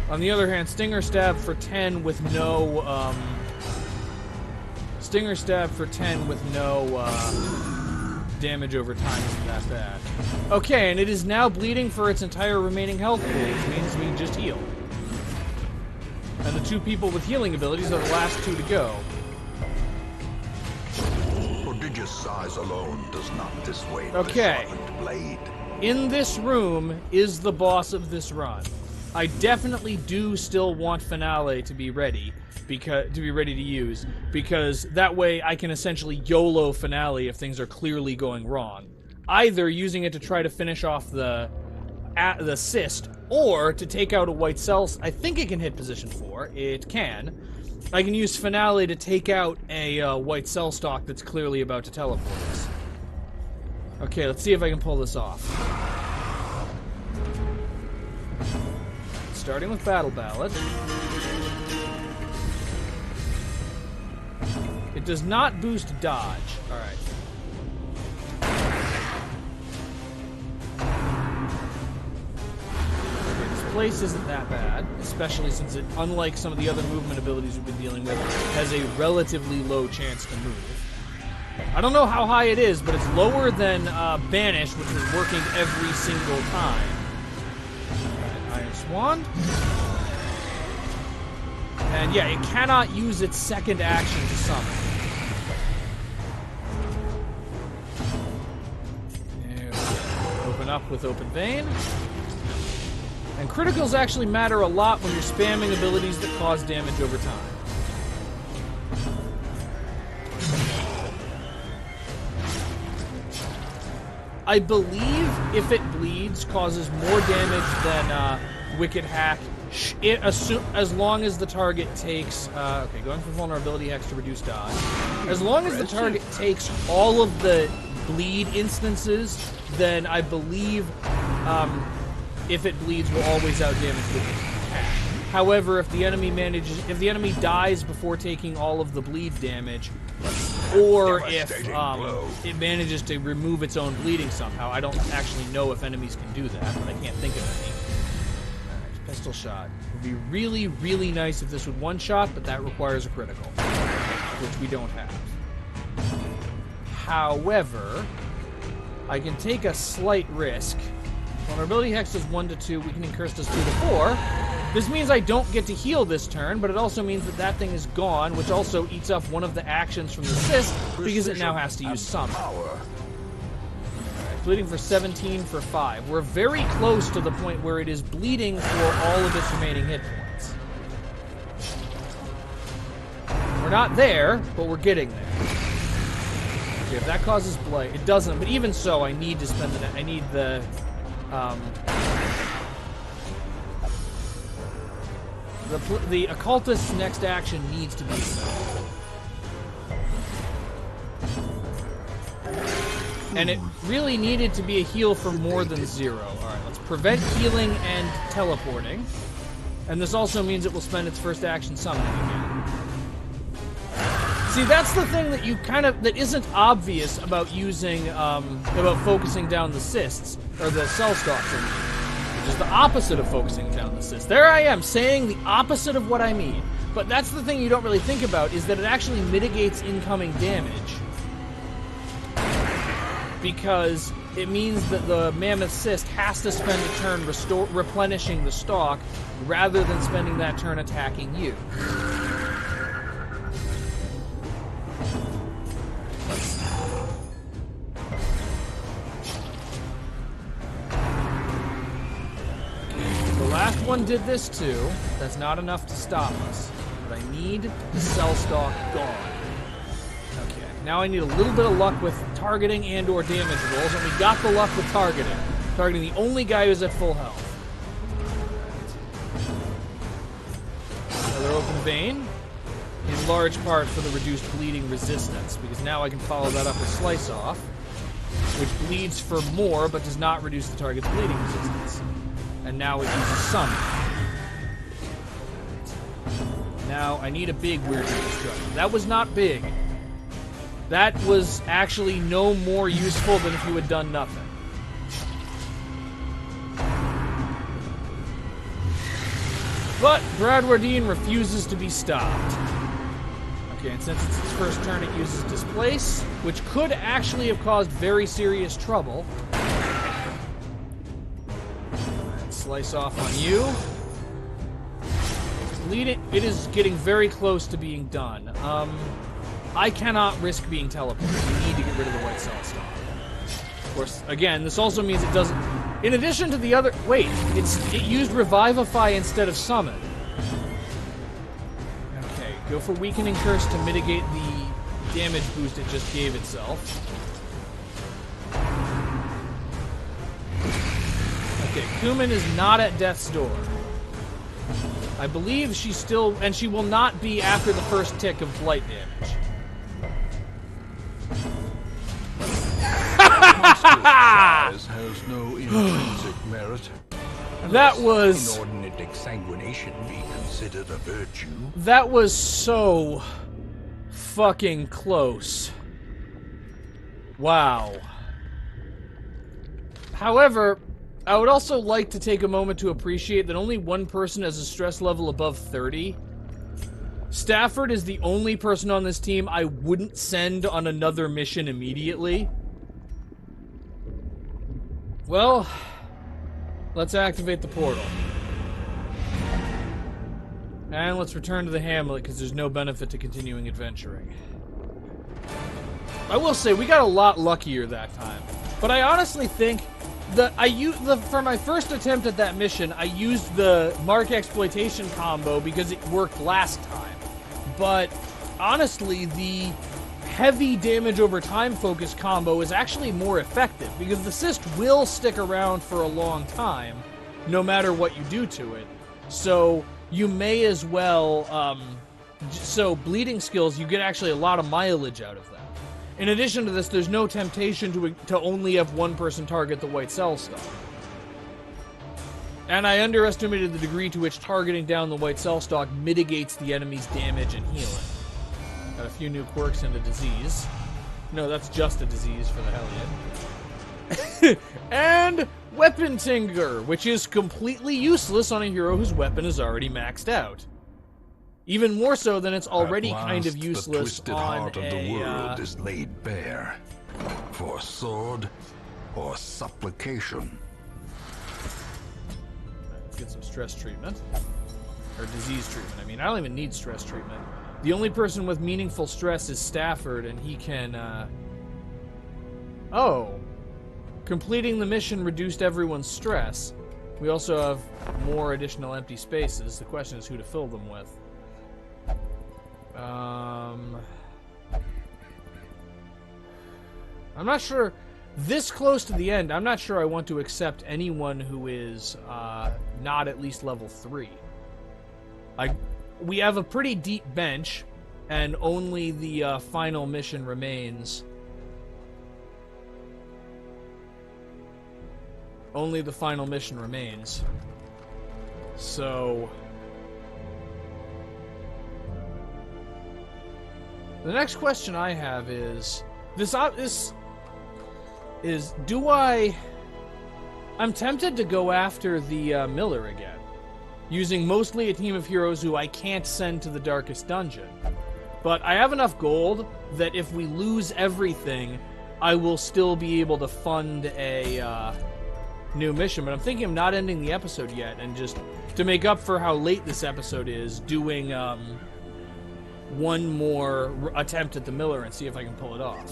B: On the other hand, Stinger Stab for 10 with no, Stinger Stab for 10 with no, damage over time isn't that bad. Okay, and it is now bleeding for its entire remaining health pool, which means we can just heal. And the 2 people with healing abilities are the last 2 to go.
C: Prodigious size alone does not dissuade
B: Okay.
C: the sharpened blade.
B: in this room is the boss of this run. I definitely do still want Finale to be ready, to use, because that way I can essentially YOLO Finale if things are clearly going wrong. Either using it to try to finish off the cyst, or to take out a white cell. I think it can hit position 4. It can. I can use Finale to take out a white cell stalk that's clearly about to teleport us. Okay, let's see if I can pull this off. Starting with Battle Ballad. It does not boost dodge. Alright. Okay, this place isn't that bad, especially since it, unlike some of the other movement abilities we've been dealing with, has a relatively low chance to move. I don't know how high it is, but it's lower than Banish, which was working every single time. Iron Swan. And yeah, it cannot use its second action to summon. Open up with Open Vein. And criticals actually matter a lot when you're spamming abilities that cause damage over time. I believe if it bleeds, causes more damage than Wicked Hack, as long as the target takes... okay, going for Vulnerability Hex to reduce dodge. As long as the target takes all of the bleed instances, then I believe if it bleeds, will always outdamage Wicked Hack. However, if the enemy dies before taking all of the bleed damage, or if it manages to remove its own bleeding somehow. I don't actually know if enemies can do that, but I can't think of any. Alright, Pistol Shot. It would be really, really nice if this would one-shot, but that requires a critical, which we don't have. However, I can take a slight risk. Vulnerability Hex does 1 to 2, Weakening Curse does 2 to 4. This means I don't get to heal this turn, but it also means that that thing is gone, which also eats up one of the actions from the cyst, because it now has to use Summon. Alright, bleeding for 17 for 5. We're very close to the point where it is bleeding for all of its remaining hit points. We're not there, but we're getting there. Okay, if that causes blight, it doesn't, but even so, I need to spend the... I need the... The occultist's next action needs to be spent. And it really needed to be a heal for more than 0. Alright, let's prevent healing and teleporting. And this also means it will spend its first action summoning again. See, that's the thing that that isn't obvious about using, about focusing down the cysts, or the cell stalks, which is the opposite of focusing down the cyst. There I am, saying the opposite of what I mean. But that's the thing you don't really think about, is that it actually mitigates incoming damage. Because it means that the Mammoth Cyst has to spend a turn replenishing the stalk, rather than spending that turn attacking you. Last one did this too. That's not enough to stop us. But I need the cell stalk gone. Okay, now I need a little bit of luck with targeting and or damage rolls, and we got the luck with targeting. Targeting the only guy who's at full health. Another Open Vein. In large part for the reduced bleeding resistance, because now I can follow that up with Slice Off, which bleeds for more, but does not reduce the target's bleeding resistance. And now it uses Summon. Now, I need a big Weird Destruction. That was not big. That was actually no more useful than if you had done nothing. But Bradwardine refuses to be stopped. Okay, and since it's its first turn, it uses Displace, which could actually have caused very serious trouble. Slice Off on you. It is getting very close to being done. I cannot risk being teleported. We need to get rid of the white cell stalk. Of course, again, this also means it doesn't... In addition to the other... Wait, it used Revivify instead of Summon. Okay, go for Weakening Curse to mitigate the damage boost it just gave itself. Okay, Kumin is not at death's door. I believe she's still... And she will not be after the first tick of blight damage.
C: Has no intrinsic merit.
B: That was...
C: Inordinate exsanguination be considered a virtue.
B: That was so... fucking close. Wow. However, I would also like to take a moment to appreciate that only one person has a stress level above 30. Stafford is the only person on this team I wouldn't send on another mission immediately. Well, let's activate the portal. And let's return to the hamlet, because there's no benefit to continuing adventuring. I will say, we got a lot luckier that time. But I honestly think that for my first attempt at that mission, I used the Mark Exploitation combo because it worked last time. But honestly, the heavy damage over time focus combo is actually more effective, because the cyst will stick around for a long time, no matter what you do to it. So you may as well, so bleeding skills, you get actually a lot of mileage out of that. In addition to this, there's no temptation to only have one person target the white cell stalk. And I underestimated the degree to which targeting down the white cell stalk mitigates the enemy's damage and healing. Got a few new quirks and a disease. No, that's just a disease for the Hellion. And Weapon Tinker, which is completely useless on a hero whose weapon is already maxed out. Even more so than it's already kind of useless
C: the twisted
B: on
C: heart of the world is laid bare for sword or supplication.
B: Let's get some stress treatment. Or disease treatment, I mean. I don't even need stress treatment. The only person with meaningful stress is Stafford, and he can, Oh. Completing the mission reduced everyone's stress. We also have more additional empty spaces. The question is who to fill them with. I'm not sure... This close to the end, I'm not sure I want to accept anyone who is, not at least level 3. We have a pretty deep bench, and only the final mission remains. Only the final mission remains. So... The next question I have is... do I... I'm tempted to go after the Millar again, using mostly a team of heroes who I can't send to the Darkest Dungeon. But I have enough gold that if we lose everything, I will still be able to fund a new mission. But I'm thinking of not ending the episode yet, and just to make up for how late this episode is, doing one more attempt at the Millar and see if I can pull it off.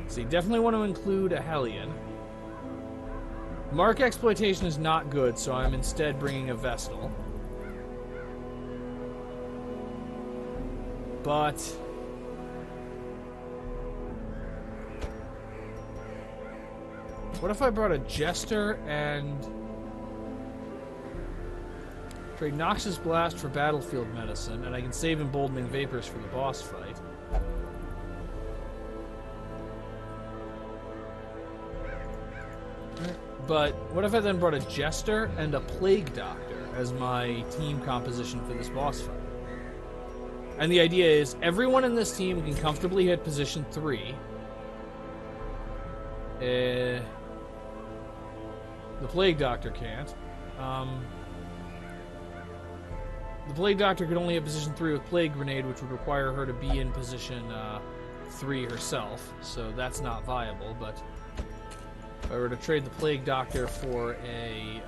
B: So you definitely want to include a Hellion. Mark Exploitation is not good, so I'm instead bringing a Vestal. But... what if I brought a Jester and... trade Noxus Blast for Battlefield Medicine, and I can save Emboldening Vapors for the boss fight. But what if I then brought a Jester and a Plague Doctor as my team composition for this boss fight? And the idea is everyone in this team can comfortably hit position 3. The Plague Doctor can't. The Plague Doctor could only hit position 3 with Plague Grenade, which would require her to be in position 3 herself, so that's not viable, but... if I were to trade the Plague Doctor for a...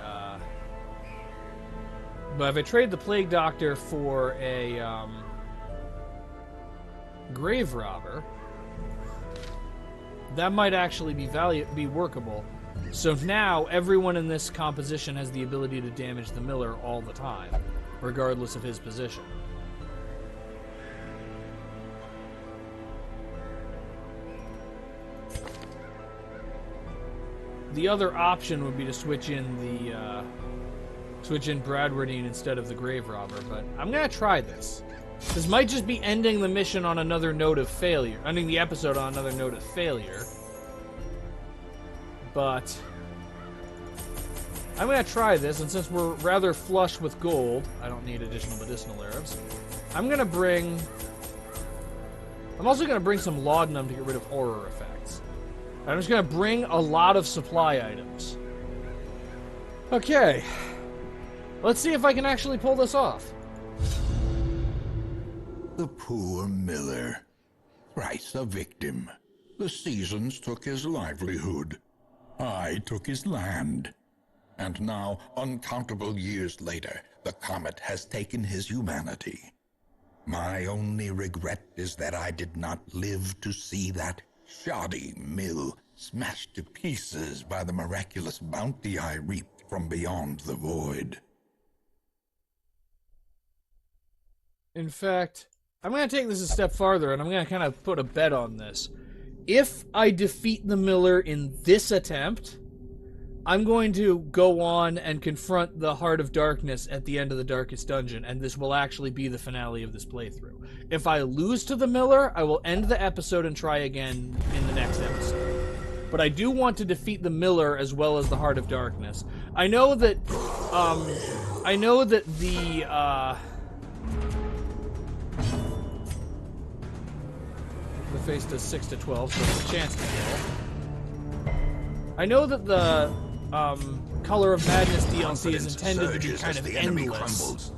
B: but if I trade the Plague Doctor for a Grave Robber, That might actually be workable. So now everyone in this composition has the ability to damage the Millar all the time, regardless of his position. The other option would be to switch in Bradwardine instead of the Grave Robber, but I'm gonna try this. This might just be ending the mission on another note of failure, ending the episode on another note of failure. But I'm gonna try this, and since we're rather flush with gold, I don't need additional medicinal herbs. I'm also gonna bring some laudanum to get rid of horror effects. I'm just going to bring a lot of supply items. Okay. Let's see if I can actually pull this off.
C: The poor Millar. Thrice a victim. The seasons took his livelihood. I took his land. And now, uncountable years later, the comet has taken his humanity. My only regret is that I did not live to see that shoddy mill smashed to pieces by the miraculous bounty I reaped from beyond the void.
B: In fact, I'm going to take this a step farther, and I'm going to kind of put a bet on this. If I defeat the Millar in this attempt, I'm going to go on and confront the Heart of Darkness at the end of the Darkest Dungeon, and this will actually be the finale of this playthrough. If I lose to the Millar, I will end the episode and try again in the next episode. But I do want to defeat the Millar as well as the Heart of Darkness. I know that the face does 6 to 12, so there's a chance to kill. I know that the Color of Madness DLC is intended to be kind of endless,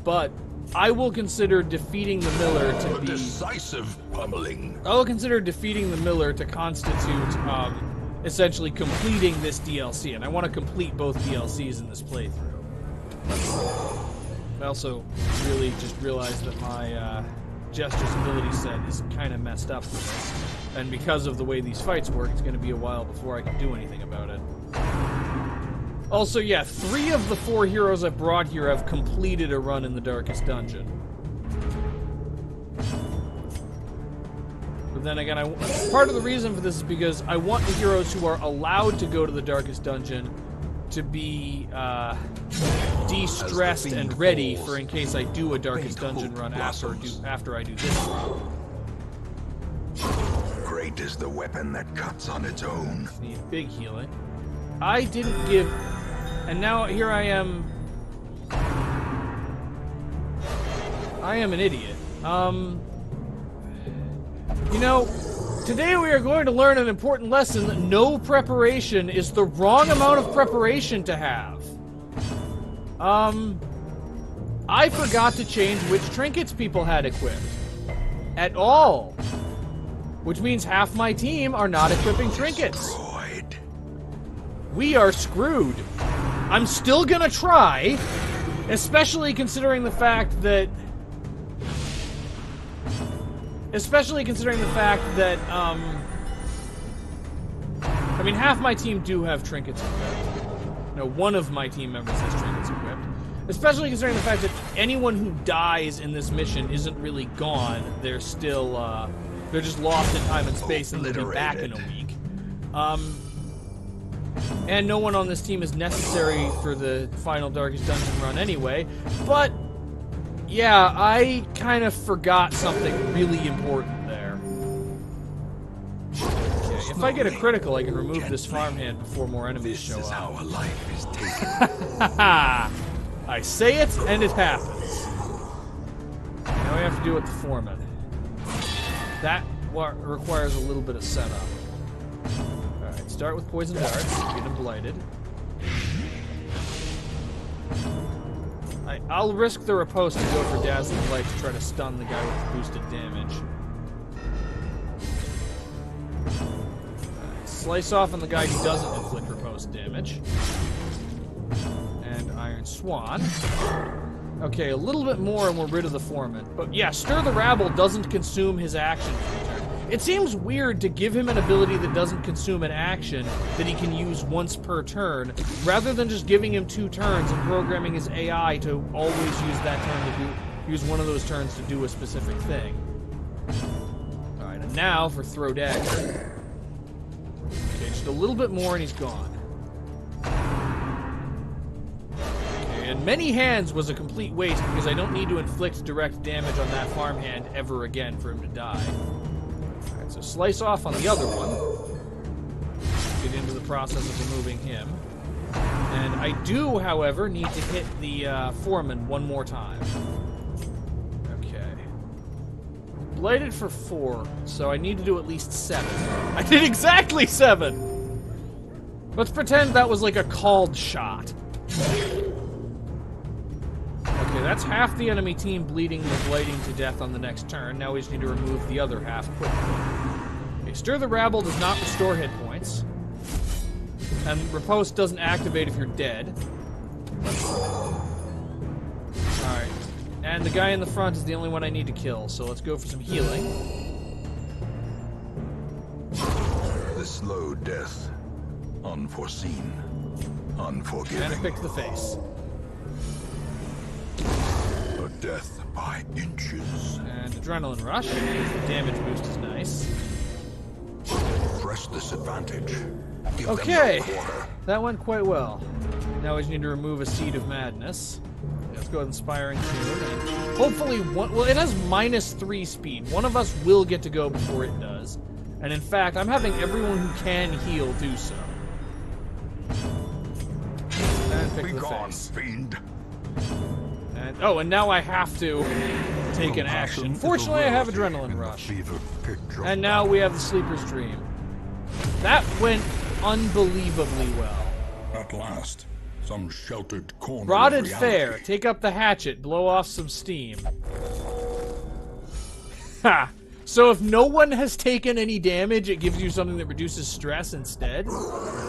B: but I will consider defeating the Millar to be
C: decisive pummeling.
B: I will consider defeating the Millar to constitute essentially completing this DLC, and I want to complete both DLCs in this playthrough. I also really just realized that my Jester's ability set is kind of messed up for this, and because of the way these fights work, it's going to be a while before I can do anything about it. Also, yeah, 3 of the 4 heroes I've brought here have completed a run in the Darkest Dungeon. But then again, part of the reason for this is because I want the heroes who are allowed to go to the Darkest Dungeon to be de-stressed and ready for in case I do a Darkest Dungeon run after I do this run.
C: Great is the weapon that cuts on its own.
B: Need big healing. I didn't give... And now here I am... I am an idiot. You know, today we are going to learn an important lesson that no preparation is the wrong amount of preparation to have. I forgot to change which trinkets people had equipped. At all. Which means half my team are not equipping trinkets.
C: Destroyed.
B: We are screwed. I'm still gonna try, especially considering the fact that... I mean, half my team do have trinkets equipped. No, one of my team members has trinkets equipped. Especially considering the fact that anyone who dies in this mission isn't really gone. They're still, they're just lost in time and space, and they'll be back in a week. And no one on this team is necessary for the final Darkest Dungeon run anyway. But, yeah, I kind of forgot something really important there. Okay, if I get a critical, I can remove this farmhand before more enemies show up.
C: This is how a life is taken.
B: I say it, and it happens. Now we have to do it with the foreman. That requires a little bit of setup. Alright, start with poison darts, get him blighted. I'll risk the riposte to go for Dazzling Light to try to stun the guy with boosted damage. Slice off on the guy who doesn't inflict riposte damage. And Iron Swan. Okay, a little bit more and we're rid of the foreman. But yeah, Stir the Rabble doesn't consume his action for the turn. It seems weird to give him an ability that doesn't consume an action that he can use once per turn, rather than just giving him 2 turns and programming his AI to always use that turn to use one of those turns to do a specific thing. Alright, and now for throw dagger. Okay, just a little bit more and he's gone. Okay, and many hands was a complete waste because I don't need to inflict direct damage on that farmhand ever again for him to die. Alright, so slice off on the other one. Get into the process of removing him. And I do, however, need to hit the foreman one more time. Okay. Blighted for 4, so I need to do at least 7. I did exactly 7! Let's pretend that was like a called shot. Okay, that's half the enemy team bleeding and blighting to death on the next turn. Now we just need to remove the other half quickly. Okay, Stir the Rabble does not restore hit points. And Riposte doesn't activate if you're dead. Alright. And the guy in the front is the only one I need to kill, so let's go for some healing.
C: The slow death. Unforeseen. Unforgiving.
B: And pick the face.
C: A death by inches.
B: And Adrenaline Rush. The damage boost is nice.
C: Press this advantage. Give
B: Okay.
C: them no quarter.
B: That went quite well. Now we just need to remove a Seed of Madness. Let's go with Inspiring Tune. And hopefully, well, it has -3 speed. One of us will get to go before it does. And in fact, I'm having everyone who can heal do so. And pick
C: Be
B: the
C: gone,
B: face.
C: fiend.
B: And, oh, and now I have to take an action. Fortunately, I have Adrenaline Rush. And now we have the Sleeper's Dream. That went unbelievably well.
C: At last, some sheltered corner.
B: Rotted
C: of reality.
B: Fair. Take up the hatchet. Blow off some steam. Ha! So if no one has taken any damage, it gives you something that reduces stress instead?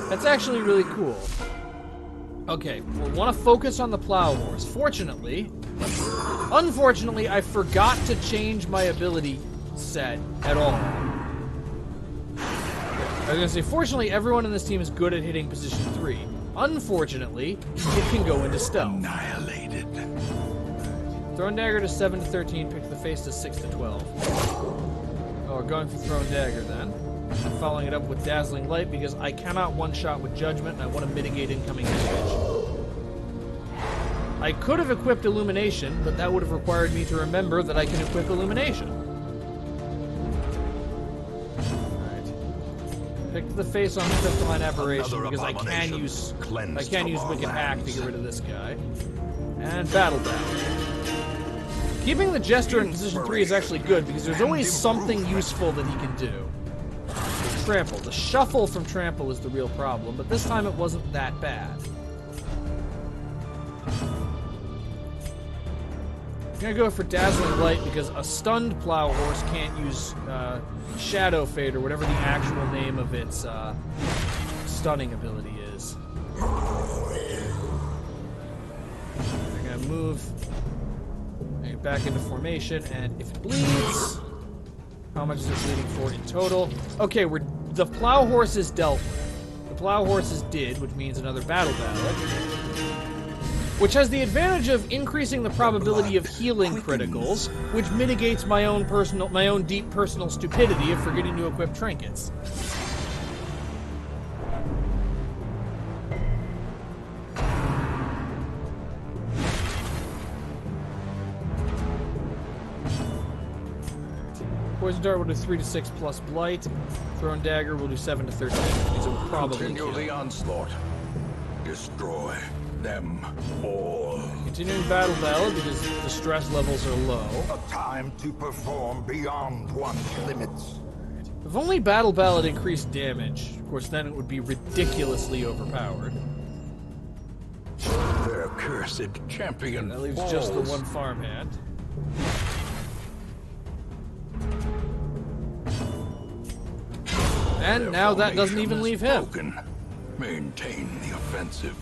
B: That's actually really cool. Okay, we'll want to focus on the Plow Horse. Unfortunately, I forgot to change my ability set at all. I was going to say, fortunately, everyone in this team is good at hitting position 3. Unfortunately, it can go into stealth.
C: Annihilated.
B: Thrown Dagger to 7 to 13, pick the face to 6 to 12. Oh, we're going for Thrown Dagger then. I'm following it up with Dazzling Light because I cannot one-shot with Judgment and I want to mitigate incoming damage. I could have equipped Illumination, but that would have required me to remember that I can equip Illumination. Alright. Pick the face on the Crystalline Aberration because I can use Wicked Hack to get rid of this guy. And Battle Bound. Keeping the Jester in position 3 is actually good because there's always something useful that he can do. Trample. The shuffle from Trample is the real problem, but this time it wasn't that bad. I'm gonna go for Dazzling Light because a stunned Plow Horse can't use Shadow Fade or whatever the actual name of its stunning ability is. I'm gonna move back into formation, and if it bleeds, how much is it bleeding for in total? Okay, the Plow Horse is dealt with. The Plow Horse is did, which means another Battle Ballad, which has the advantage of increasing the probability of healing criticals, which mitigates my own deep personal stupidity of forgetting to equip trinkets. Poison Dart will do 3 to 6 plus Blight. Thrown Dagger will do 7 to 13. These will probably
C: Continue
B: kill.
C: the onslaught. Destroy them all.
B: Continuing Battle Ballad because the stress levels are low.
C: A time to perform beyond one's limits.
B: If only Battle Ballad increased damage, of course then it would be ridiculously overpowered.
C: Their cursed champion
B: That leaves
C: falls.
B: just the one farmhand. And
C: Their
B: now that doesn't
C: formation
B: even
C: is
B: leave him.
C: broken. Maintain the offensive.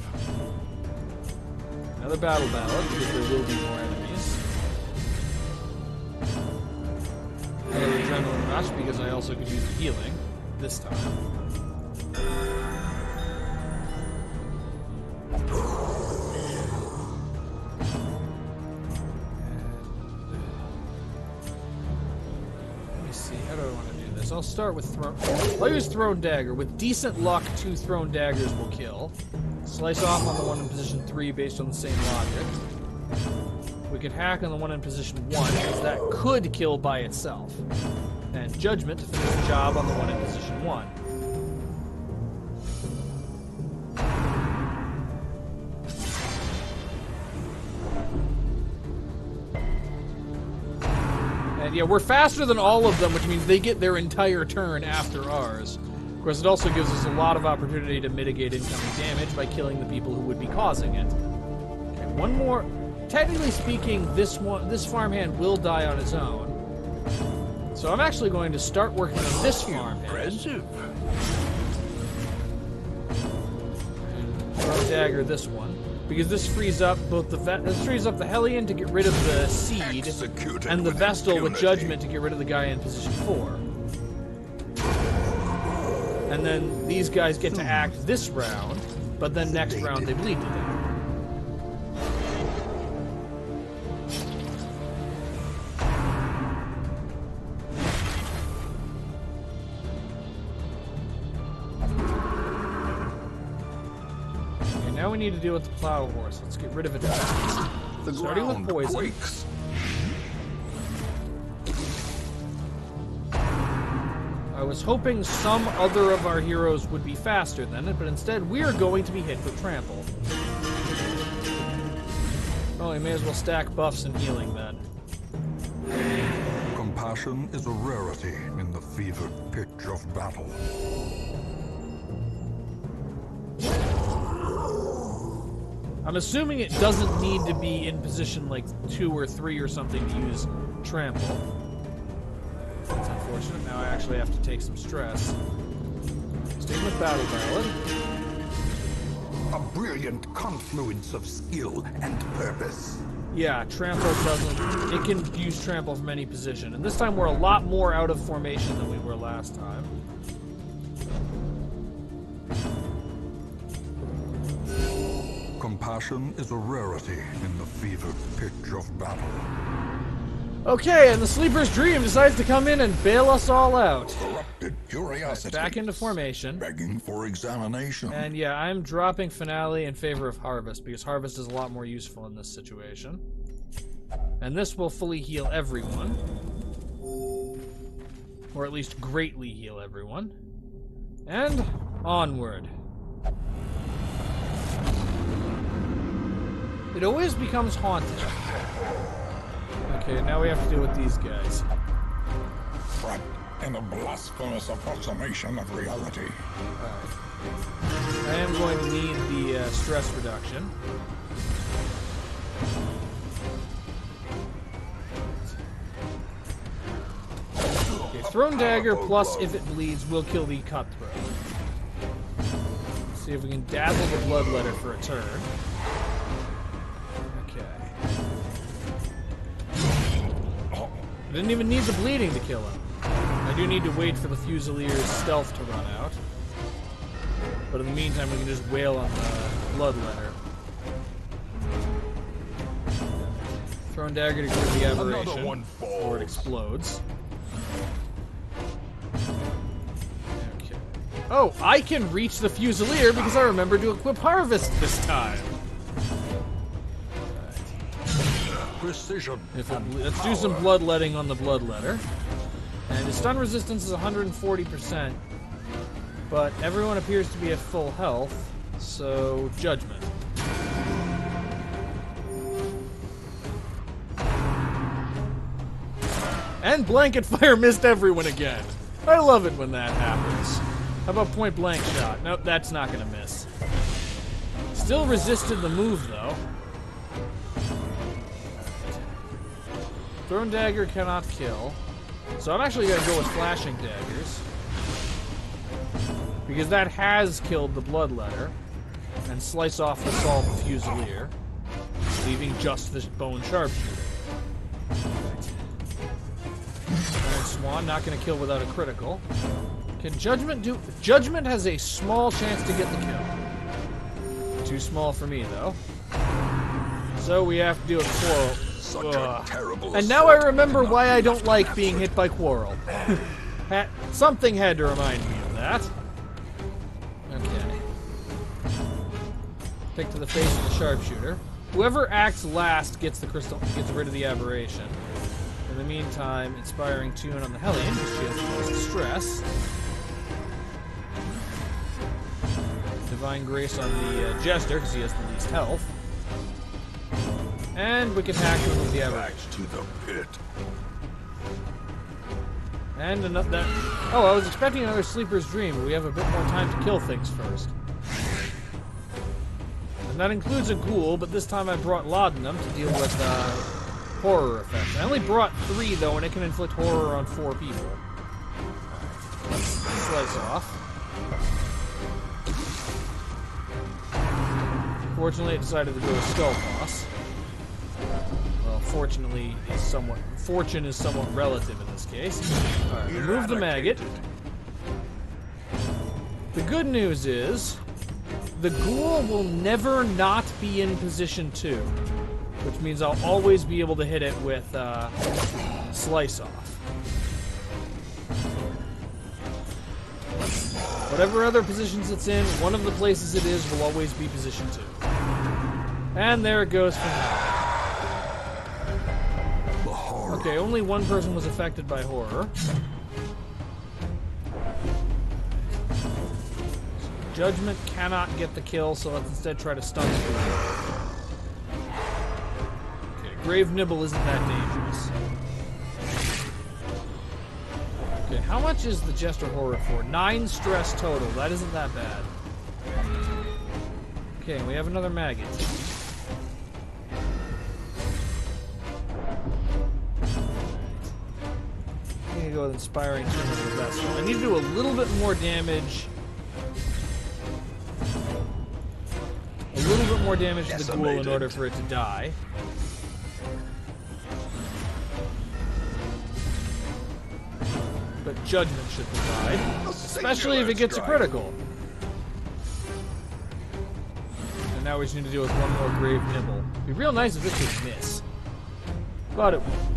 B: Another Battle Ballad because there will be more enemies. another adrenaline rush because I also could use the healing this time. Let me see, how do I want to do this? I'll start with I'll use Thrown Dagger. With decent luck, 2 Thrown Daggers will kill. Slice off on the one in position 3 based on the same logic. We could hack on the one in position 1, because that could kill by itself. And Judgment to finish the job on the one in position 1. And yeah, we're faster than all of them, which means they get their entire turn after ours. Of course, it also gives us a lot of opportunity to mitigate incoming damage by killing the people who would be causing it. Okay, one more. Technically speaking, this farmhand will die on his own. So I'm actually going to start working on this farmhand.
A: Impressive.
B: And throw dagger this one, because this frees up both this frees up the Hellion to get rid of the seed,
A: Executed
B: and the
A: with
B: Vestal with
A: impunity.
B: Judgment to get rid of the guy in position 4. And then these guys get to act this round, but then next round they bleed to death. Okay, now we need to deal with the plow horse. Let's get rid of it.
A: The
B: Starting with
A: ground
B: poison.
A: quakes.
B: I was hoping some other of our heroes would be faster than it, but instead we're going to be hit with trample. Oh, we may as well stack buffs and healing then.
A: Compassion is a rarity in the fevered pitch of battle.
B: I'm assuming it doesn't need to be in position like 2 or 3 or something to use trample. That's unfortunate. Now I actually have to take some stress. Sticking with Battle Ballad.
A: A brilliant confluence of skill and purpose.
B: Yeah, trample doesn't... It can use trample from any position. And this time we're a lot more out of formation than we were last time.
A: Compassion is a rarity in the fevered pitch of battle.
B: Okay, and the Sleeper's Dream decides to come in and bail us all out.
C: Corrupted curiosity.
B: Back into formation.
C: Begging for examination.
B: And yeah, I'm dropping Finale in favor of Harvest, because Harvest is a lot more useful in this situation. And this will fully heal everyone. Or at least greatly heal everyone. And onward. It always becomes haunted. Okay, now we have to deal with these guys.
C: Trapped in a blasphemous approximation of reality.
B: I am going to need the stress reduction. Okay, Thrown Dagger plus if it bleeds will kill the Cutthroat. Let's see if we can dazzle the Bloodletter for a turn. I didn't even need the bleeding to kill him. I do need to wait for the Fusilier's stealth to run out. But in the meantime, we can just wail on the Bloodletter. Thrown Dagger to get rid of the aberration,
A: one
B: or it explodes. Okay. Oh, I can reach the Fusilier because I remember to equip Harvest this time.
A: Precision.
B: Let's do some bloodletting on the Bloodletter. And his stun resistance is 140%. But everyone appears to be at full health, so Judgment. And Blanket Fire missed everyone again. I love it when that happens. How about Point Blank Shot? Nope, that's not gonna miss. Still resisted the move, though. Thrown Dagger cannot kill. So I'm actually going to go with Flashing Daggers. Because that has killed the Bloodletter. And slice off the Assault Fusilier. Leaving just this Bone Sharpshooter. Iron Swan, not going to kill without a critical. Can Judgment do... Judgment has a small chance to get the kill. Too small for me, though. So we have to do a Quarrel.
A: Such a terrible
B: And now I
A: assault
B: remember
A: cannot
B: why I
A: be
B: don't like being hit by Quarrel. Something had to remind me of that. Okay. Pick to the face of the sharpshooter. Whoever acts last gets the crystal, gets rid of the aberration. In the meantime, inspiring tune on the Hellion, because she has the most stress. Divine grace on the Jester, because he has the least health. And we can hack him with the aberration.
A: back to the pit.
B: And another that. Oh, I was expecting another Sleeper's Dream, but we have a bit more time to kill things first. And that includes a ghoul, but this time I brought Laudanum to deal with horror effects. I only brought 3 though, and it can inflict horror on 4 people. Slice off. Fortunately, it decided to do a skull toss. Well, fortunately, is somewhat. Fortune is somewhat relative in this case. Alright, remove the maggot. The good news is, the ghoul will never not be in position 2, which means I'll always be able to hit it with slice off. Whatever other positions it's in, one of the places it is will always be position 2. And there it goes for now. Okay, only one person was affected by horror. Judgment cannot get the kill, so let's instead try to stun him. Okay, Grave Nibble isn't that dangerous. Okay, how much is the Jester Horror for? 9 stress total. That isn't that bad. Okay, we have another maggot. I'm gonna go with Inspiring Tune on the Vessel. I need to do a little bit more damage. A little bit more damage to the ghoul in order for it to die. But Judgment should provide. Especially if it gets a critical. And now we just need to deal with one more Grave Nibble. It'd be real nice if this would miss. But it won't.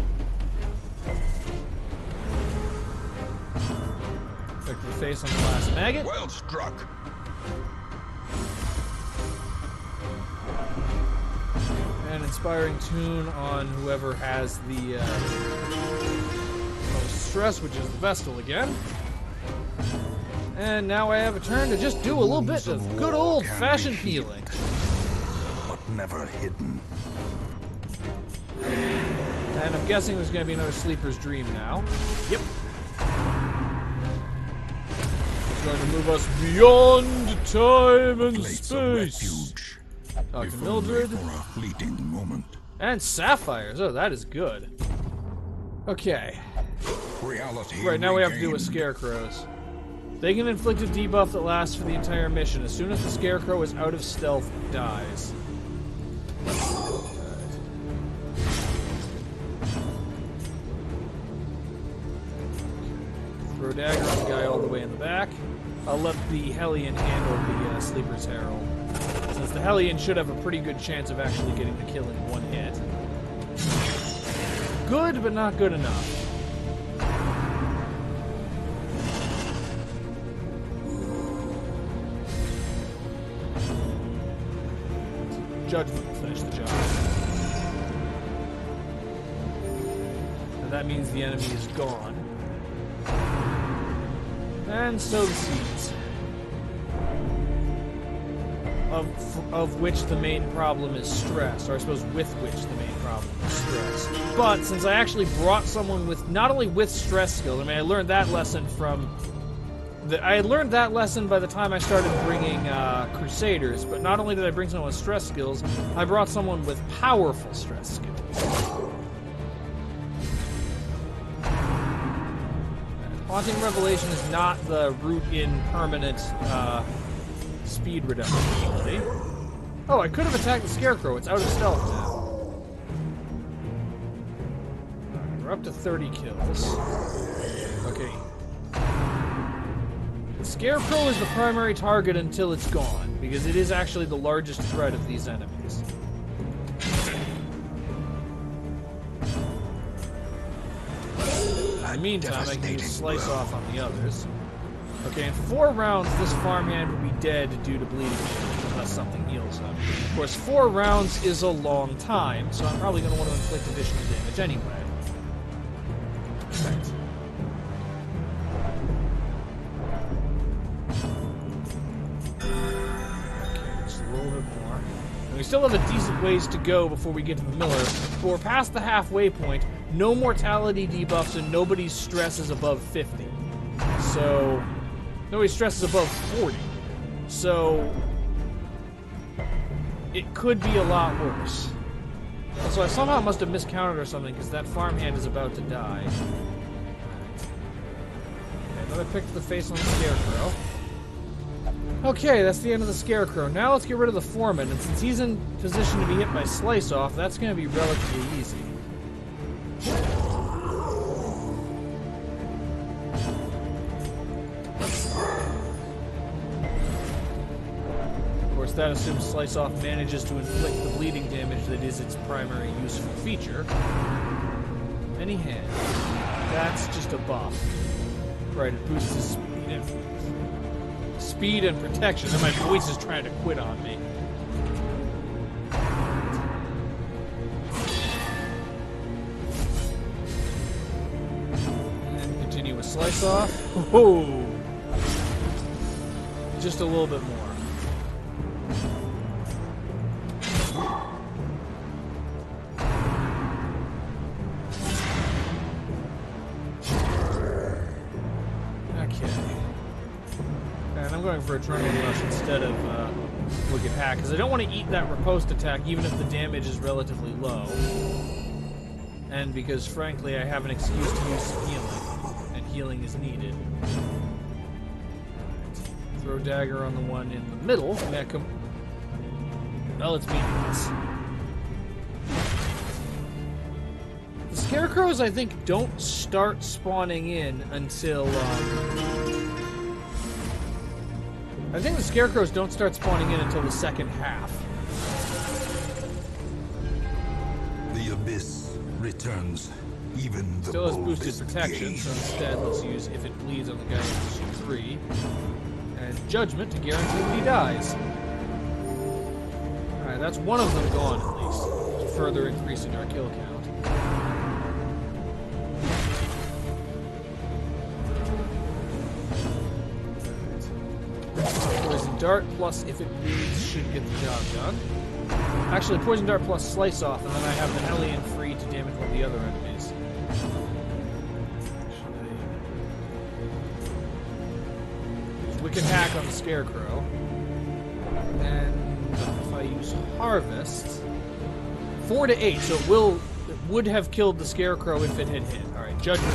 B: Back to the face on the last maggot.
A: Well struck.
B: And Inspiring Tune on whoever has the most stress, which is the Vestal again. And now I have a turn to just do a little bit of good old-fashioned healing.
A: But never hidden.
B: And I'm guessing there's going to be another Sleeper's Dream now. Yep. It's going to move us beyond time and
C: Place of
B: space.
C: refuge.
B: Dr.
C: If only
B: Mildred.
C: for a fleeting moment.
B: And sapphires. Oh, that is good. Okay.
C: Reality
B: Right, now we have to deal with
C: regained.
B: scarecrows. They can inflict a debuff that lasts for the entire mission. As soon as the scarecrow is out of stealth, it dies. Throw dagger on the guy all the way in the back. I'll let the Hellion handle the Sleeper's Herald, since the Hellion should have a pretty good chance of actually getting the kill in one hit. Good, but not good enough. Judgment will finish the job. And that means the enemy is gone. And sow the seeds. Of which the main problem is stress, or I suppose with which the main problem is stress. But since I actually brought someone with, not only with stress skills, I mean, I learned that lesson from... I had learned that lesson by the time I started bringing Crusaders, but not only did I bring someone with stress skills, I brought someone with powerful stress skills. Haunting Revelation is not the root in permanent speed reduction ability. Oh, I could have attacked the Scarecrow. It's out of stealth now. up to 30 kills. Okay. The Scarecrow is the primary target until it's gone, because it is actually the largest threat of these enemies. In the meantime, I can use Slice Off on the others. Okay, in 4 rounds, this farmhand will be dead due to bleeding damage, unless something heals him. Of course, 4 rounds is a long time, so I'm probably going to want to inflict additional damage anyway. Right. Okay, just a little bit more. And we still have a decent ways to go before we get to the Millar, but we're past the halfway point. No mortality debuffs, and nobody's stress is above 50. So... nobody's stress is above 40. So... it could be a lot worse. Also, I somehow must have miscounted or something, because that farmhand is about to die. Okay, another pick to the face on the Scarecrow. Okay, that's the end of the Scarecrow. Now let's get rid of the Foreman, and since he's in position to be hit by Slice Off, that's going to be relatively easy. That assumes Slice Off manages to inflict the bleeding damage that is its primary useful feature. Any hand. That's just a buff. Right, it boosts his speed and protection. And my voice is trying to quit on me. And continue with Slice Off. Oh! Just a little bit more. For Adrenaline Rush instead of Wicked Hack, because I don't want to eat that riposte attack even if the damage is relatively low. And because, frankly, I have an excuse to use some healing, and healing is needed. Throw Dagger on the one in the middle. Well, it's meaningless. The Scarecrows, I think, don't start spawning in until... I think the Scarecrows don't start spawning in until the second half.
C: The Abyss returns even the
B: Still has boosted
C: boldest
B: protection,
C: gaze.
B: so instead let's use If It Bleeds on the guy in position 3. And Judgment to guarantee that he dies. Alright, that's one of them gone at least, further increasing our kill count. Dart plus If It Bleeds should get the job done. Actually, Poison Dart plus Slice Off, and then I have the Hellion free to damage one of the other enemies. Use Wicked Hack on the Scarecrow. And if I use Harvest... 4 to 8, so it would have killed the Scarecrow if it had hit. Alright, Judgment.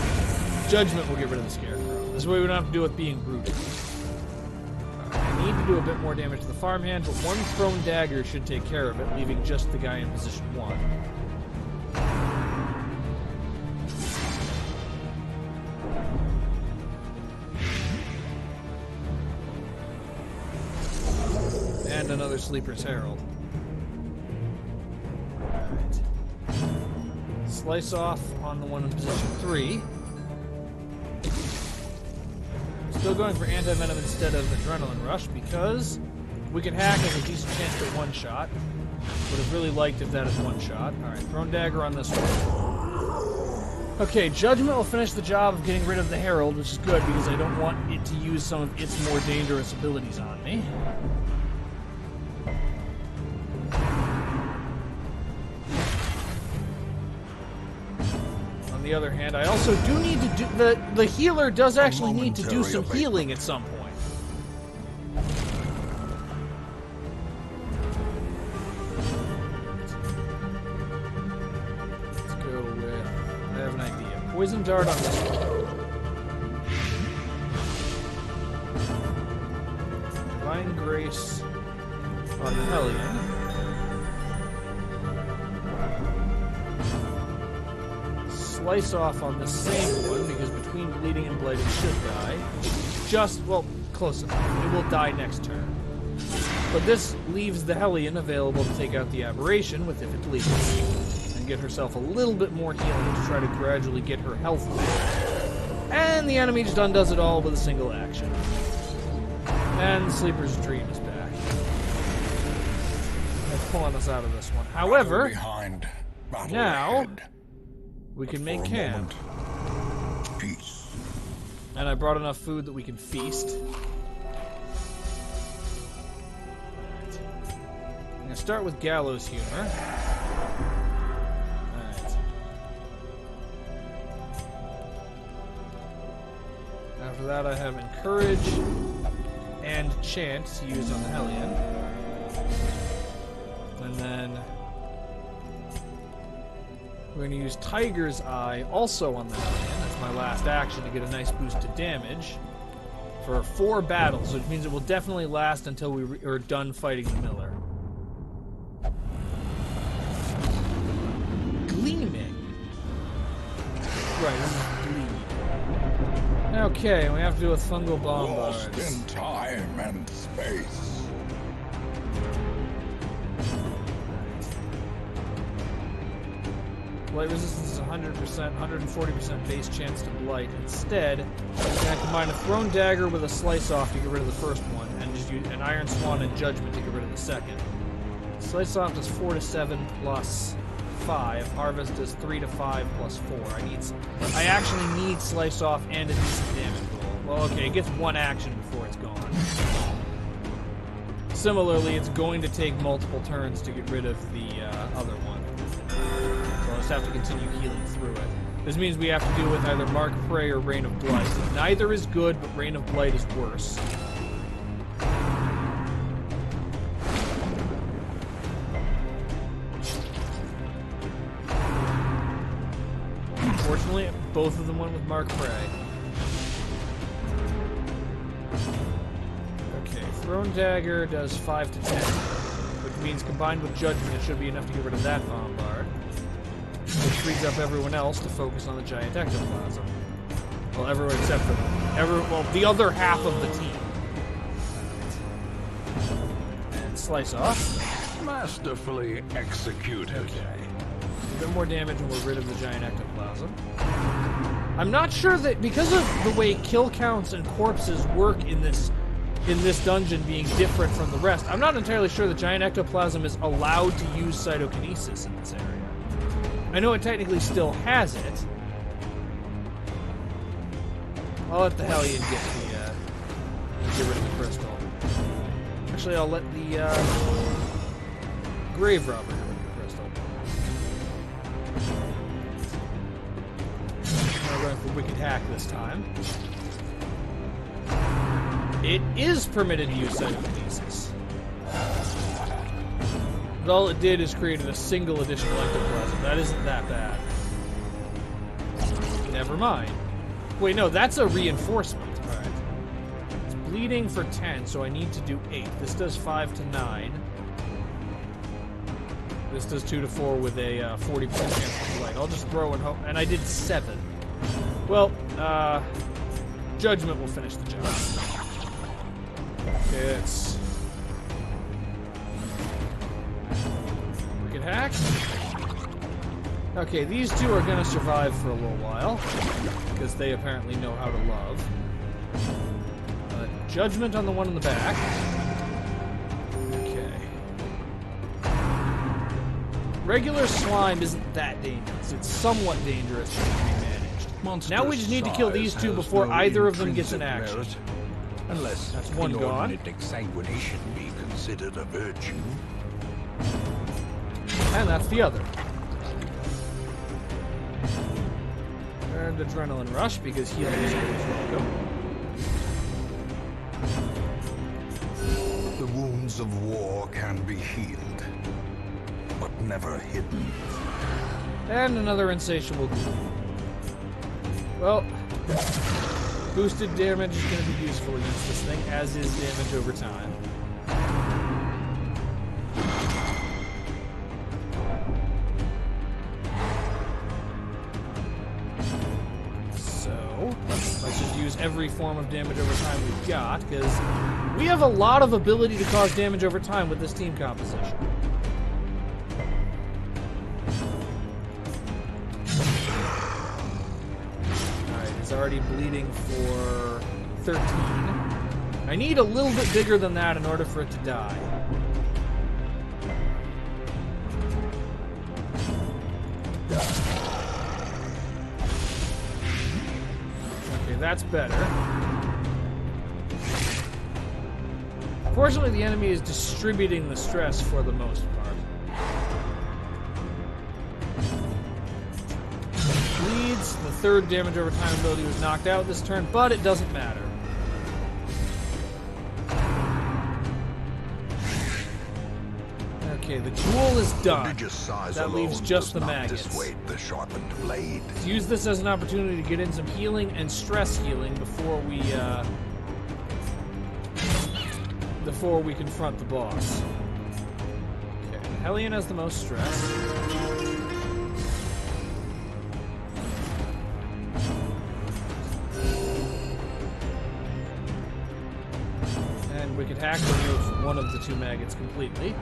B: Judgment will get rid of the Scarecrow. This way we don't have to do with being brutal. Need to do a bit more damage to the farmhand, but one thrown dagger should take care of it, leaving just the guy in position 1. And another Sleeper's Herald. Alright. Slice Off on the one in position 3. Still going for Anti-Venom instead of Adrenaline Rush because Wicked Hack has a decent chance to one-shot. Would have really liked if that is one-shot. Alright, Thrown Dagger on this one. Okay, Judgment will finish the job of getting rid of the Herald, which is good because I don't want it to use some of its more dangerous abilities on me. On the other hand, I also do need to do... The healer does actually need to do some healing at some point. Let's go with... I have an idea. Poison Dart on this one. Divine Grace on the Hellion. slice off on the same one, because between bleeding and blight it should die. Just, well, close enough. It will die next turn. But this leaves the Hellion available to take out the aberration with if it bleeds, and get herself a little bit more healing to try to gradually get her health back. And the enemy just undoes it all with a single action. And the Sleeper's Dream is back. That's pulling us out of this one. However,
C: behind,
B: now
C: ahead.
B: we can
C: For
B: make
C: a
B: camp.
C: moment, peace.
B: And I brought enough food that we can feast. I'm gonna start with Gallows Humor. Alright. After that I have Encourage and Chant to use on the Hellion. And then we're going to use Tiger's Eye also on the Hellion. That's my last action to get a nice boost to damage for 4 battles, which means it will definitely last until we are done fighting the Millar. Gleaming. Right, this is Bleed. Okay, we have to do with Fungal Bombards.
C: Lost in time and space.
B: Blight resistance is 100%, 140% base chance to blight. Instead, I'm going to combine a Thrown Dagger with a Slice Off to get rid of the first one, and just use an Iron Swan and Judgment to get rid of the second. Slice Off does 4 to 7 plus 5. Harvest does 3 to 5 plus 4. I actually need Slice Off and a decent damage roll. Well, okay, it gets 1 action before it's gone. Similarly, it's going to take multiple turns to get rid of the other one. So I'll just have to continue healing through it. This means we have to deal with either Mark Prey or Rain of Blight. Neither is good, but Rain of Blight is worse. Unfortunately, both of them went with Mark Prey. Okay, Thrown Dagger does 5 to 10, which means combined with Judgment, it should be enough to get rid of that Bombard. Which frees up everyone else to focus on the giant ectoplasm. Well, everyone except for the other half of the team. And Slice Off.
A: Masterfully executed.
B: Okay. A bit more damage and we're rid of the giant ectoplasm. I'm not sure that, because of the way kill counts and corpses work in this dungeon being different from the rest, I'm not entirely sure the giant ectoplasm is allowed to use cytokinesis in this area. I know it technically still has it. I'll let the Hellion get rid of the crystal. Actually, I'll let the Grave Robber get rid of the crystal. I'm going for Wicked Hack this time. It is permitted to use cytokinesis. But all it did is created a single additional ectoplasm. That isn't that bad. Never mind. Wait, no, that's a reinforcement. Alright. It's bleeding for 10, so I need to do 8. This does 5 to 9. This does 2 to 4 with a 40% chance of blight. I'll just throw and hope. And I did 7. Well, Judgment will finish the job. Okay, it's Wicked Hack. Okay, these two are gonna survive for a little while because they apparently know how to love. Judgment on the one in the back. Okay. Regular slime isn't that dangerous. It's somewhat dangerous but can be managed. Now we just need to kill these two before either of them gets an action.
A: Merit, unless
B: that's one gone.
A: Exsanguination be considered a virtue.
B: And that's the other. And Adrenaline Rush, because healing is always welcome.
A: The wounds of war can be healed, but never hidden.
B: And another Insatiable Gloom. Well, boosted damage is going to be useful against this thing, as is damage over time. every form of damage over time we've got, because we have a lot of ability to cause damage over time with this team composition. Alright, he's already bleeding for 13. I need a little bit bigger than that in order for it to die. Okay, that's better. Fortunately, the enemy is distributing the stress for the most part. Bleeds. The third damage over time ability was knocked out this turn, but it doesn't matter. Okay, the jewel is done. That leaves just the maggots.
A: The sharpened blade.
B: Let's use this as an opportunity to get in some healing and stress healing before we confront the boss. Okay, Hellion has the most stress. And Wicked Hack removes one of the two maggots completely.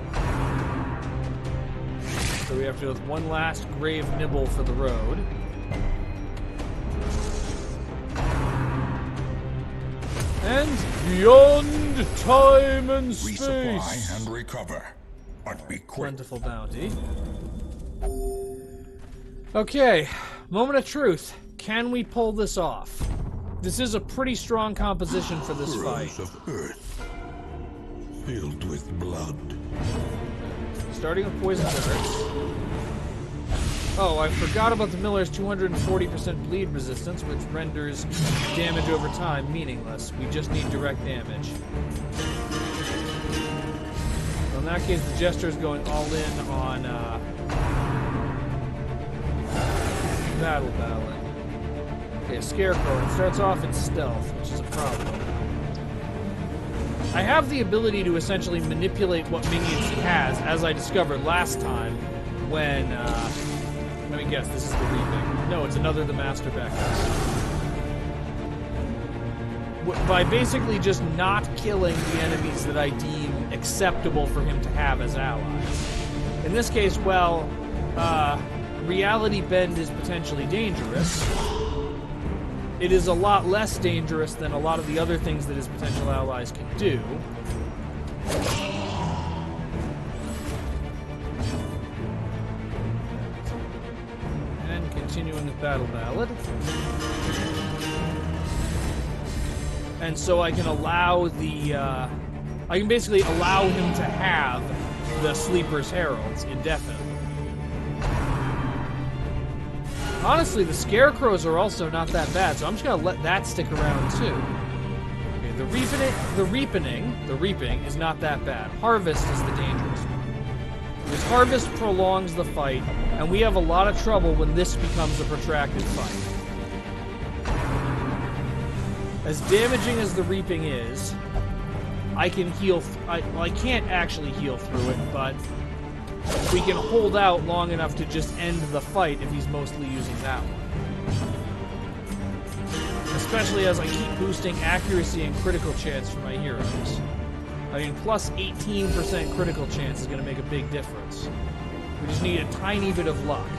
B: So we have to do with one last grave nibble for the road. And beyond time and space.
C: Resupply and recover. But be quick.
B: Plentiful bounty. Okay, moment of truth. Can we pull this off? This is a pretty strong composition for this fight.
C: Furrows of earth, filled with blood.
B: Starting with poison rivers. Oh, I forgot about the Millar's 240% bleed resistance, which renders damage over time meaningless. We just need direct damage. Well, in that case, the Jester's going all in on Battle Ballad. Okay, Scarecrow. It starts off in stealth, which is a problem. I have the ability to essentially manipulate what minions he has, as I discovered last time when, let me guess, this is the Reaping. No, it's another the Master Backup. By basically just not killing the enemies that I deem acceptable for him to have as allies. In this case, well, Reality Bend is potentially dangerous. It is a lot less dangerous than a lot of the other things that his potential allies can do. And continuing with Battle Ballad. And so I can allow the, I can basically allow him to have the Sleeper's Heralds indefinitely. Honestly, the Scarecrows are also not that bad, so I'm just gonna let that stick around too. Okay, the Reaping is not that bad. Harvest is the dangerous one. Because Harvest prolongs the fight, and we have a lot of trouble when this becomes a protracted fight. As damaging as the Reaping is, I can heal. I can't actually heal through it, but we can hold out long enough to just end the fight if he's mostly using that one. Especially as I keep boosting accuracy and critical chance for my heroes. I mean, plus 18% critical chance is going to make a big difference. We just need a tiny bit of luck.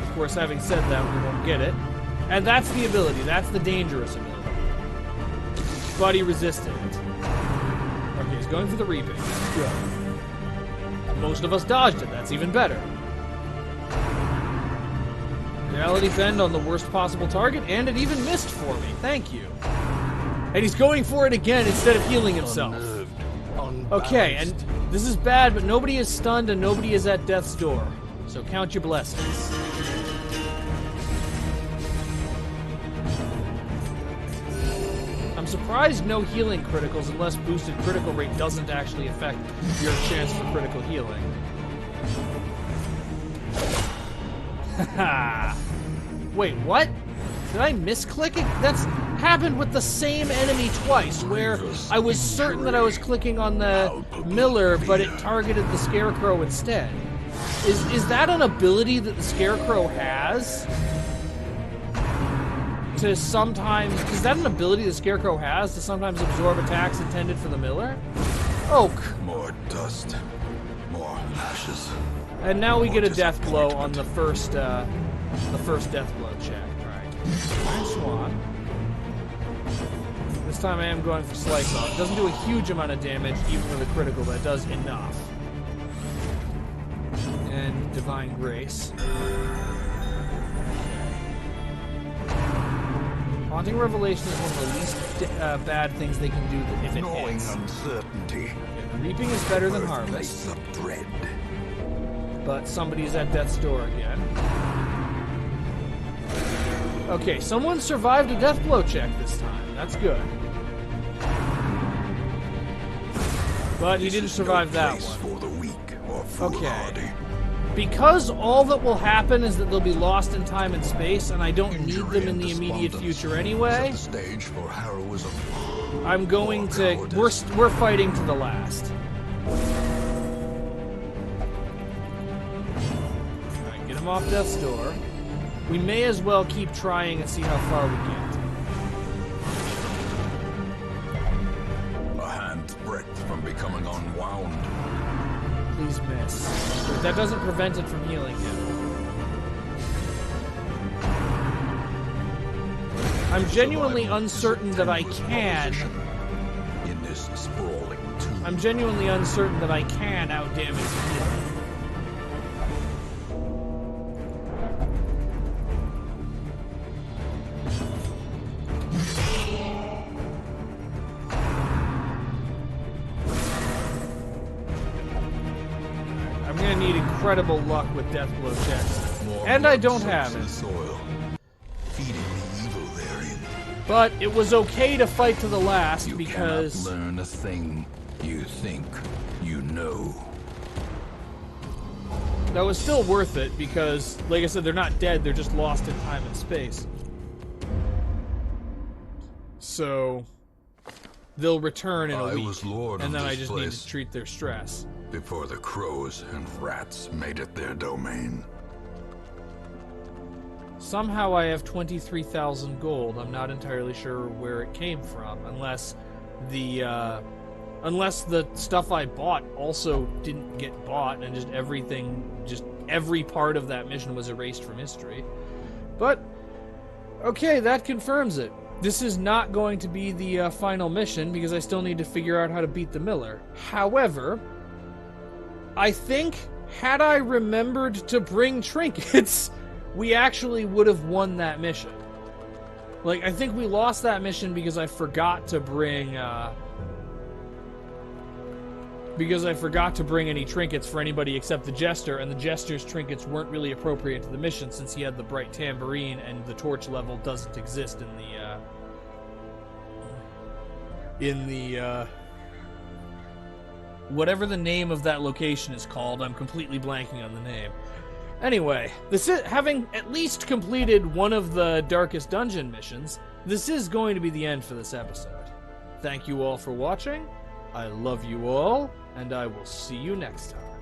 B: Of course, having said that, we won't get it. And that's the ability. That's the dangerous ability. Buddy resisted it. Okay, he's going for the Reaping. Good. Most of us dodged it. That's even better. Reality Bend on the worst possible target, and it even missed for me. Thank you. And he's going for it again instead of healing himself. Okay, and this is bad, but nobody is stunned and nobody is at death's door. So count your blessings. I'm surprised no healing criticals unless boosted critical rate doesn't actually affect your chance for critical healing. Haha. Wait, what? Did I misclick it? That's happened with the same enemy twice, where I was certain that I was clicking on the Millar, but it targeted the Scarecrow instead. Is that an ability that the Scarecrow has? to sometimes... Is that an ability the Scarecrow has, to sometimes absorb attacks intended for the Millar? Oak.
C: More dust. More ashes.
B: And now we
C: More
B: get a death blow on
C: disappointment.
B: the first death blow check. Alright. Iron Swan. This time I am going for Slice Off. It doesn't do a huge amount of damage, even with a critical, but it does enough. And Divine Grace. Haunting Revelation is one of the least bad things they can do if it
C: Gnawing
B: hits.
C: uncertainty.
B: Reaping is better than Harvest,
C: Birthplace of dread.
B: but somebody's at death's door again. Okay, someone survived a death blow check this time. That's good. But he didn't survive that
C: Place
B: one.
C: for the weak or foolhardy.
B: Because all that will happen is that they'll be lost in time and space, and I don't need
C: Injury
B: them in
C: and
B: the immediate
C: despondence
B: future anyway,
C: set the stage for heroism.
B: I'm going
C: or
B: to...
C: cowardice.
B: We're fighting to the last. Alright, get him off death's door. We may as well keep trying and see how far we get.
C: A hand's breadth from becoming unwound.
B: Please miss. But that doesn't prevent it from healing him. I'm genuinely
C: Survival is
B: uncertain
C: a
B: that I
C: tenuous
B: can.
C: proposition in this sprawling tomb.
B: I'm genuinely uncertain that I can outdamage the healing. I'm gonna need incredible luck with death blow checks.
C: More
B: And I
C: blood
B: don't
C: soaks
B: have
C: the
B: it.
C: soil, feeding the evil therein.
B: But it was okay to fight to the last
C: You
B: because...
C: cannot learn a thing you think you know.
B: That was still worth it because, like I said, they're not dead, they're just lost in time and space. So, they'll return in a
C: I
B: week,
C: was lord
B: and
C: of
B: then I
C: this
B: just need
C: place.
B: to treat their stress.
C: Before the crows and rats made it their domain.
B: Somehow I have 23,000 gold. I'm not entirely sure where it came from, unless the stuff I bought also didn't get bought, and just every part of that mission was erased from history. But, okay, that confirms it. This is not going to be the final mission, because I still need to figure out how to beat the Millar. However, I think, had I remembered to bring trinkets, we actually would have won that mission. Like, I think we lost that mission because I forgot to bring, any trinkets for anybody except the Jester, and the Jester's trinkets weren't really appropriate to the mission since he had the bright tambourine and the torch level doesn't exist in the whatever the name of that location is called. I'm completely blanking on the name. Anyway, having at least completed one of the darkest dungeon missions, this is going to be the end for this episode. Thank you all for watching. I love you all, and I will see you next time.